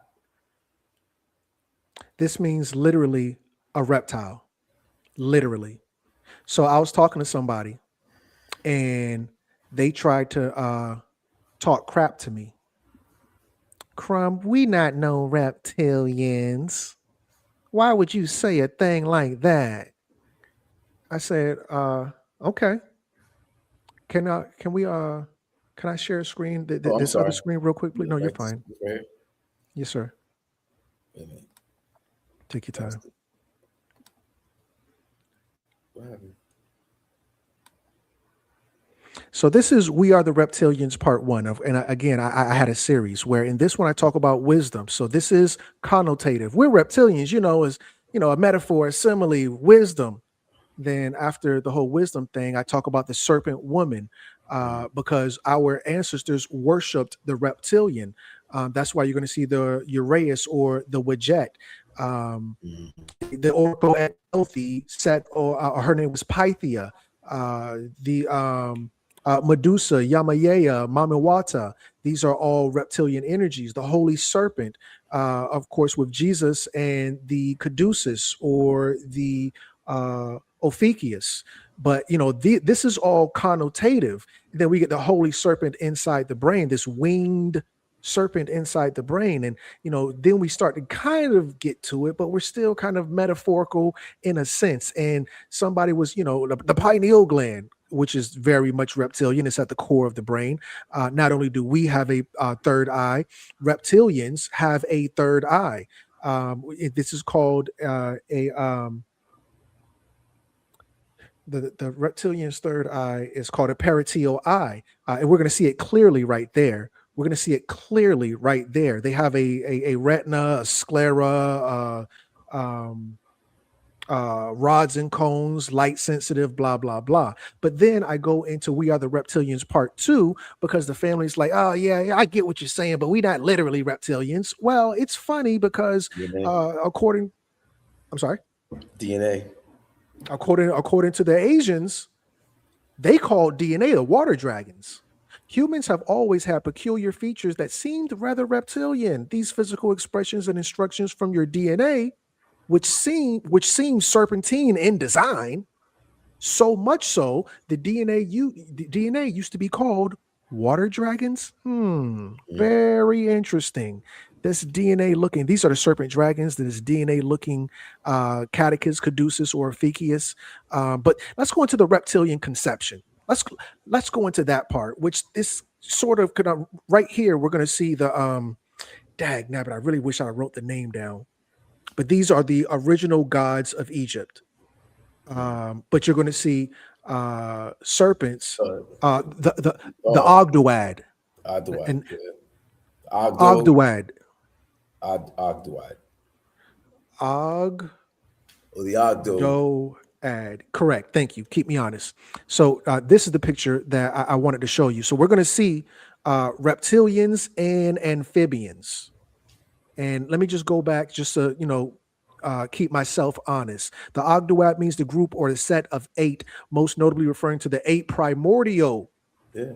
This means literally a reptile, literally. So I was talking to somebody, and they tried to talk crap to me. CRUMB, we not no reptilians. Why would you say a thing like that? I said, okay. Can I share a screen? This other screen real quick, please? No, you're fine.
Right.
Yes, sir. Take your time.
What happened?
So this is We Are the Reptilians Part 1 of, and I had a series where in this one I talk about wisdom. So this is connotative. We're reptilians, is a metaphor, a simile, wisdom. Then after the whole wisdom thing, I talk about the serpent woman because our ancestors worshipped the reptilian. That's why you're going to see the Uraeus or the Wadjet. The oracle at Delphi said, her name was Pythia. Medusa, Yamayea, Mamawata. These are all reptilian energies. The holy serpent, of course, with Jesus, and the Caduceus or the Ophiuchus. But this is all connotative. Then we get the holy serpent inside the brain, this winged serpent inside the brain, and then we start to kind of get to it, but we're still kind of metaphorical in a sense. And somebody was, the pineal gland, which is very much reptilian. It's at the core of the brain. Not only do we have a third eye, reptilians have a third eye. This is called the reptilian's third eye is called a parietal eye, and we're going to see it clearly right there. We're going to see it clearly right there. They have a retina, a sclera, rods and cones, light sensitive, blah, blah, blah. But then I go into We Are the Reptilians Part 2 because the family's like, oh, yeah, I get what you're saying, but we're not literally reptilians. Well, it's funny because I'm sorry?
DNA.
According to the Asians, they call DNA the water dragons. Humans have always had peculiar features that seemed rather reptilian. These physical expressions and instructions from your DNA, which seem serpentine in design, so much so the DNA used to be called water dragons. Very interesting. This DNA looking, these are the serpent dragons. This DNA looking catechus, caduceus, or ficus. But let's go into the reptilian conception. Let's go into that part, which is sort of right here. We're going to see the dag nabbit. I really wish I wrote the name down. But these are the original gods of Egypt. But you're going to see serpents, the Ogdoad.
Ogdoad.
Ogdoad.
Ogdoad.
The Ogdoad. Correct. Thank you. Keep me honest. So this is the picture that I wanted to show you. So we're going to see reptilians and amphibians. And let me just go back just to, keep myself honest. The Ogdoad means the group or the set of 8, most notably referring to the 8 primordial.
Yeah.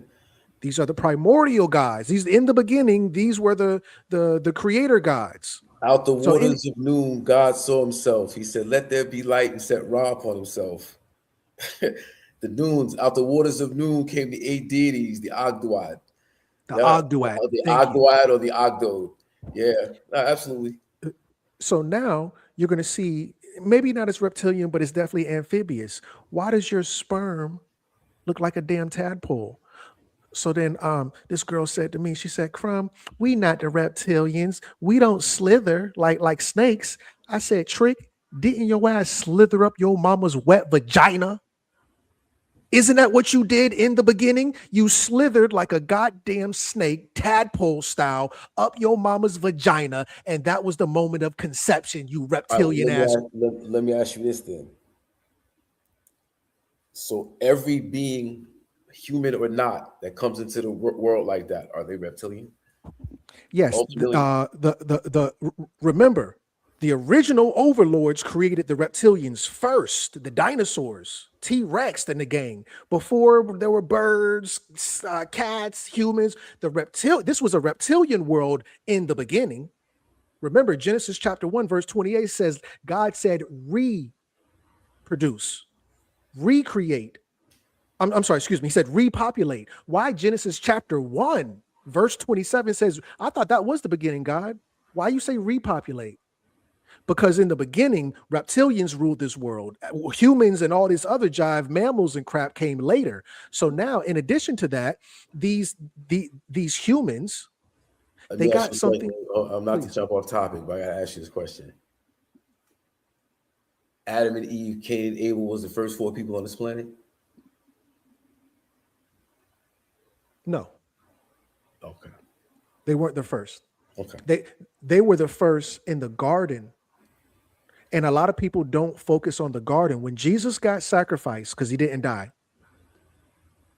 These are the primordial gods. These in the beginning, these were the creator gods.
Out the waters of noon, God saw himself. He said, let there be light, and set Ra upon himself. The noons, out the waters of noon came the 8 deities, the Ogdoad.
Ogdoad.
The Ogdoad or the Ogdo. Yeah, absolutely.
So now you're going to see, maybe not as reptilian, but it's definitely amphibious. Why does your sperm look like a damn tadpole? So then this girl said to me, she said, "CRUMB, we not the reptilians. We don't slither like snakes." I said, "Trick, didn't your ass slither up your mama's wet vagina? Isn't that what you did in the beginning? You slithered like a goddamn snake, tadpole style, up your mama's vagina, and that was the moment of conception, you reptilian ass."
Let me ask you this then. So every being, human or not, that comes into the world like that, are they reptilian?
Yes. Remember, the original overlords created the reptilians first, the dinosaurs, T-Rex and the gang. Before there were birds, cats, humans. This was a reptilian world in the beginning. Remember, Genesis chapter 1, verse 28 says, God said, reproduce, recreate. I'm sorry, excuse me. He said repopulate. Why Genesis chapter 1, verse 27 says, I thought that was the beginning, God. Why you say repopulate? Because in the beginning, reptilians ruled this world. Humans and all this other jive, mammals and crap came later. So now, in addition to that, these humans, they got something.
I'm not to jump off topic, but I gotta ask you this question. Adam and Eve, Cain and Abel was the first 4 people on this planet?
No.
Okay.
They weren't the first.
Okay.
They were the first in the garden. And a lot of people don't focus on the garden. When Jesus got sacrificed, because he didn't die,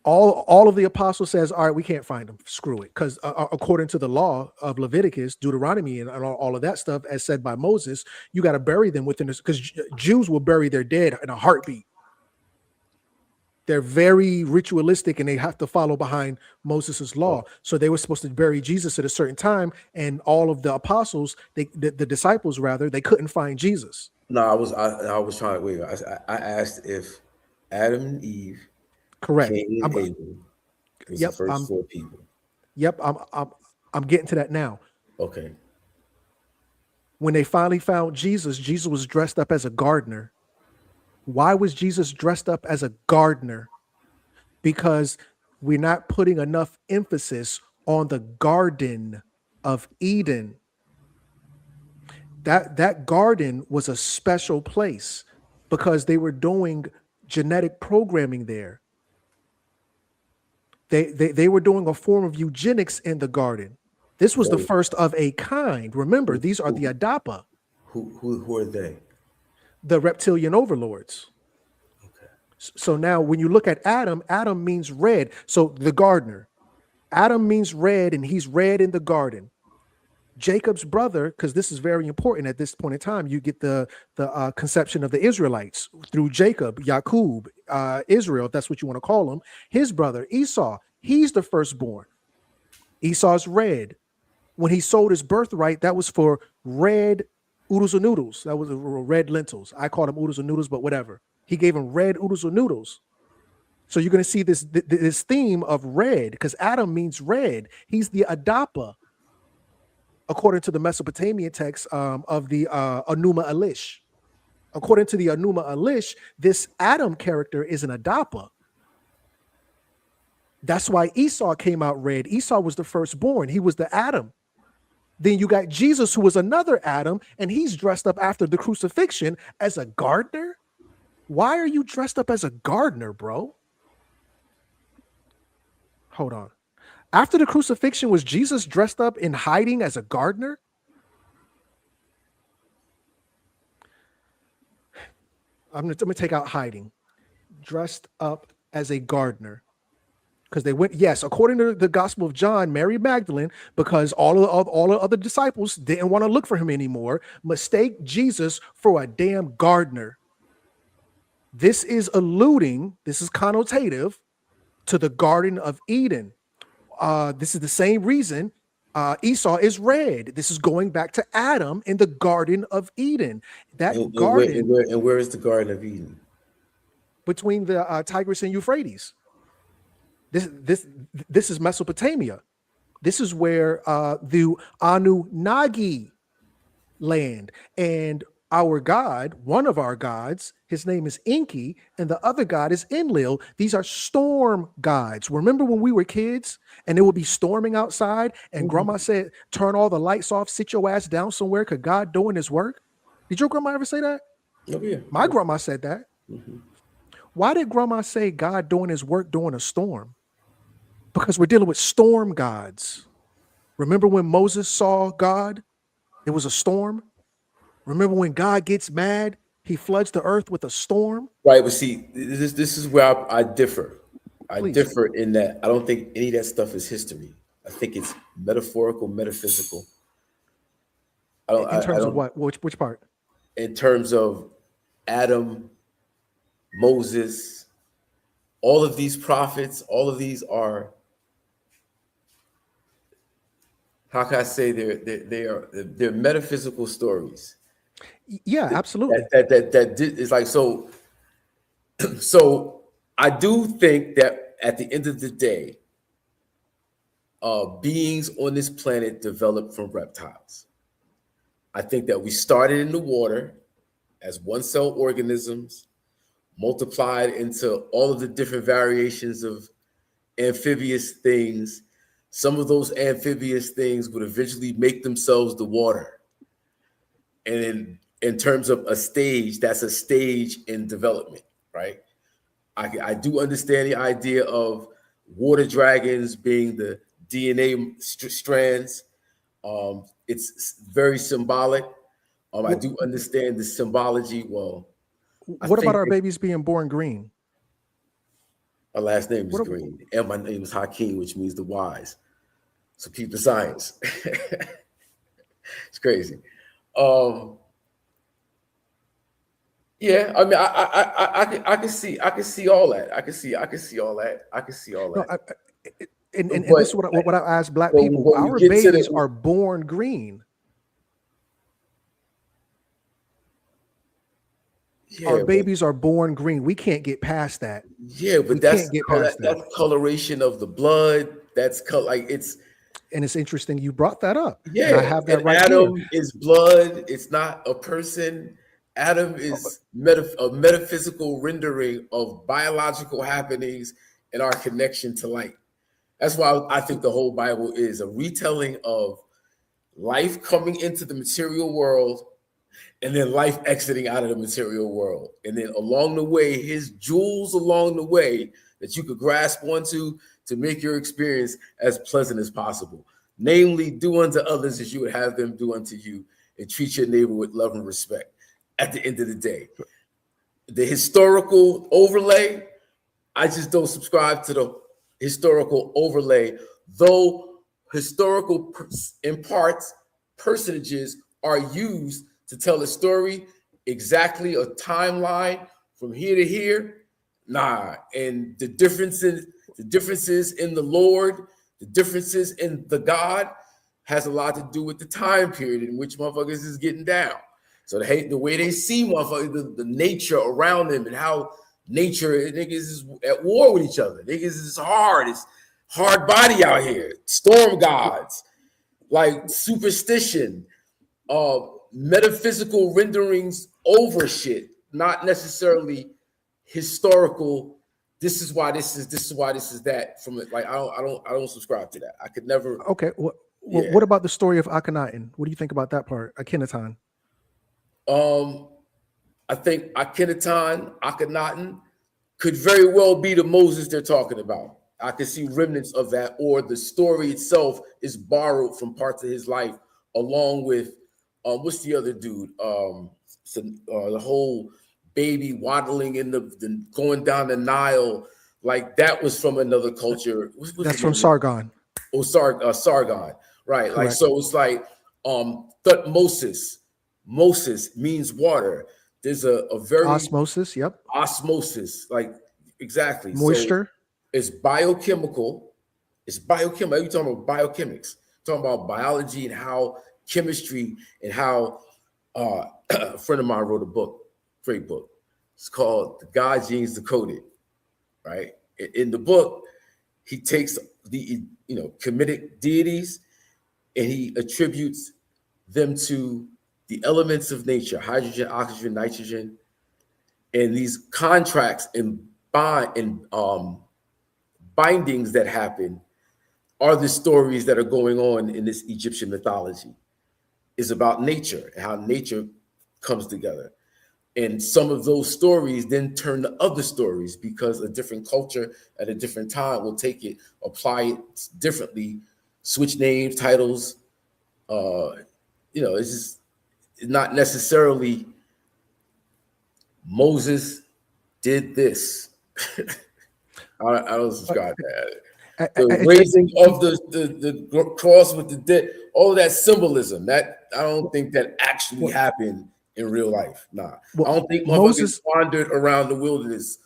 all of the apostles says, all right, we can't find him. Screw it. Because according to the law of Leviticus, Deuteronomy, and all of that stuff, as said by Moses, you got to bury them within this, because Jews will bury their dead in a heartbeat. They're very ritualistic and they have to follow behind Moses's law. So they were supposed to bury Jesus at a certain time, and all of the apostles, the disciples rather, they couldn't find Jesus.
No, I was trying to wait. I asked if Adam and Eve,
correct,
Cain and Abel was the first 4 people.
Yep, I'm getting to that now.
Okay.
When they finally found Jesus, Jesus was dressed up as a gardener. Why was Jesus dressed up as a gardener? Because we're not putting enough emphasis on the Garden of Eden. That garden was a special place because they were doing genetic programming there. They were doing a form of eugenics in the garden. This was the first of a kind. Remember, these are the Adapa.
Who are they?
the reptilian overlords. So now when you look at Adam, Adam means red. So the gardener, Adam means red, and he's red in the garden. Jacob's brother, because this is very important at this point in time, you get the conception of the Israelites through Jacob, Yaqub, Israel, if that's what you want to call him. His brother Esau, he's the firstborn. Esau's red. When he sold his birthright, that was for red oodles and noodles. That was red lentils. I called them oodles and noodles, but whatever. He gave him red oodles and noodles. So you're going to see this theme of red, because Adam means red. He's the Adapa, according to the Mesopotamian text of the Enuma Elish. According to the Enuma Elish, this Adam character is an Adapa. That's why Esau came out red. Esau was the firstborn. He was the Adam. Then you got Jesus, who was another Adam, and he's dressed up after the crucifixion as a gardener. Why are you dressed up as a gardener, bro? Hold on. After the crucifixion, was Jesus dressed up in hiding as a gardener? I'm going to take out hiding. Dressed up as a gardener. Because they went, yes, according to the Gospel of John, Mary Magdalene, because all the other disciples didn't want to look for him anymore, mistake Jesus for a damn gardener. This is alluding, this is connotative to the Garden of Eden. This is the same reason Esau is red. This is going back to Adam in the Garden of Eden. That garden.
Where is the Garden of Eden?
Between the Tigris and Euphrates. This is Mesopotamia. This is where the Anunnaki land, and our God, one of our gods, his name is Enki, and the other god is Enlil. These are storm gods. Remember when we were kids and it would be storming outside, and grandma said, turn all the lights off, sit your ass down somewhere, because God doing his work? Did your grandma ever say that?
Oh, yeah.
My grandma said that. Why did grandma say God doing his work during a storm? Because we're dealing with storm gods. Remember when Moses saw God? It was a storm. Remember when God gets mad, he floods the earth with a storm?
Right, but see, this is where I differ. I differ in that I don't think any of that stuff is history. I think it's metaphorical, metaphysical.
In terms of what? Which part?
In terms of Adam, Moses, all of these prophets, all of these are, how can I say, they're metaphysical stories.
Yeah, absolutely.
That is like, so I do think that at the end of the day, beings on this planet developed from reptiles. I think that we started in the water as one-cell organisms, multiplied into all of the different variations of amphibious things. Some of those amphibious things would eventually make themselves the water. And in terms of a stage, that's a stage in development, right? I do understand the idea of water dragons being the DNA strands. It's very symbolic. I do understand the symbology. Well,
what about our babies being born green?
Our last name is Green, and my name is Hakim, which means the wise. So keep the science. It's crazy. Yeah, I mean, I can see all that. I can see all that.
And this is what I ask Black people. Our babies are born green. Yeah, our babies are born green. We can't get past that.
Yeah, but that's coloration of the blood. That's like it's.
And it's interesting you brought that up.
Yeah,
and I have that right
Adam
here.
is blood. It's not a person. Adam is a metaphysical rendering of biological happenings and our connection to light. That's why I think the whole Bible is a retelling of life coming into the material world and then life exiting out of the material world. And then along the way, his jewels along the way that you could grasp onto to make your experience as pleasant as possible. Namely, do unto others as you would have them do unto you, and treat your neighbor with love and respect. at the end of the day. The historical overlay, I just don't subscribe to the historical overlay, though historical in parts, personages are used to tell a story, exactly a timeline from here to here. Nah, and the differences in the Lord, the differences in the God has a lot to do with the time period in which motherfuckers is getting down. So the way they see motherfuckers, the nature around them, and how nature, niggas is at war with each other. Niggas is hard. It's hard body out here. Storm gods, like superstition, metaphysical renderings over shit, not necessarily historical. This is why this is that. From like I don't subscribe to that. I could never.
Okay. What about the story of Akhenaten? What do you think about that part? Akhenaten.
I think Akhenaten could very well be the Moses they're talking about. I could see remnants of that, or the story itself is borrowed from parts of his life, along with what's the other dude? The whole baby waddling in the going down the Nile, like that was from another culture.
That's from Sargon.
Oh, Sargon, right?
Correct.
Like so, it's like Thutmose. Moses means water. There's a very
osmosis. Yep.
Osmosis, like exactly.
Moisture.
So it's biochemical. It's biochemical. You're talking about biochemics. Talking about biology and how chemistry and how a friend of mine wrote a book, great book. It's called The God Genes Decoded. Right. In the book, he takes the Kemetic deities and he attributes them to the elements of nature, hydrogen, oxygen, nitrogen, and these contracts and bindings that happen are the stories that are going on in this Egyptian mythology. It's about nature and how nature comes together. And some of those stories then turn to other stories because a different culture at a different time will take it, apply it differently, switch names, titles. It's just not necessarily Moses did this. I don't subscribe to that. The raising of the cross with the dead, all that symbolism, that I don't think that actually happened in real life. Nah. I don't think Moses wandered around the wilderness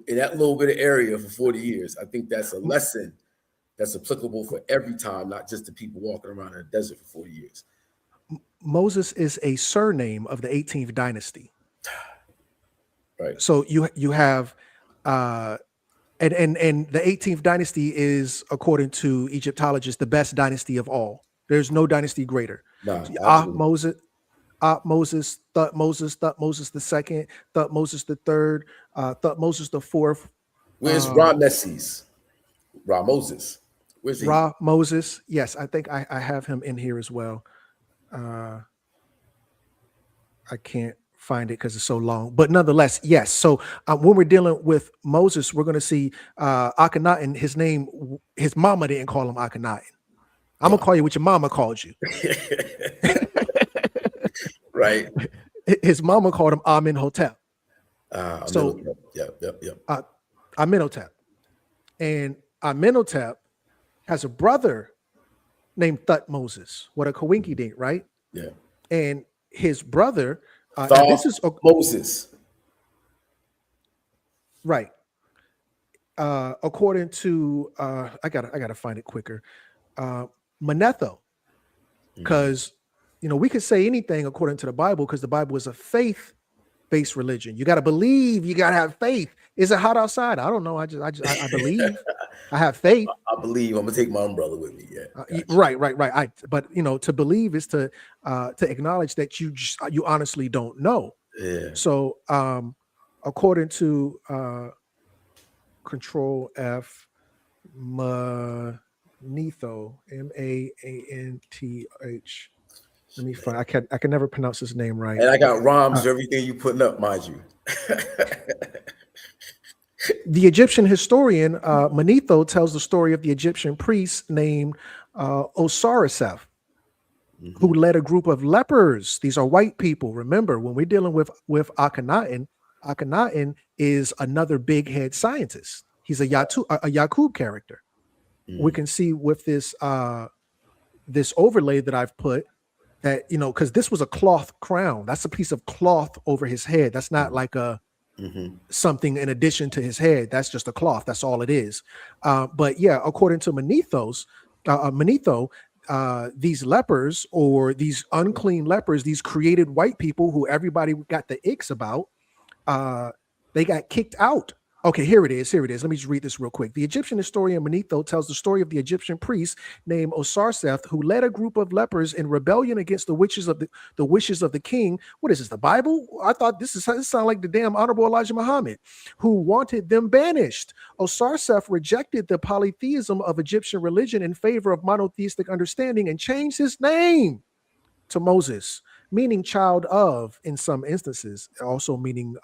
in that little bit of area for 40 years. I think that's a lesson that's applicable for every time, not just the people walking around in the desert for 40 years.
Moses is a surname of the 18th dynasty.
Right.
So you have and the 18th dynasty is, according to Egyptologists, the best dynasty of all. There's no dynasty greater. Moses, Thutmose the second, Thutmose the third, Thutmose the fourth.
Where's Ramesses? Moses. Where's he?
Moses. Yes, I think I have him in here as well. I can't find it because it's so long, but nonetheless, yes. So when we're dealing with Moses, we're going to see Akhenaten. His name, his mama didn't call him Akhenaten. I'm gonna call you what your mama called you.
Right.
His mama called him Amenhotep. Amenhotep, and Amenhotep has a brother named Thutmose. What a coinky-dink, right?
Yeah.
And his brother,
this is Moses,
right? According to I gotta find it quicker. Manetho, because we could say anything according to the Bible, because the Bible is a faith-based religion. You got to believe. You got to have faith. Is it hot outside? I don't know. I believe. I have faith.
I believe. I'm gonna take my umbrella with me. Yeah.
Right. But to believe is to acknowledge that you honestly don't know.
Yeah.
So according to Control F, Manetho, Manth. Let me find. I can never pronounce his name right.
And I got rhymes for everything you putting up, mind you.
The Egyptian historian Manetho tells the story of the Egyptian priest named Osiriseth. who led a group of lepers. These are white people. Remember, when we're dealing with Akhenaten, Akhenaten is another big head scientist. He's a Yaqub character. We can see with this this overlay that I've put that, you know, because this was a cloth crown. That's a piece of cloth over his head. That's not like a something in addition to his head. That's just a cloth. That's all it is. But yeah, according to Manetho, these lepers, or these unclean lepers, these created white people who everybody got the icks about, they got kicked out. Okay, here it is. Let me just read this real quick. The Egyptian historian Manetho tells the story of the Egyptian priest named Osarseth, who led a group of lepers in rebellion against the wishes of the king. What is this, the Bible? I thought this sounds like the damn Honorable Elijah Muhammad, who wanted them banished. Osarseth rejected the polytheism of Egyptian religion in favor of monotheistic understanding and changed his name to Moses, meaning child of in some instances, also meaning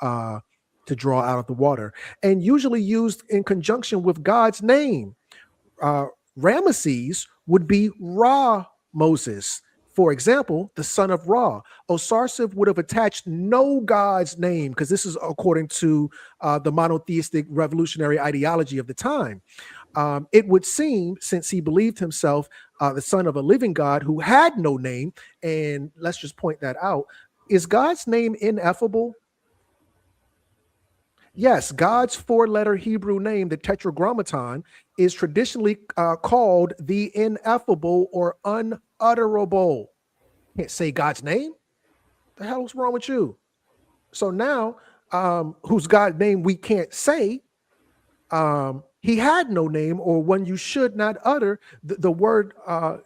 to draw out of the water, and usually used in conjunction with God's name. Ramesses would be Ra Moses, for example, the son of Ra. Osarseth would have attached no God's name, because this is according to the monotheistic revolutionary ideology of the time. It would seem, since he believed himself the son of a living God who had no name, and let's just point that out, is God's name ineffable? Yes, God's four-letter Hebrew name, the Tetragrammaton, is traditionally called the ineffable or unutterable. Can't say God's name? The hell is wrong with you? So now, whose God's name we can't say, he had no name, or one you should not utter the word.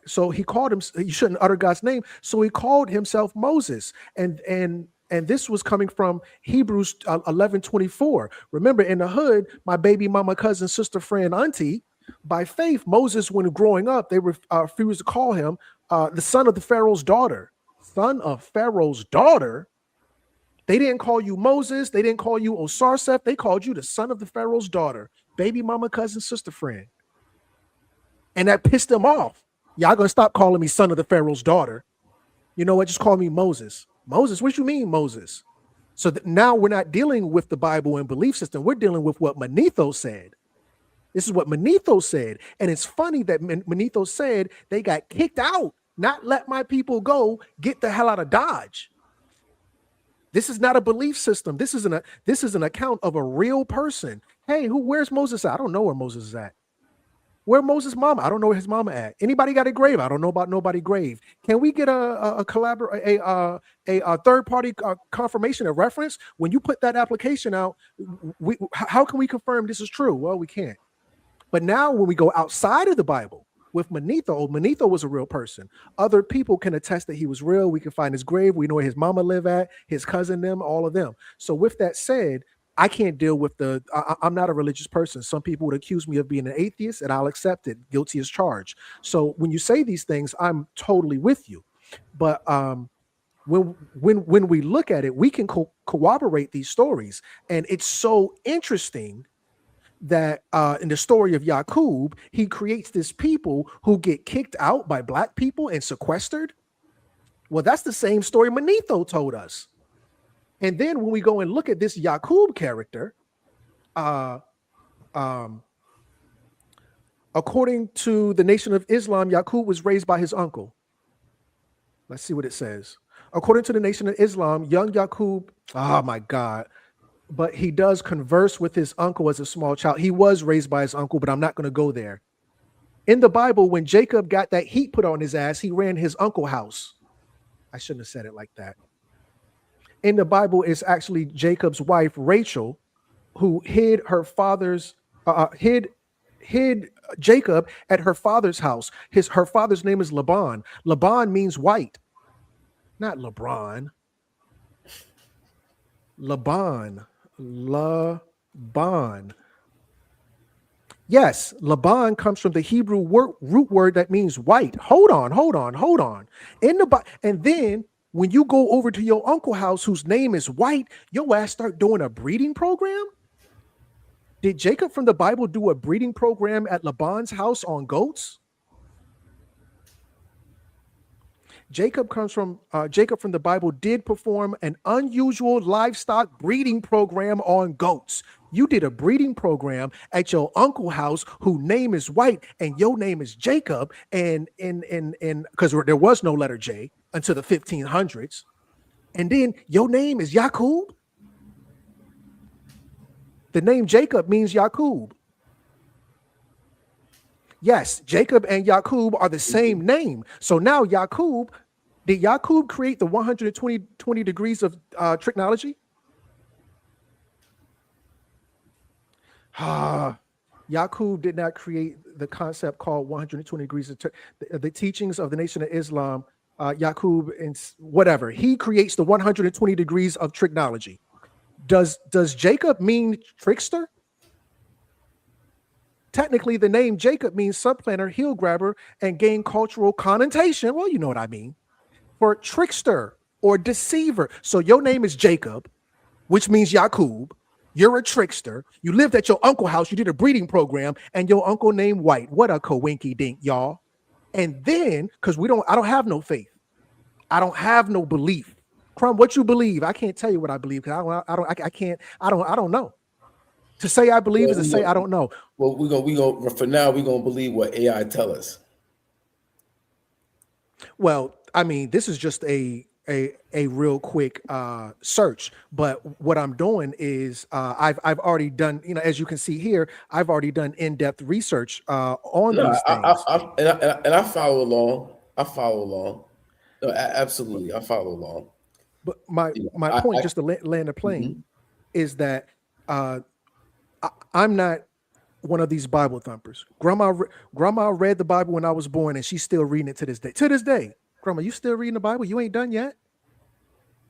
So he called him, you shouldn't utter God's name. So he called himself Moses. And this was coming from Hebrews 11:24. Remember, in the hood, my baby mama, cousin, sister, friend, auntie, by faith, Moses, when growing up, they refused to call him the son of the Pharaoh's daughter. Son of Pharaoh's daughter? They didn't call you Moses. They didn't call you Osarseth. They called you the son of the Pharaoh's daughter. Baby mama, cousin, sister, friend. And that pissed them off. Y'all gonna stop calling me son of the Pharaoh's daughter. You know what? Just call me Moses. Moses, what you mean, Moses? So now we're not dealing with the Bible and belief system. We're dealing with what Manetho said. This is what Manetho said. And it's funny that Manetho said they got kicked out, not let my people go, get the hell out of Dodge. This is not a belief system. This is an account of a real person. Hey, where's Moses at? I don't know where Moses is at. Where Moses' mama? I don't know where his mama at. Anybody got a grave? I don't know about nobody's grave. Can we get a third party confirmation, a reference? When you put that application out, how can we confirm this is true? Well, we can't. But now when we go outside of the Bible with Manetho was a real person. Other people can attest that he was real. We can find his grave. We know where his mama live at, his cousin, them, all of them. So with that said, I can't deal with I'm not a religious person. Some people would accuse me of being an atheist, and I'll accept it. Guilty as charged. So when you say these things, I'm totally with you. But when we look at it, we can corroborate these stories. And it's so interesting that in the story of Yaqub, he creates this people who get kicked out by black people and sequestered. Well, that's the same story Manetho told us. And then when we go and look at this Yaqub character, according to the Nation of Islam, Yaqub was raised by his uncle. Let's see what it says. According to the Nation of Islam, young Yaqub, oh my God, but he does converse with his uncle as a small child. He was raised by his uncle, but I'm not going to go there. In the Bible, when Jacob got that heat put on his ass, he ran his uncle's house. I shouldn't have said it like that. In the Bible, it's actually Jacob's wife, Rachel, who hid her father's, hid Jacob at her father's house. Her father's name is Laban. Laban means white, not LeBron. Laban. Yes, Laban comes from the Hebrew root word that means white. Hold on. And then when you go over to your uncle's house whose name is white, your ass start doing a breeding program? Did Jacob from the Bible do a breeding program at Laban's house on goats? Jacob comes from Jacob from the Bible did perform an unusual livestock breeding program on goats. You did a breeding program at your uncle's house, whose name is White, and your name is Jacob, and because there was no letter J until the 1500s, and then your name is Yakub. The name Jacob means Yakub. Yes, Jacob and Yakub are the same name. So now Yakub, did Yakub create the 120 degrees of trigonometry? Yakub did not create the concept called 120 degrees of the teachings of the Nation of Islam. Yakub and whatever, he creates the 120 degrees of trigonometry. Does Jacob mean trickster? Technically, the name Jacob means supplanter, heel grabber, and gain cultural connotation. Well, you know what I mean. For trickster or deceiver. So your name is Jacob, which means Yakub. You're a trickster. You lived at your uncle's house. You did a breeding program, and your uncle named White. What a coinky dink, y'all. And then, because I don't have no faith. I don't have no belief. Crumb, what you believe? I can't tell you what I believe because I don't know. To say I believe is to say I don't know.
Well, we gonna for now we're gonna believe what AI tell us.
Well, I mean, this is just a real quick search, but what I'm doing is I've already done, as you can see here, I've already done in-depth research on these things.
I follow along. No, absolutely, I follow along.
But my point, just to land the plane, is that I'm not one of these Bible thumpers. Grandma read the Bible when I was born, and she's still reading it to this day. To this day, Grandma, you still reading the Bible? You ain't done yet?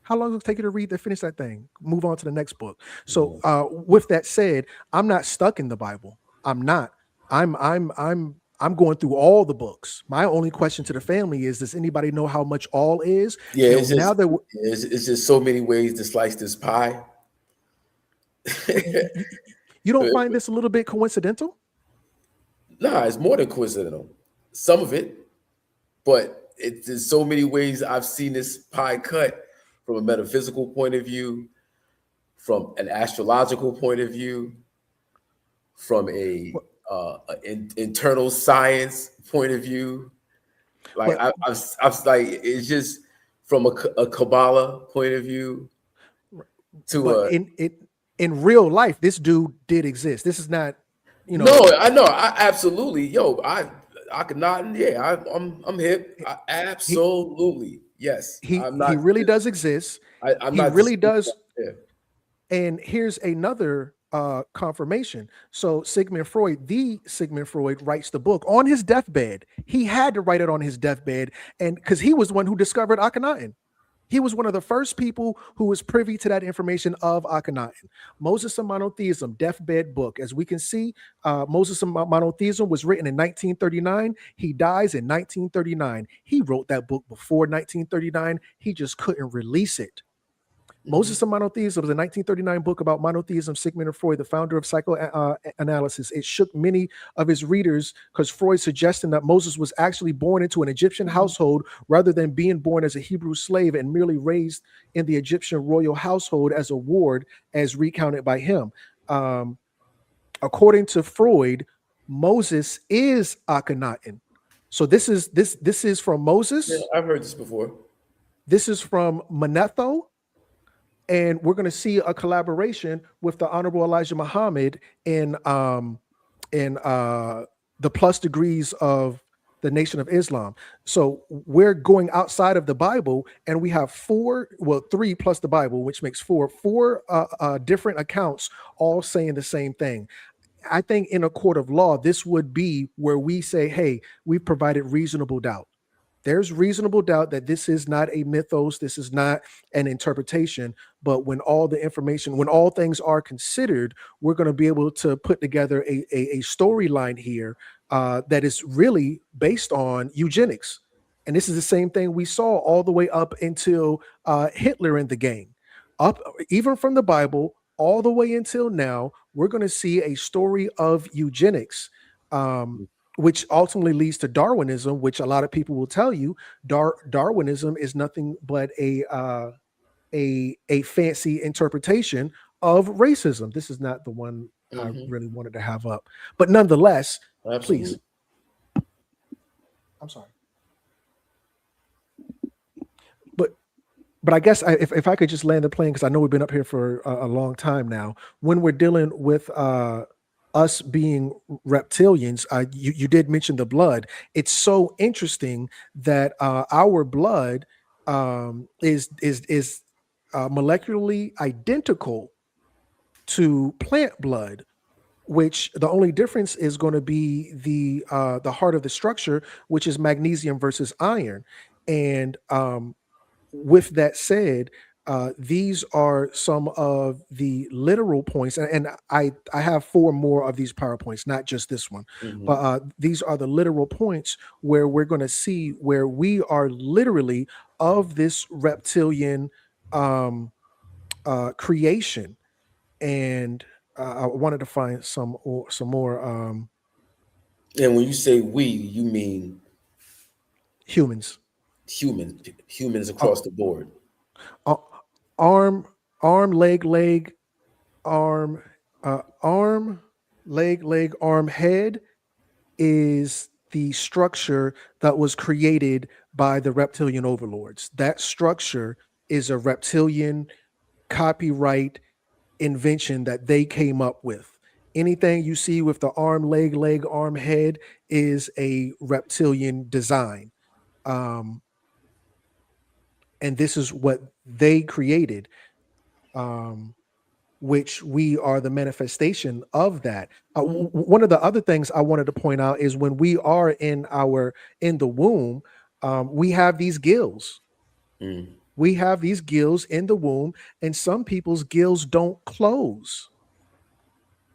How long does it take you to finish that thing? Move on to the next book. So with that said, I'm not stuck in the Bible. I'm not. I'm going through all the books. My only question to the family is, does anybody know how much all is?
Yeah, it's just so many ways to slice this pie.
You don't find this a little bit coincidental?
Nah, it's more than coincidental. Some of it, but there's so many ways I've seen this pie cut from a metaphysical point of view, from an astrological point of view, from a internal science point of view. Like I was like, it's just from a Kabbalah point of view to
in real life, this dude did exist. This is not,
No, I know. I absolutely, I could not. Yeah, I'm hip. Absolutely, yes.
He really does exist. He really does.
Yeah.
And here's another confirmation. So Sigmund Freud writes the book on his deathbed. He had to write it on his deathbed, and because he was the one who discovered Akhenaten. He was one of the first people who was privy to that information of Akhenaten. Moses and Monotheism, deathbed book. As we can see, Moses and Monotheism was written in 1939. He dies in 1939. He wrote that book before 1939. He just couldn't release it. Moses and Monotheism was a 1939 book about monotheism. Sigmund Freud, the founder of psychoanalysis. It shook many of his readers because Freud suggested that Moses was actually born into an Egyptian household rather than being born as a Hebrew slave and merely raised in the Egyptian royal household as a ward, as recounted by him. According to Freud, Moses is Akhenaten. So this is from Moses.
Yeah, I've heard this before.
This is from Manetho. And we're going to see a collaboration with the Honorable Elijah Muhammad in the plus degrees of the Nation of Islam. So we're going outside of the Bible, and we have three plus the Bible, which makes four different accounts, all saying the same thing. I think in a court of law, this would be where we say, hey, we've provided reasonable doubt. There's reasonable doubt that this is not a mythos, this is not an interpretation, but when all things are considered, we're going to be able to put together a storyline here that is really based on eugenics. And this is the same thing we saw all the way up until Hitler in the game. Up even from the Bible all the way until now, we're going to see a story of eugenics. which ultimately leads to Darwinism, which a lot of people will tell you Darwinism is nothing but a fancy interpretation of racism. This is not the one I really wanted to have up, but nonetheless, please. I'm sorry. But I guess if I could just land the plane, because I know we've been up here for a long time now. When we're dealing with us being reptilians, you did mention the blood. It's so interesting that our blood is molecularly identical to plant blood, which the only difference is going to be the heart of the structure, which is magnesium versus iron. And with that said, these are some of the literal points, and I have 4 more of these PowerPoints, not just this one, but these are the literal points where we're going to see where we are literally of this reptilian creation. And I wanted to find some more.
And when you say we, you mean
humans.
Humans across the board.
Arm, leg, arm, leg, arm, head is the structure that was created by the reptilian overlords. That structure is a reptilian copyright invention that they came up with. Anything you see with the arm, leg, arm, head is a reptilian design. And this is what they created, which we are the manifestation of that. One of the other things I wanted to point out is when we are in the womb, we have these gills. We have these gills in the womb, and some people's gills don't close.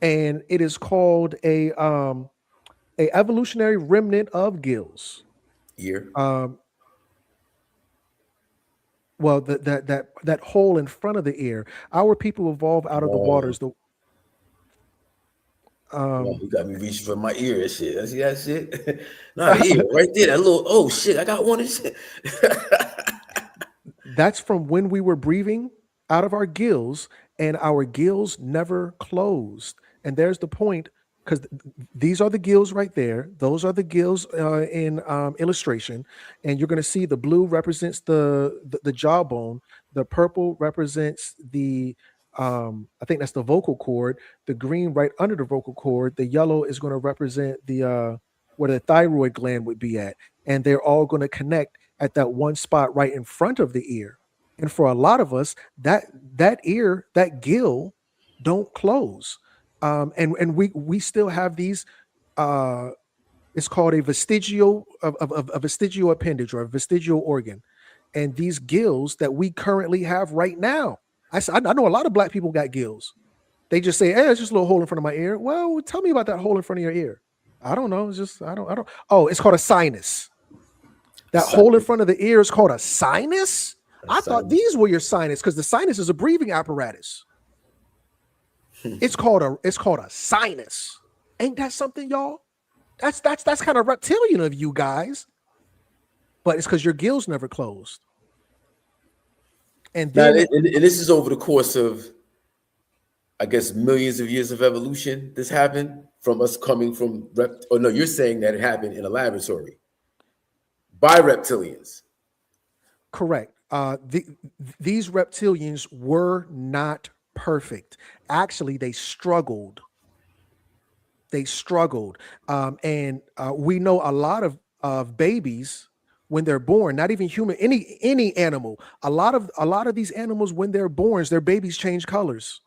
And it is called a evolutionary remnant of gills.
Ear.
Well, that hole in front of the ear. Our people evolve out of the waters.
You got me reaching for my ear and shit. See that shit? Not the ear, right there. That little, oh shit, I got one and shit.
That's from when we were breathing out of our gills, and our gills never closed. And there's the point, because these are the gills right there. Those are the gills in illustration. And you're going to see the blue represents the jawbone. The purple represents the, I think that's the vocal cord. The green right under the vocal cord. The yellow is going to represent the where the thyroid gland would be at. And they're all going to connect at that one spot right in front of the ear. And for a lot of us, that ear, that gill don't close. And we still have these, it's called a vestigial appendage or a vestigial organ. And these gills that we currently have right now, I know a lot of black people got gills. They just say, hey, it's just a little hole in front of my ear. Well, tell me about that hole in front of your ear. I don't know. It's just, I don't. Oh, it's called a sinus. That hole in front of the ear is called a sinus. I thought these were your sinus, because the sinus is a breathing apparatus. It's called a sinus. Ain't that something, y'all? That's kind of reptilian of you guys. But it's because your gills never closed. And then
and this is over the course of, I guess, millions of years of evolution. This happened from us coming from no, you're saying that it happened in a laboratory by reptilians.
Correct. These reptilians were not perfect. Actually, they struggled. And we know a lot of babies when they're born, not even human, any animal. A lot of these animals, when they're born, their babies change colors.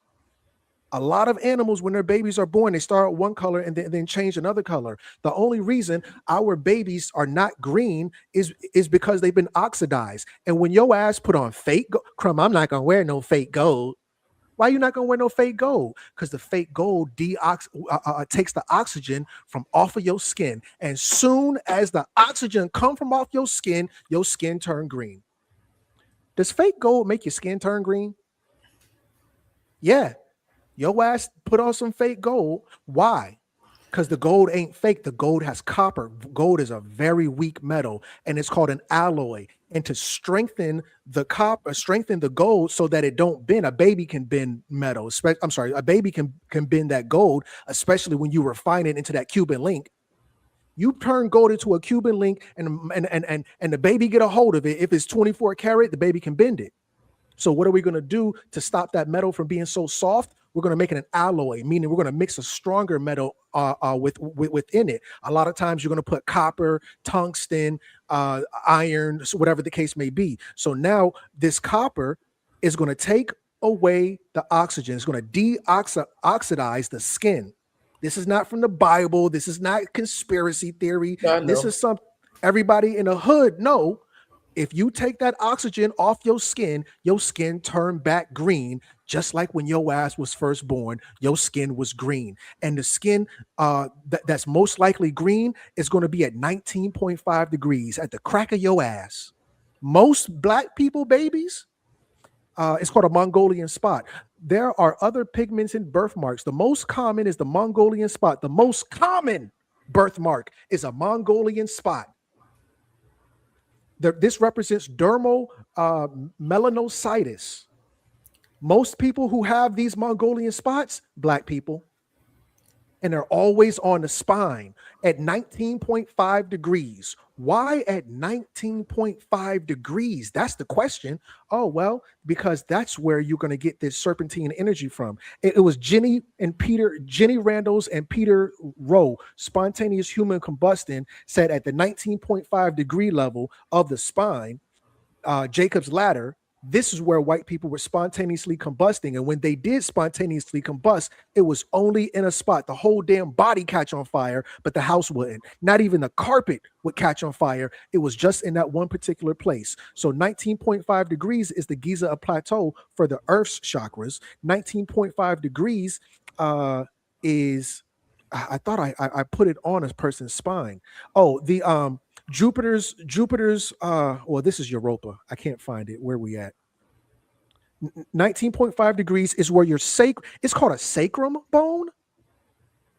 A lot of animals, when their babies are born, they start one color and then change another color. The only reason our babies are not green is because they've been oxidized. And when your ass put on fake gold, Crumb, I'm not gonna wear no fake gold. Why are you not gonna wear no fake gold? Because the fake gold takes the oxygen from off of your skin. And soon as the oxygen come from off your skin turn green. Does fake gold make your skin turn green? Yeah. Your ass put on some fake gold. Why? because the gold ain't fake. The gold has copper. Gold is a very weak metal, and it's called an alloy. And to strengthen the copper, strengthen the gold so that it don't bend. A baby can bend metal. I'm sorry, a baby can bend that gold, especially when you refine it into that Cuban link. You turn gold into a Cuban link, and the baby get a hold of it. If it's 24 karat, the baby can bend it. So what are we going to do to stop that metal from being so soft? We're going to make it an alloy, meaning we're going to mix a stronger metal within it. A lot of times you're going to put copper, tungsten, iron, whatever the case may be. So now this copper is going to take away the oxygen. It's going to deoxidize the skin. This is not from the Bible. This is not conspiracy theory. This is something everybody in the hood know. If you take that oxygen off your skin turn back green, just like when your ass was first born, your skin was green. And the skin that's most likely green is going to be at 19.5 degrees at the crack of your ass. Most black people babies, it's called a Mongolian spot. There are other pigments in birthmarks. The most common is the Mongolian spot. The most common birthmark is a Mongolian spot. This represents dermal melanocytis. Most people who have these Mongolian spots, black people, and they're always on the spine at 19.5 degrees. Why at 19.5 degrees? That's the question. Oh, well, because that's where you're going to get this serpentine energy from. It was Jenny Randles and Peter Rowe, spontaneous human combustion, said at the 19.5 degree level of the spine, Jacob's ladder, this is where white people were spontaneously combusting. And when they did spontaneously combust, it was only in a spot. The whole damn body catch on fire, but the house wouldn't. Not even the carpet would catch on fire. It was just in that one particular place. So 19.5 degrees is the Giza plateau for the Earth's chakras. 19.5 degrees is, I thought I put it on a person's spine. Oh, the Jupiter's well, this is Europa. I can't find it. Where we at? 19.5 degrees is where your it's called a sacrum bone.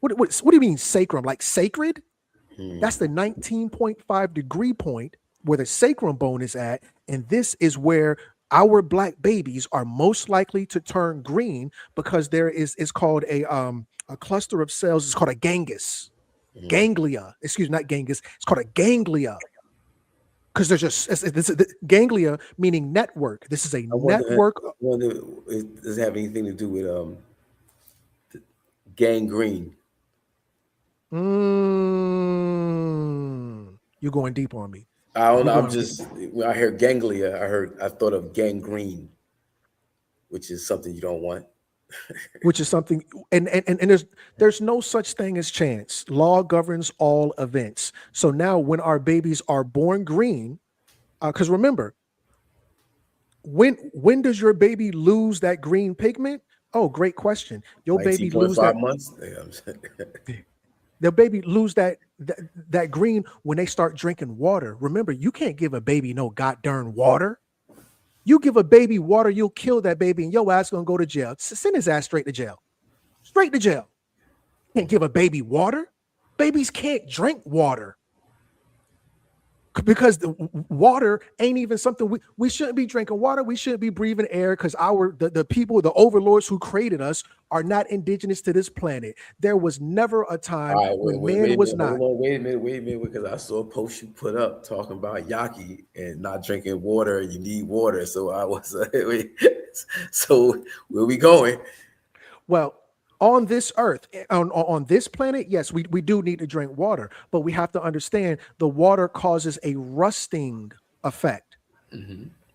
What do you mean sacrum? Like sacred? That's the 19.5 degree point where the sacrum bone is at, and this is where our black babies are most likely to turn green because it's called a cluster of cells. It's called a gangus. Ganglia, excuse me, not gangus. It's called a ganglia because there's just ganglia meaning network. This is a network.
Does it have anything to do with gangrene?
You're going deep on me.
I don't know. When I hear ganglia, I thought of gangrene, which is something you don't want.
Which is something, and there's no such thing as chance. Law governs all events. So now when our babies are born green, because remember, when does your baby lose that green pigment? Oh, great question. Your baby lose that
months.
The baby lose that green when they start drinking water. Remember, you can't give a baby no goddamn water. You give a baby water, you'll kill that baby, and your ass gonna go to jail. Send his ass straight to jail. Straight to jail. Can't give a baby water. Babies can't drink water. Because the water ain't even something we shouldn't be drinking water. We shouldn't be breathing air because the people, the overlords who created us are not indigenous to this planet. There was never a time when man was not.
Wait a minute, because I saw a post you put up talking about Yaki and not drinking water. You need water. So I was so where we going?
Well, on this earth, on this planet, yes, we do need to drink water, but we have to understand the water causes a rusting effect.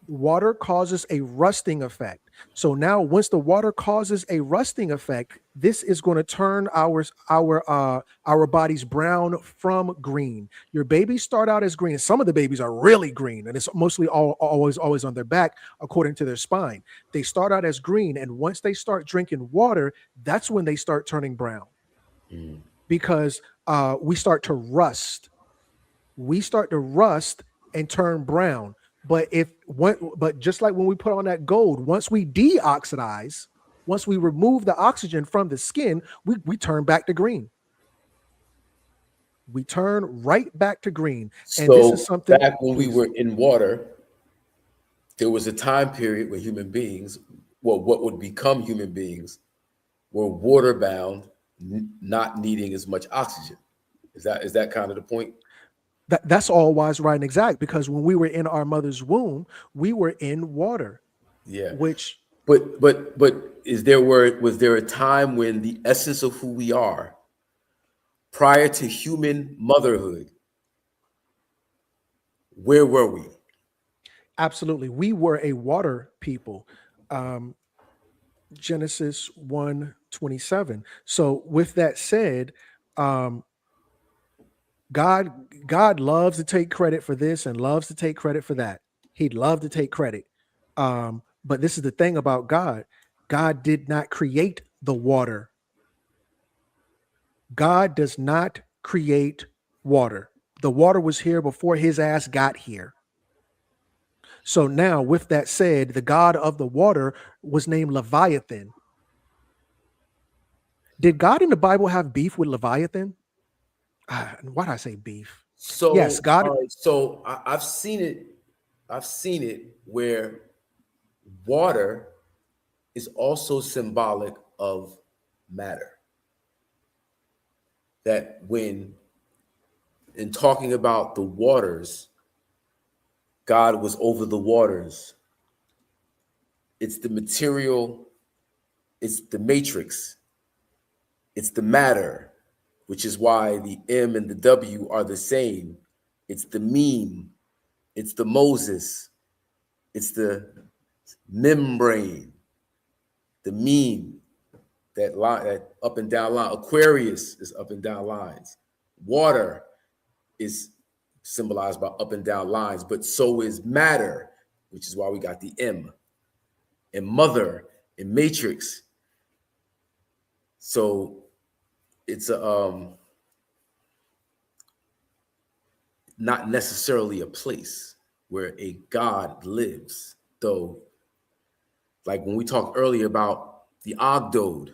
Water causes a rusting effect. So now once the water causes a rusting effect, this is going to turn our bodies brown from green. Your babies start out as green. Some of the babies are really green, and it's mostly always on their back according to their spine. They start out as green, and once they start drinking water, that's when they start turning brown. Because we start to rust. We start to rust and turn brown. But just like when we put on that gold, once we deoxidize, once we remove the oxygen from the skin, we turn back to green. We turn right back to green. And
So
this is something
back when we
please.
were in water, there was a time period where human beings, well, what would become human beings, were water bound, not needing as much oxygen. Is that kind of the point?
That's all wise, right, and exact, because when we were in our mother's womb, we were in water.
Yeah.
Which
But was there a time when the essence of who we are prior to human motherhood, where were we?
absolutely, we were a water people. Genesis 1:27. So with that said, God loves to take credit for this and loves to take credit for that. He'd love to take credit. But this is the thing about God. God did not create the water. God does not create water. The water was here before his ass got here. So now, with that said, the God of the water was named Leviathan. Did God in the Bible have beef with Leviathan? Why did I say beef?
So
Yes, God.
all right, so I've seen it. I've seen it where water is also symbolic of matter. That when in talking about the waters, God was over the waters. It's the material, it's the matrix, it's the matter, which is why the M and the W are the same. It's the meme, it's the Moses, it's the membrane, the meme, that line, that up and down line. Aquarius is up and down lines. Water is symbolized by up and down lines, but so is matter, which is why we got the M, and mother, and matrix. So it's a not necessarily a place where a God lives, though. Like when we talked earlier about the Ogdode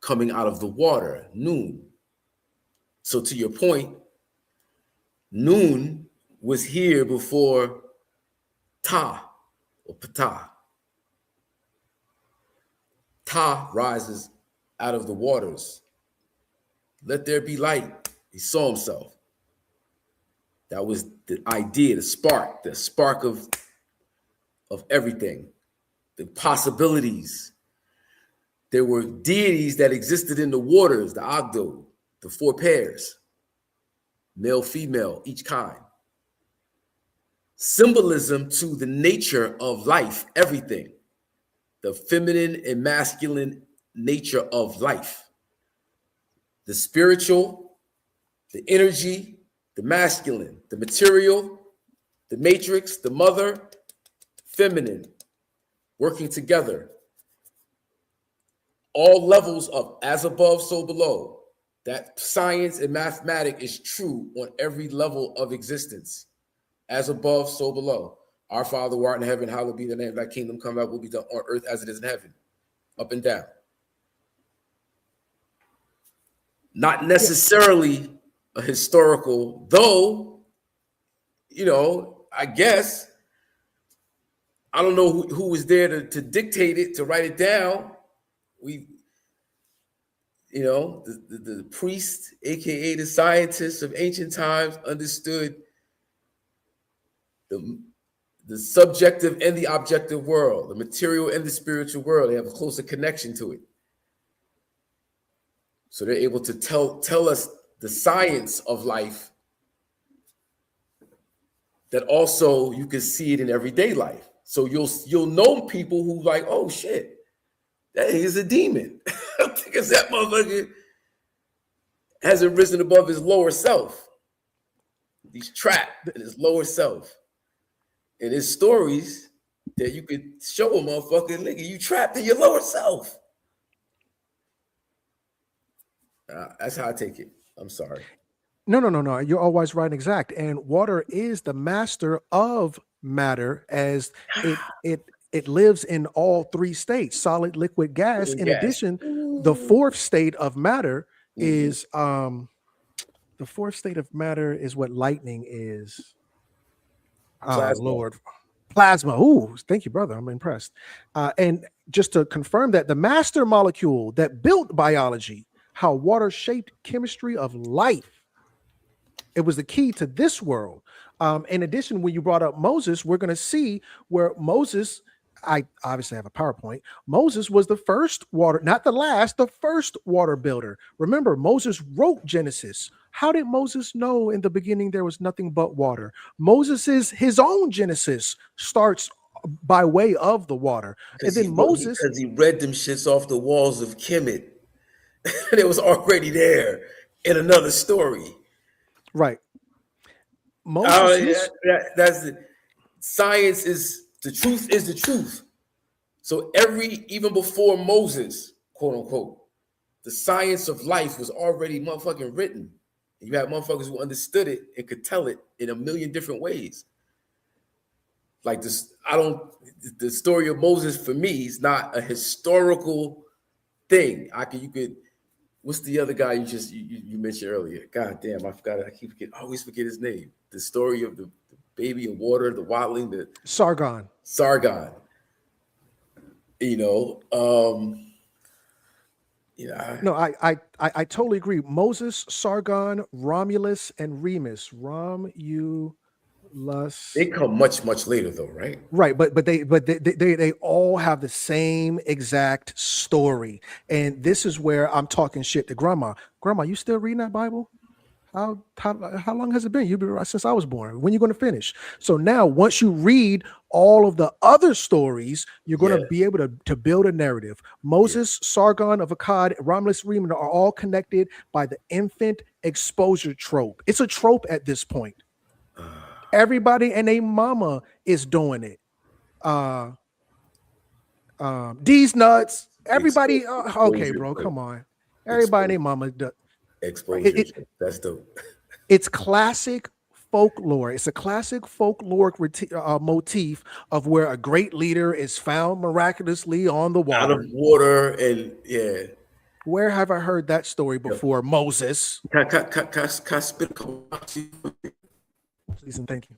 coming out of the water, Noon. So to your point, Noon was here before Ta or Ptah. Ta rises out of the waters. Let there be light. He saw himself. That was the idea, the spark of everything, the possibilities. There were deities that existed in the waters, the Ogdo, the four pairs, male, female, each kind. Symbolism to the nature of life, everything, the feminine and masculine nature of life, the spiritual, the energy, the masculine, the material, the matrix, the mother, feminine, working together. All levels of as above, so below. That science and mathematics is true on every level of existence. As above, so below. Our Father who art in heaven, hallowed be the name. Thy kingdom come, thy will be done on earth as it is in heaven. Up and down. Not necessarily a historical, though, I guess, I don't know who was there to dictate it, to write it down. The priests, aka the scientists of ancient times, understood the subjective and the objective world, the material and the spiritual world. They have a closer connection to it. So they're able to tell us the science of life that also you can see it in everyday life. So you'll know people who like, oh shit, that is a demon. Because that motherfucker hasn't risen above his lower self. He's trapped in his lower self. And his stories that you could show a motherfucker, nigga, you trapped in your lower self. That's how I take it. I'm sorry.
No. You're always right and exact. And water is the master of matter, as it lives in all three states: solid, liquid, gas. In addition, the fourth state of matter is The fourth state of matter is what lightning is.
Plasma.
Lord. Plasma. Ooh, thank you, brother. I'm impressed. And just to confirm that the master molecule that built biology, how water shaped chemistry of life, it was the key to this world. In addition, when you brought up Moses, we're going to see where Moses, I obviously have a PowerPoint. Moses was the first water, not the last, the first water builder. Remember, Moses wrote Genesis. How did Moses know in the beginning there was nothing but water? His own Genesis starts by way of the water. And then Moses,
because he read them shits off the walls of Kemet. It was already there in another story.
Right. Moses,
that's the science is the truth is the truth. So even before Moses, quote unquote, the science of life was already motherfucking written. You had motherfuckers who understood it and could tell it in a million different ways. Like this, the story of Moses for me is not a historical thing. What's the other guy you mentioned earlier? God damn, I forgot it. I always forget his name. The story of the baby in water, the waddling, the
Sargon. No, I totally agree. Moses, Sargon, Romulus, and Remus.
They come much later though, right?
Right, but they all have the same exact story, and this is where I'm talking shit to Grandma. Grandma, you still reading that Bible? How long has it been? You've been since I was born. When are you going to finish? So now, once you read all of the other stories, you're going to be able to build a narrative. Moses, Sargon of Akkad, Romulus, Remus are all connected by the infant exposure trope. It's a trope at this point. Everybody and their mama is doing it. These nuts. Everybody. Okay, bro. Come on. Everybody and their mama.
Exposure. That's dope.
It's classic folklore. It's a classic folkloric motif of where a great leader is found miraculously on the water.
Out of water, and yeah.
Where have I heard that story before? Moses.
Can I spit?
Please and thank you.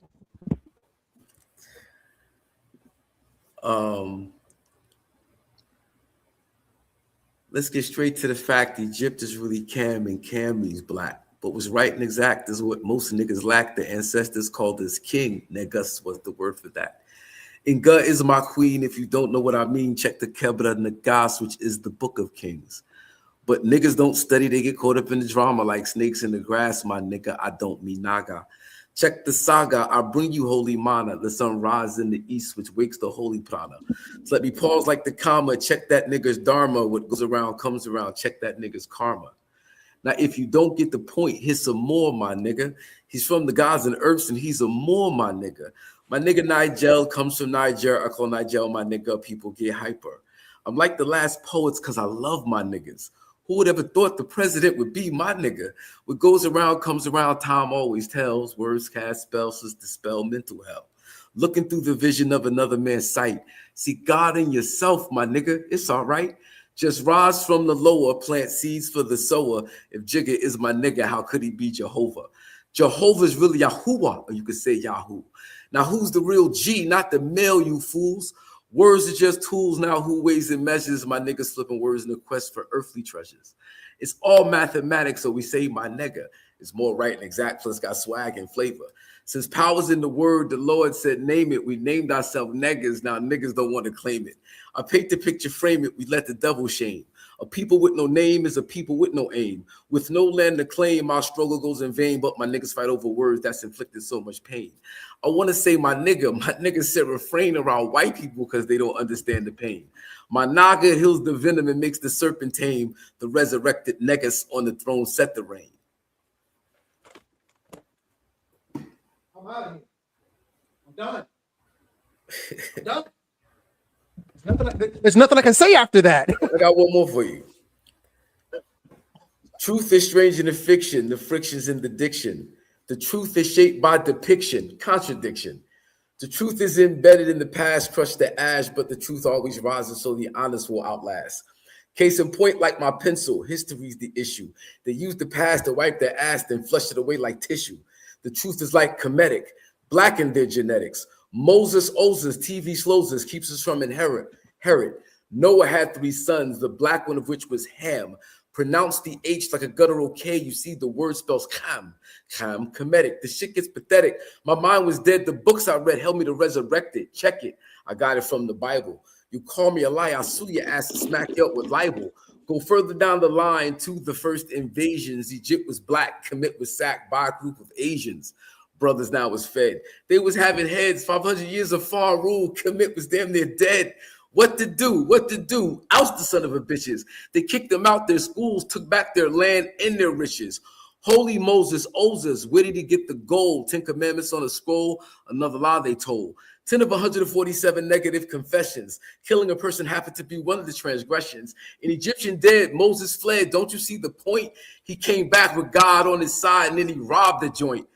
Let's get straight to the fact. Egypt is really Cam and Cam means black. But what's right and exact is what most niggas lack. The ancestors called us king. Negus was the word for that. Inga is my queen. If you don't know what I mean, check the Kebra Negus, which is the book of kings. But niggas don't study. They get caught up in the drama like snakes in the grass, my nigga. I don't mean naga. Check the saga. I bring you holy mana. The sun rises in the east, which wakes the holy prana. So let me pause like the comma. Check that nigga's dharma. What goes around comes around. Check that nigga's karma. Now, if you don't get the point, here's some more, my nigga. He's from the gods and earths, and he's a more, my nigga. My nigga Nigel comes from Niger. I call Nigel my nigga. People get hyper. I'm like the last poets because I love my niggas. Who would ever thought the president would be my nigga? What goes around comes around, time always tells. Words cast spells to dispel mental hell. Looking through the vision of another man's sight. See God in yourself, my nigga. It's all right. Just rise from the lower, plant seeds for the sower. If Jigga is my nigga, how could he be Jehovah? Jehovah's really Yahuwah, or you could say Yahoo. Now, who's the real G? Not the male, you fools. Words are just tools now. Who weighs and measures? My niggas flipping words in the quest for earthly treasures. It's all mathematics, so we say my nigga. It's more right and exact, plus got swag and flavor. Since power's in the word, the Lord said name it. We named ourselves niggas. Now niggas don't want to claim it. I paint the picture, frame it. We let the devil shame. A people with no name is a people with no aim. With no land to claim, our struggle goes in vain. But my niggas fight over words that's inflicted so much pain. I want to say my nigga said refrain around white people because they don't understand the pain. My naga heals the venom and makes the serpent tame. The resurrected negus on the throne set the reign.
I'm out of here. I'm done. I'm done. There's nothing I can say after that.
I got one more for you. Truth is strange in the fiction, the frictions in the diction. The truth is shaped by depiction, contradiction. The truth is embedded in the past, crushed to ash, but the truth always rises, so the honest will outlast. Case in point, like my pencil, history's the issue. They use the past to wipe their ass, then flush it away like tissue. The truth is like comedic, black in their genetics. Moses owes us, TV slows us, keeps us from Herod. Noah had 3 sons, the black one of which was Ham. Pronounce the H like a guttural K. You see the word spells Kham, comedic. The shit gets pathetic. My mind was dead. The books I read helped me to resurrect it. Check it. I got it from the Bible. You call me a lie, I'll sue your ass and smack you up with libel. Go further down the line to the first invasions. Egypt was black, Kemet was sacked by a group of Asians. Brothers now was fed. They was having heads, 500 years of foreign rule. Kemet was damn near dead. What to do? What to do? Oust the son of a bitches. They kicked them out their schools, took back their land and their riches. Holy Moses owes us. Where did he get the gold? 10 commandments on a scroll, another lie they told. 10 of 147 negative confessions. Killing a person happened to be one of the transgressions. An Egyptian dead, Moses fled. Don't you see the point? He came back with God on his side and then he robbed the joint.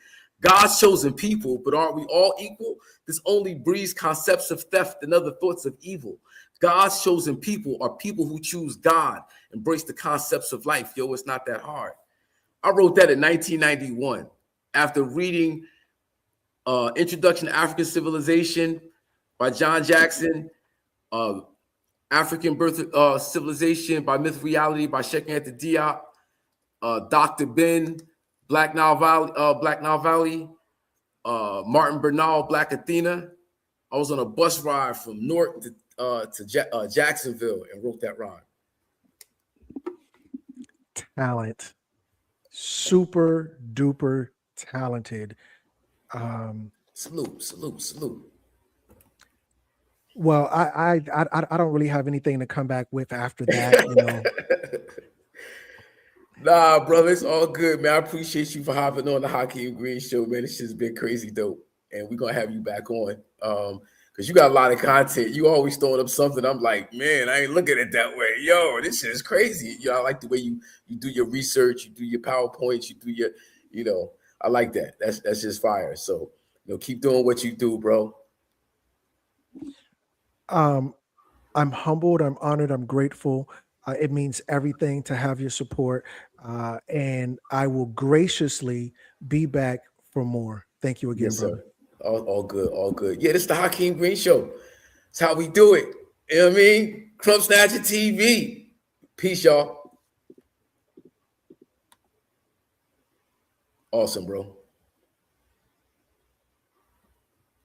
God's chosen people, but aren't we all equal? This only breeds concepts of theft and other thoughts of evil. God's chosen people are people who choose God, embrace the concepts of life. Yo, it's not that hard. I wrote that in 1991 after reading Introduction to African Civilization by John Jackson, African Birth Civilization by Myth Reality by Sheikh Anta Diop, Dr. Ben, Black Nile Valley, Martin Bernal, Black Athena. I was on a bus ride from North to Jacksonville and wrote that rhyme.
Talent. Super duper talented.
Salute.
Well, I don't really have anything to come back with after that, you know.
Nah, brother, it's all good, man. I appreciate you for hopping on the Hakim Green Show, man. This shit's been crazy dope, and we're gonna have you back on because you got a lot of content. You always throwing up something. I'm like, man, I ain't looking at it that way. Yo, this shit is crazy. You know, I like the way you do your research, you do your PowerPoints, you do your, you know, I like that. That's just fire. So, you know, keep doing what you do, bro.
I'm humbled, I'm honored, I'm grateful. It means everything to have your support, and I will graciously be back for more. Thank you again,
Yes,
brother.
sir. All good. Yeah, this is the Hakim Green Show. It's how we do it. You know what I mean? Crumb Snatcher TV. Peace, y'all. Awesome, bro.